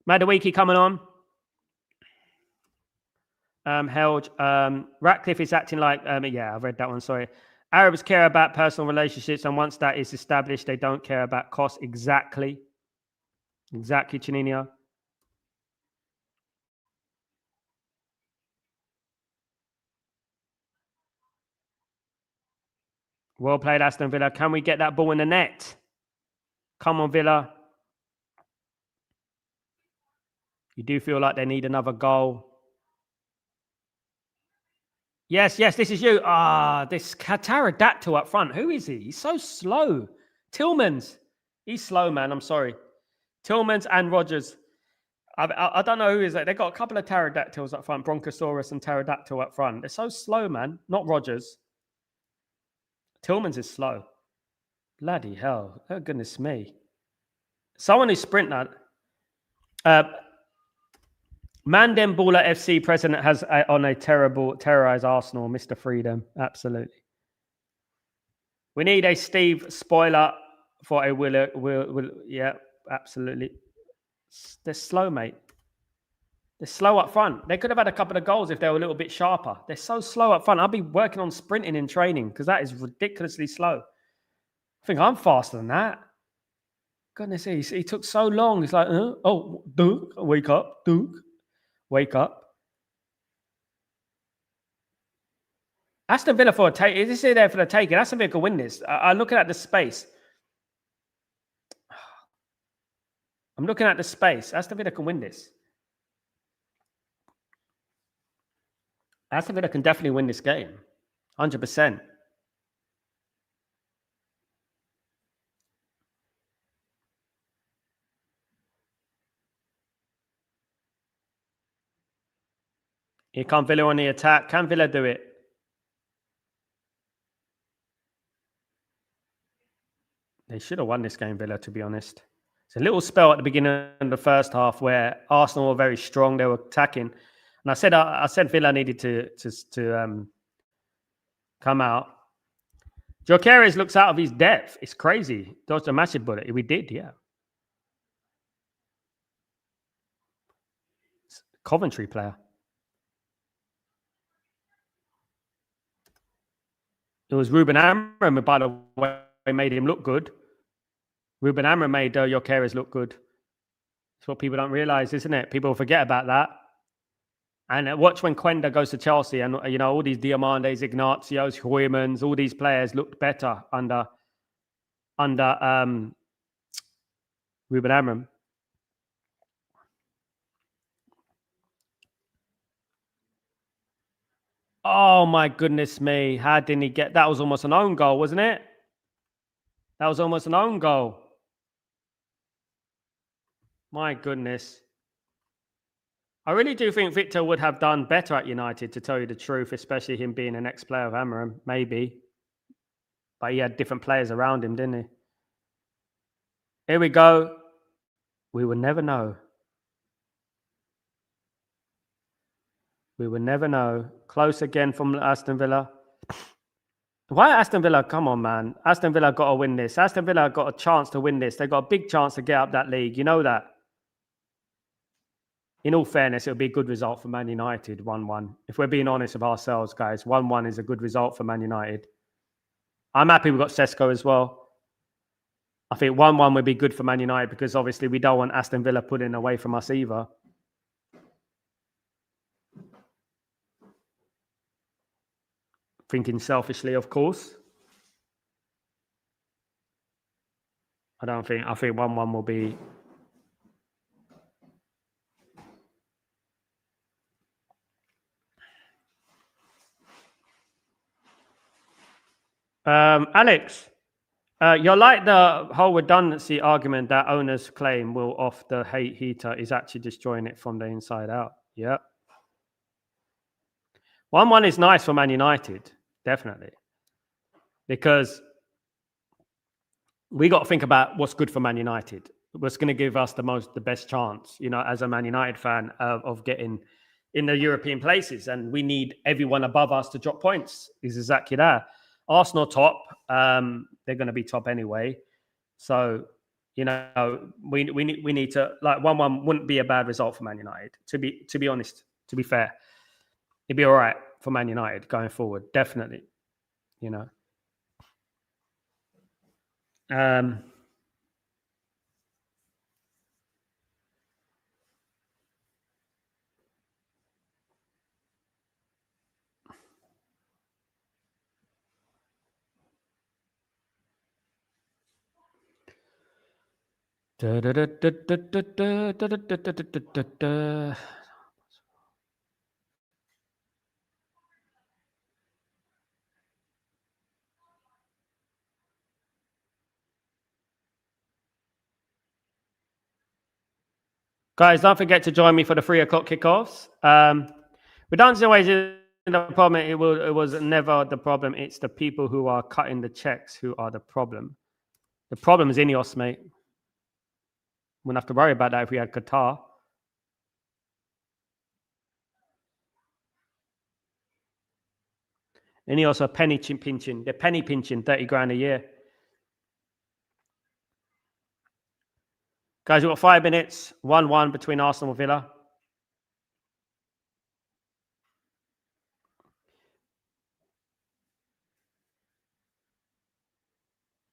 A: Madawiki coming on. Held. Ratcliffe is acting like, yeah, I've read that one. Sorry. Arabs care about personal relationships, and once that is established, they don't care about cost. Exactly. Exactly, Chininia. Well played, Aston Villa. Can we get that ball in the net? Come on, Villa. You do feel like they need another goal. Yes, this is you. This pterodactyl up front. Who is he? He's so slow. Tillmans. He's slow, man. I'm sorry. Tillmans and Rogers. I don't know who is that. They've got a couple of pterodactyls up front. Bronchosaurus and pterodactyl up front. They're so slow, man. Not Rogers. Tillmans is slow. Bloody hell. Oh, goodness me. Someone who's sprint that. Mandembula FC president has on a terrorized Arsenal, Mr. Freedom. Absolutely. We need a Steve spoiler for a will. Yeah, absolutely. They're slow, mate. They're slow up front. They could have had a couple of goals if they were a little bit sharper. They're so slow up front. I'll be working on sprinting in training because that is ridiculously slow. I think I'm faster than that. Goodness, he took so long. It's like, Duke, wake up, Duke, wake up. Aston Villa for a take. This is there for the taking. Aston Villa can win this. I'm looking at the space. I'm looking at the space. Aston Villa can win this. Aston Villa can definitely win this game. 100%. Here come Villa on the attack. Can Villa do it? They should have won this game, Villa, to be honest. It's a little spell at the beginning of the first half where Arsenal were very strong. They were attacking. And I said Villa needed to come out. Jokeres looks out of his depth. It's crazy. Dodged a massive bullet. We did, yeah. Coventry player. It was Ruben Amram, by the way, made him look good. Ruben Amram made Jokeres look good. That's what people don't realize, isn't it? People forget about that. And watch when Quenda goes to Chelsea and, all these Diamandes, Ignacios, Huymans, all these players looked better under Ruben Amram. Oh, my goodness me. How didn't he get... That was almost an own goal, wasn't it? That was almost an own goal. My goodness. I really do think Victor would have done better at United, to tell you the truth, especially him being an ex-player of Amram, maybe. But he had different players around him, didn't he? Here we go. We will never know. We will never know. Close again from Aston Villa. Why Aston Villa? Come on, man. Aston Villa got to win this. Aston Villa got a chance to win this. They've got a big chance to get up that league. You know that. In all fairness, it'll be a good result for Man United, 1-1. If we're being honest with ourselves, guys, 1-1 is a good result for Man United. I'm happy we've got Sesko as well. I think 1-1 would be good for Man United because obviously we don't want Aston Villa putting away from us either. Thinking selfishly, of course. I think 1-1 will be... Alex, You're like the whole redundancy argument that owners claim will off the hate heater is actually destroying it from the inside out. Yeah. 1-1 is nice for Man United, definitely. Because we got to think about what's good for Man United. What's going to give us the best chance, as a Man United fan of getting in the European places. And we need everyone above us to drop points. Is exactly that. Arsenal top, they're going to be top anyway. So, we need to, like, 1-1 wouldn't be a bad result for Man United. To be honest, to be fair, it'd be all right for Man United going forward. Definitely, Guys, don't forget to join me for the 3:00 kickoffs. Redundancy always is the problem. It was never the problem. It's the people who are cutting the checks who are the problem. The problem is Ineos, mate. Wouldn't have to worry about that if we had Qatar. Ineos are penny pinching. They're penny pinching 30 grand a year. Guys, we've got 5 minutes. 1-1 between Arsenal and Villa.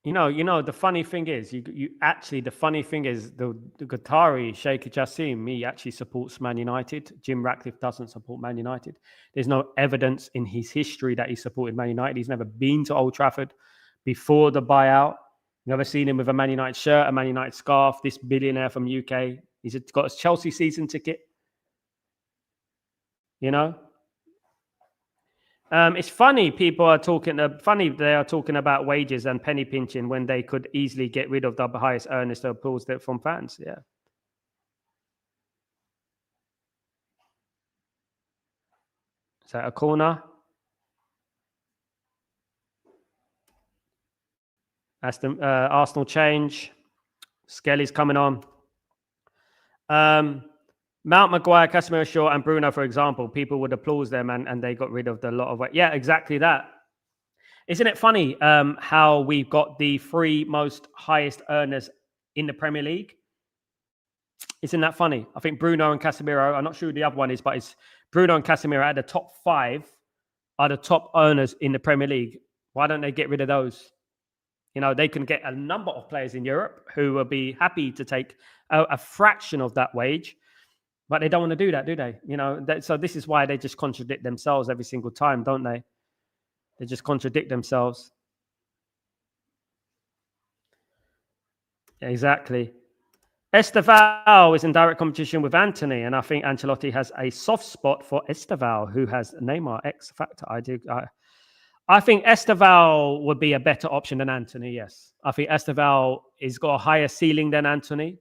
A: The funny thing is, the funny thing is, the Qatari Sheikh Jassim, he actually supports Man United. Jim Ratcliffe doesn't support Man United. There's no evidence in his history that he supported Man United. He's never been to Old Trafford before the buyout. Never seen him with a Man United shirt, a Man United scarf. This billionaire from UK, he's got his Chelsea season ticket. It's funny people are talking. They are talking about wages and penny pinching when they could easily get rid of the highest earners to applause that from fans. Yeah. Is that a corner? Arsenal change. Skelly's coming on. Mount, Maguire, Casemiro, Shaw, and Bruno, for example, people would applause them, and they got rid of the lot of weight. Yeah, exactly that. Isn't it funny how we've got the 3 most highest earners in the Premier League? Isn't that funny? I think Bruno and Casemiro, I'm not sure who the other one is, but it's Bruno and Casemiro at the top 5 are the top earners in the Premier League. Why don't they get rid of those? They can get a number of players in Europe who will be happy to take a fraction of that wage, but they don't want to do that, do they? So this is why they just contradict themselves every single time, don't they? They just contradict themselves. Exactly. Esteval is in direct competition with Anthony, and I think Ancelotti has a soft spot for Esteval, who has Neymar X factor. I think Esteval would be a better option than Anthony, yes. I think Esteval has got a higher ceiling than Anthony.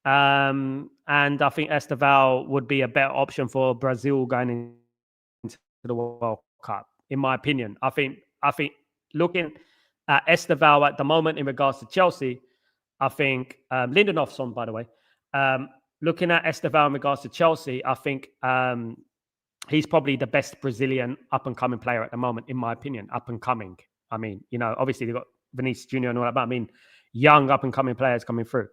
A: And I think Esteval would be a better option for Brazil going into the World Cup, in my opinion. I think looking at Esteval at the moment in regards to Chelsea, I think Lindenof's on, by the way. Looking at Esteval in regards to Chelsea, I think he's probably the best Brazilian up-and-coming player at the moment, in my opinion. Up-and-coming. I mean, obviously they've got Vinicius Jr. and all that, but I mean, young up-and-coming players coming through.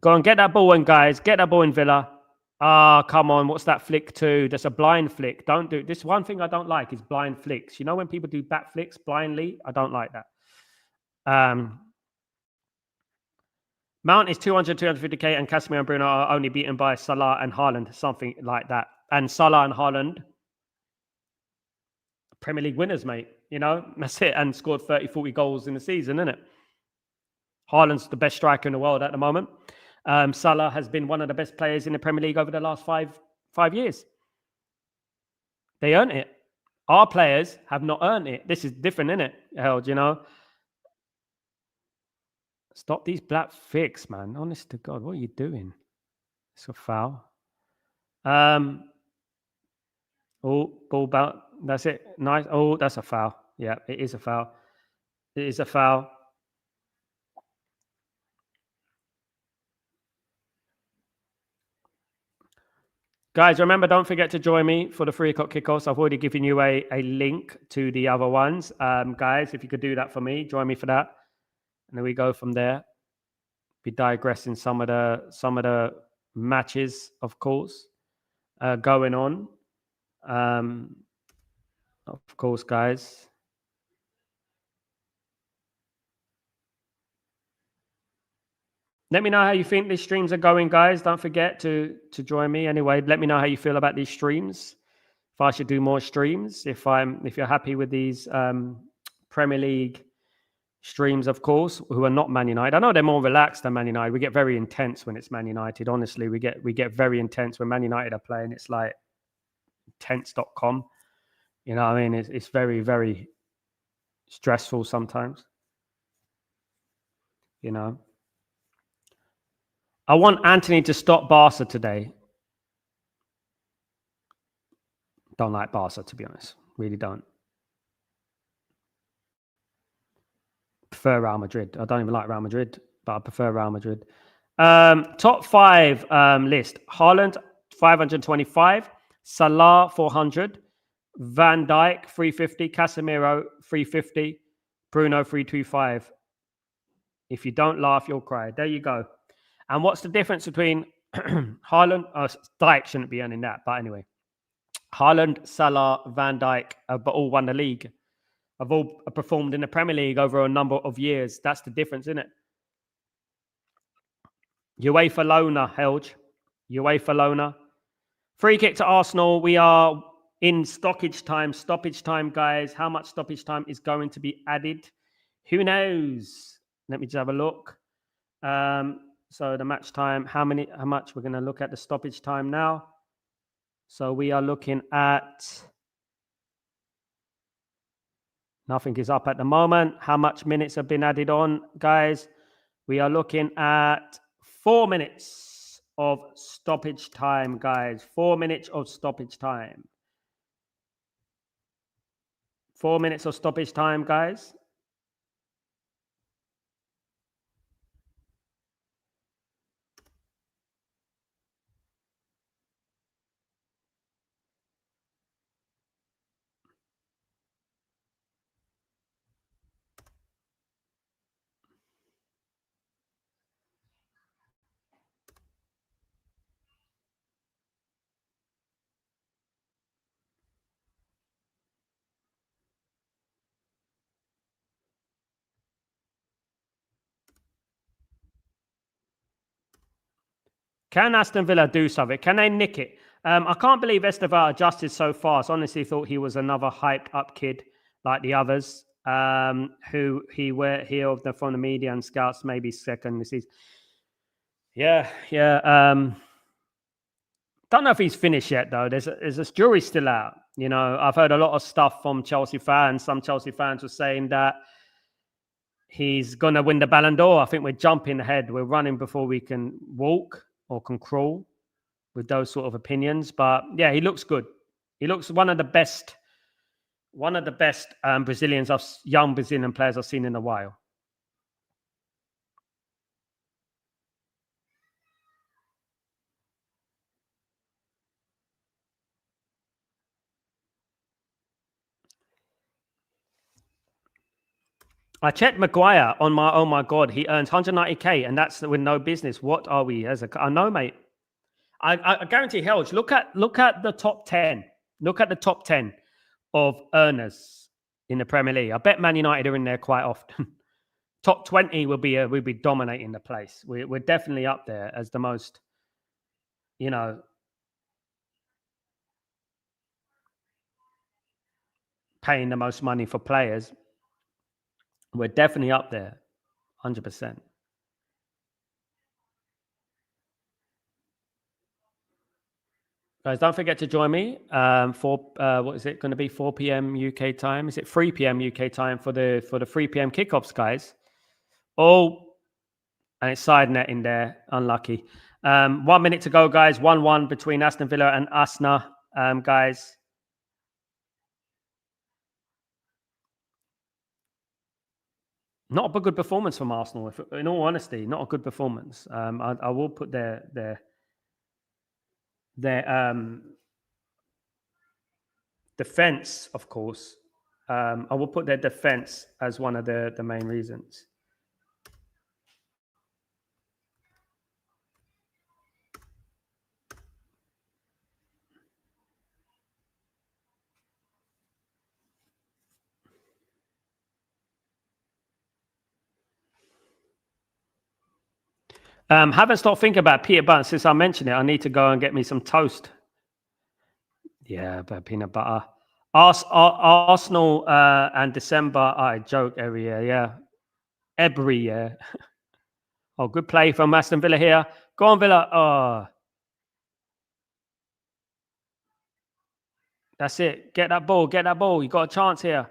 A: Go on, get that ball in, guys. Get that ball in, Villa. Come on. What's that flick to? That's a blind flick. Don't do this. One thing I don't like is blind flicks. When people do back flicks blindly, I don't like that. Mount is 200, 250k, and Casemiro and Bruno are only beaten by Salah and Haaland, something like that. And Salah and Haaland, Premier League winners, mate. That's it. And scored 30, 40 goals in the season, isn't it? Haaland's the best striker in the world at the moment. Salah has been one of the best players in the Premier League over the last five years. They earned it. Our players have not earned it. This is different, isn't it? Held, you know. Stop these black flicks, man. Honest to God, what are you doing? It's a foul. Oh, ball bounce. That's it. Nice. Oh, that's a foul. Yeah, it is a foul. It is a foul. Guys, remember, don't forget to join me for the 3:00 kickoffs. I've already given you a link to the other ones. Guys, if you could do that for me, join me for that. And then we go from there. Be digressing some of the matches, of course, going on. Of course, guys. Let me know how you think these streams are going, guys. Don't forget to join me. Anyway, let me know how you feel about these streams. If I should do more streams, if you're happy with these Premier League streams, of course, who are not Man United. I know they're more relaxed than Man United. We get very intense when it's Man United. Honestly, we get very intense when Man United are playing. It's like tense.com. You know what I mean? It's very, very stressful sometimes. You know. I want Anthony to stop Barca today. Don't like Barca, to be honest. Really don't. Prefer Real Madrid. I don't even like Real Madrid, but I prefer Real Madrid. Top 5 list. Haaland, 525. Salah, 400. Van Dijk, 350. Casemiro, 350. Bruno, 325. If you don't laugh, you'll cry. There you go. And what's the difference between Haaland? Dijk shouldn't be earning that, but anyway. Haaland, Salah, Van Dijk, but all won the league. Have all performed in the Premier League over a number of years. That's the difference, isn't it? UEFA Lona, Helge. UEFA Lona. Free kick to Arsenal. We are in stoppage time. Stoppage time, guys. How much stoppage time is going to be added? Who knows? Let me just have a look. So the match time, how much? We're going to look at the stoppage time now. So we are looking at, nothing is up at the moment. How much minutes have been added on, guys? We are looking at 4 minutes of stoppage time, guys. 4 minutes of stoppage time. 4 minutes of stoppage time, guys. Can Aston Villa do something? Can they nick it? I can't believe Estevar adjusted so fast. Honestly, thought he was another hyped up kid like the others, who he were here from the media and scouts, maybe second this season. Yeah. Don't know if he's finished yet, though. There's a jury still out. You know, I've heard a lot of stuff from Chelsea fans. Some Chelsea fans were saying that he's going to win the Ballon d'Or. I think we're jumping ahead. We're running before we can walk or can crawl with those sort of opinions. But yeah, he looks good. He looks one of the best Brazilians, young Brazilian players I've seen in a while. I checked Maguire on my, oh my God, he earns 190k and that's with no business. What are we I know, mate. I guarantee, Helge, look at the top 10. Look at the top 10 of earners in the Premier League. I bet Man United are in there quite often. Top 20 will be dominating the place. We're definitely up there as the most, you know, paying the most money for players. We're definitely up there, 100%. Guys, don't forget to join me what is it going to be? 4 p.m. UK time? Is it 3 p.m. UK time for the 3 p.m. kickoffs, guys? Oh, and it's side net in there. Unlucky. 1 minute to go, guys. 1-1 between Aston Villa and Aston, guys. Not a good performance from Arsenal. In all honesty, not a good performance. I will put their defense, of course. I will put their defense as one of the main reasons. Haven't stopped thinking about Peter Butter since I mentioned it. I need to go and get me some toast. Yeah, but peanut butter. Arsenal and December, I joke every year. Yeah, every year. Oh, good play from Aston Villa here. Go on, Villa. Oh, that's it. Get that ball. Get that ball. You got a chance here.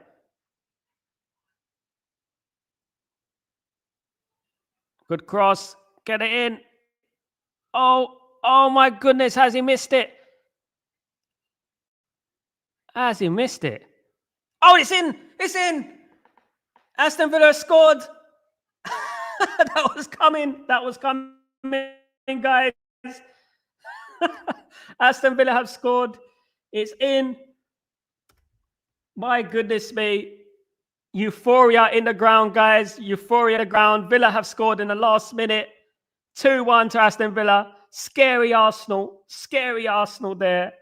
A: Good cross. Get it in. Oh my goodness. Has he missed it? Has he missed it? Oh, it's in. It's in. Aston Villa scored. That was coming. That was coming, guys. Aston Villa have scored. It's in. My goodness me. Euphoria in the ground, guys. Euphoria in the ground. Villa have scored in the last minute. 2-1 to Aston Villa. Scary Arsenal. Scary Arsenal there.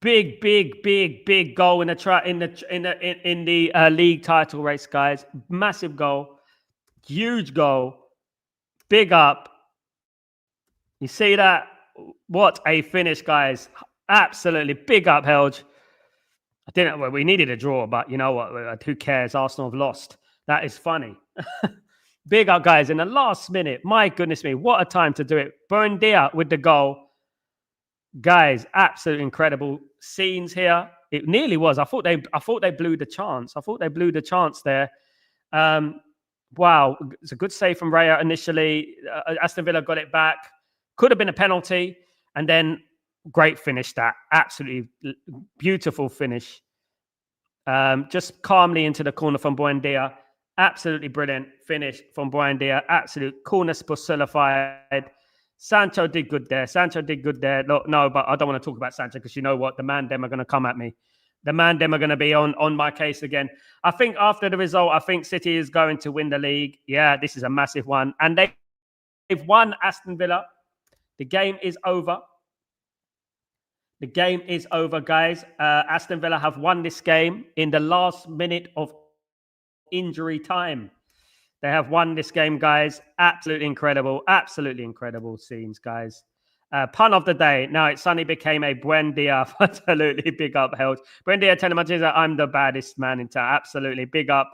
A: Big goal in the league title race, guys. Massive goal. Huge goal. Big up. You see that? What a finish, guys. Absolutely. Big up, Helge. We needed a draw, but you know what? Who cares? Arsenal have lost. That is funny. Big up, guys. In the last minute. My goodness me. What a time to do it. Buendia with the goal. Guys, absolutely incredible scenes here. It nearly was. I thought they blew the chance. I thought they blew the chance there. Wow. It's a good save from Raya initially. Aston Villa got it back. Could have been a penalty. And then great finish that. Absolutely beautiful finish. Just calmly into the corner from Buendia. Absolutely brilliant finish from Buendia. Absolute coolness personified. Sancho did good there. No, but I don't want to talk about Sancho because you know what? The man them are going to come at me. The man them are going to be on my case again. I think after the result, I think City is going to win the league. Yeah, this is a massive one. And they've won Aston Villa. The game is over. The game is over, guys. Aston Villa have won this game in the last minute of injury time. They have won this game, guys. Absolutely incredible. Absolutely incredible scenes, guys. Pun of the day. Now it suddenly became a Buendia. Absolutely big up, Held. Buendia Telemachiza, I'm the baddest man in town. Absolutely big up.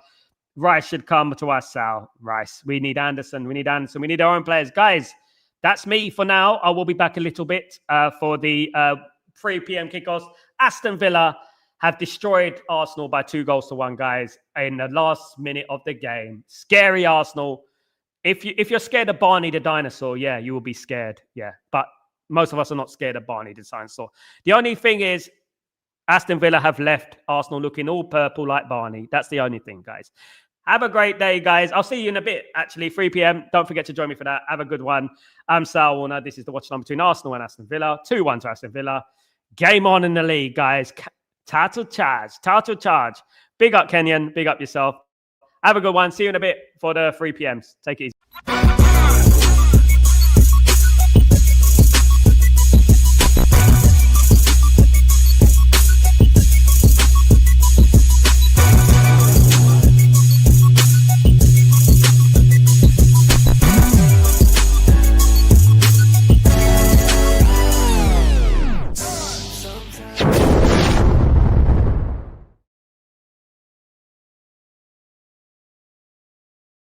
A: Rice should come to us, Sal. Rice. We need Anderson. We need our own players. Guys, that's me for now. I will be back a little bit for the 3 p.m. kickoffs. Aston Villa have destroyed Arsenal by 2-1, guys, in the last minute of the game. Scary Arsenal. If you're scared of Barney the dinosaur, yeah, you will be scared. Yeah, but most of us are not scared of Barney the dinosaur. The only thing is Aston Villa have left Arsenal looking all purple like Barney. That's the only thing, guys. Have a great day, guys. I'll see you in a bit, actually, 3 p.m. Don't forget to join me for that. Have a good one. I'm Sal Warner. This is the Watchalong between Arsenal and Aston Villa. 2-1 to Aston Villa. Game on in the league, guys. Title charge. Big up, Kenyan. Big up yourself. Have a good one. See you in a bit for the 3 p.m. Take it easy.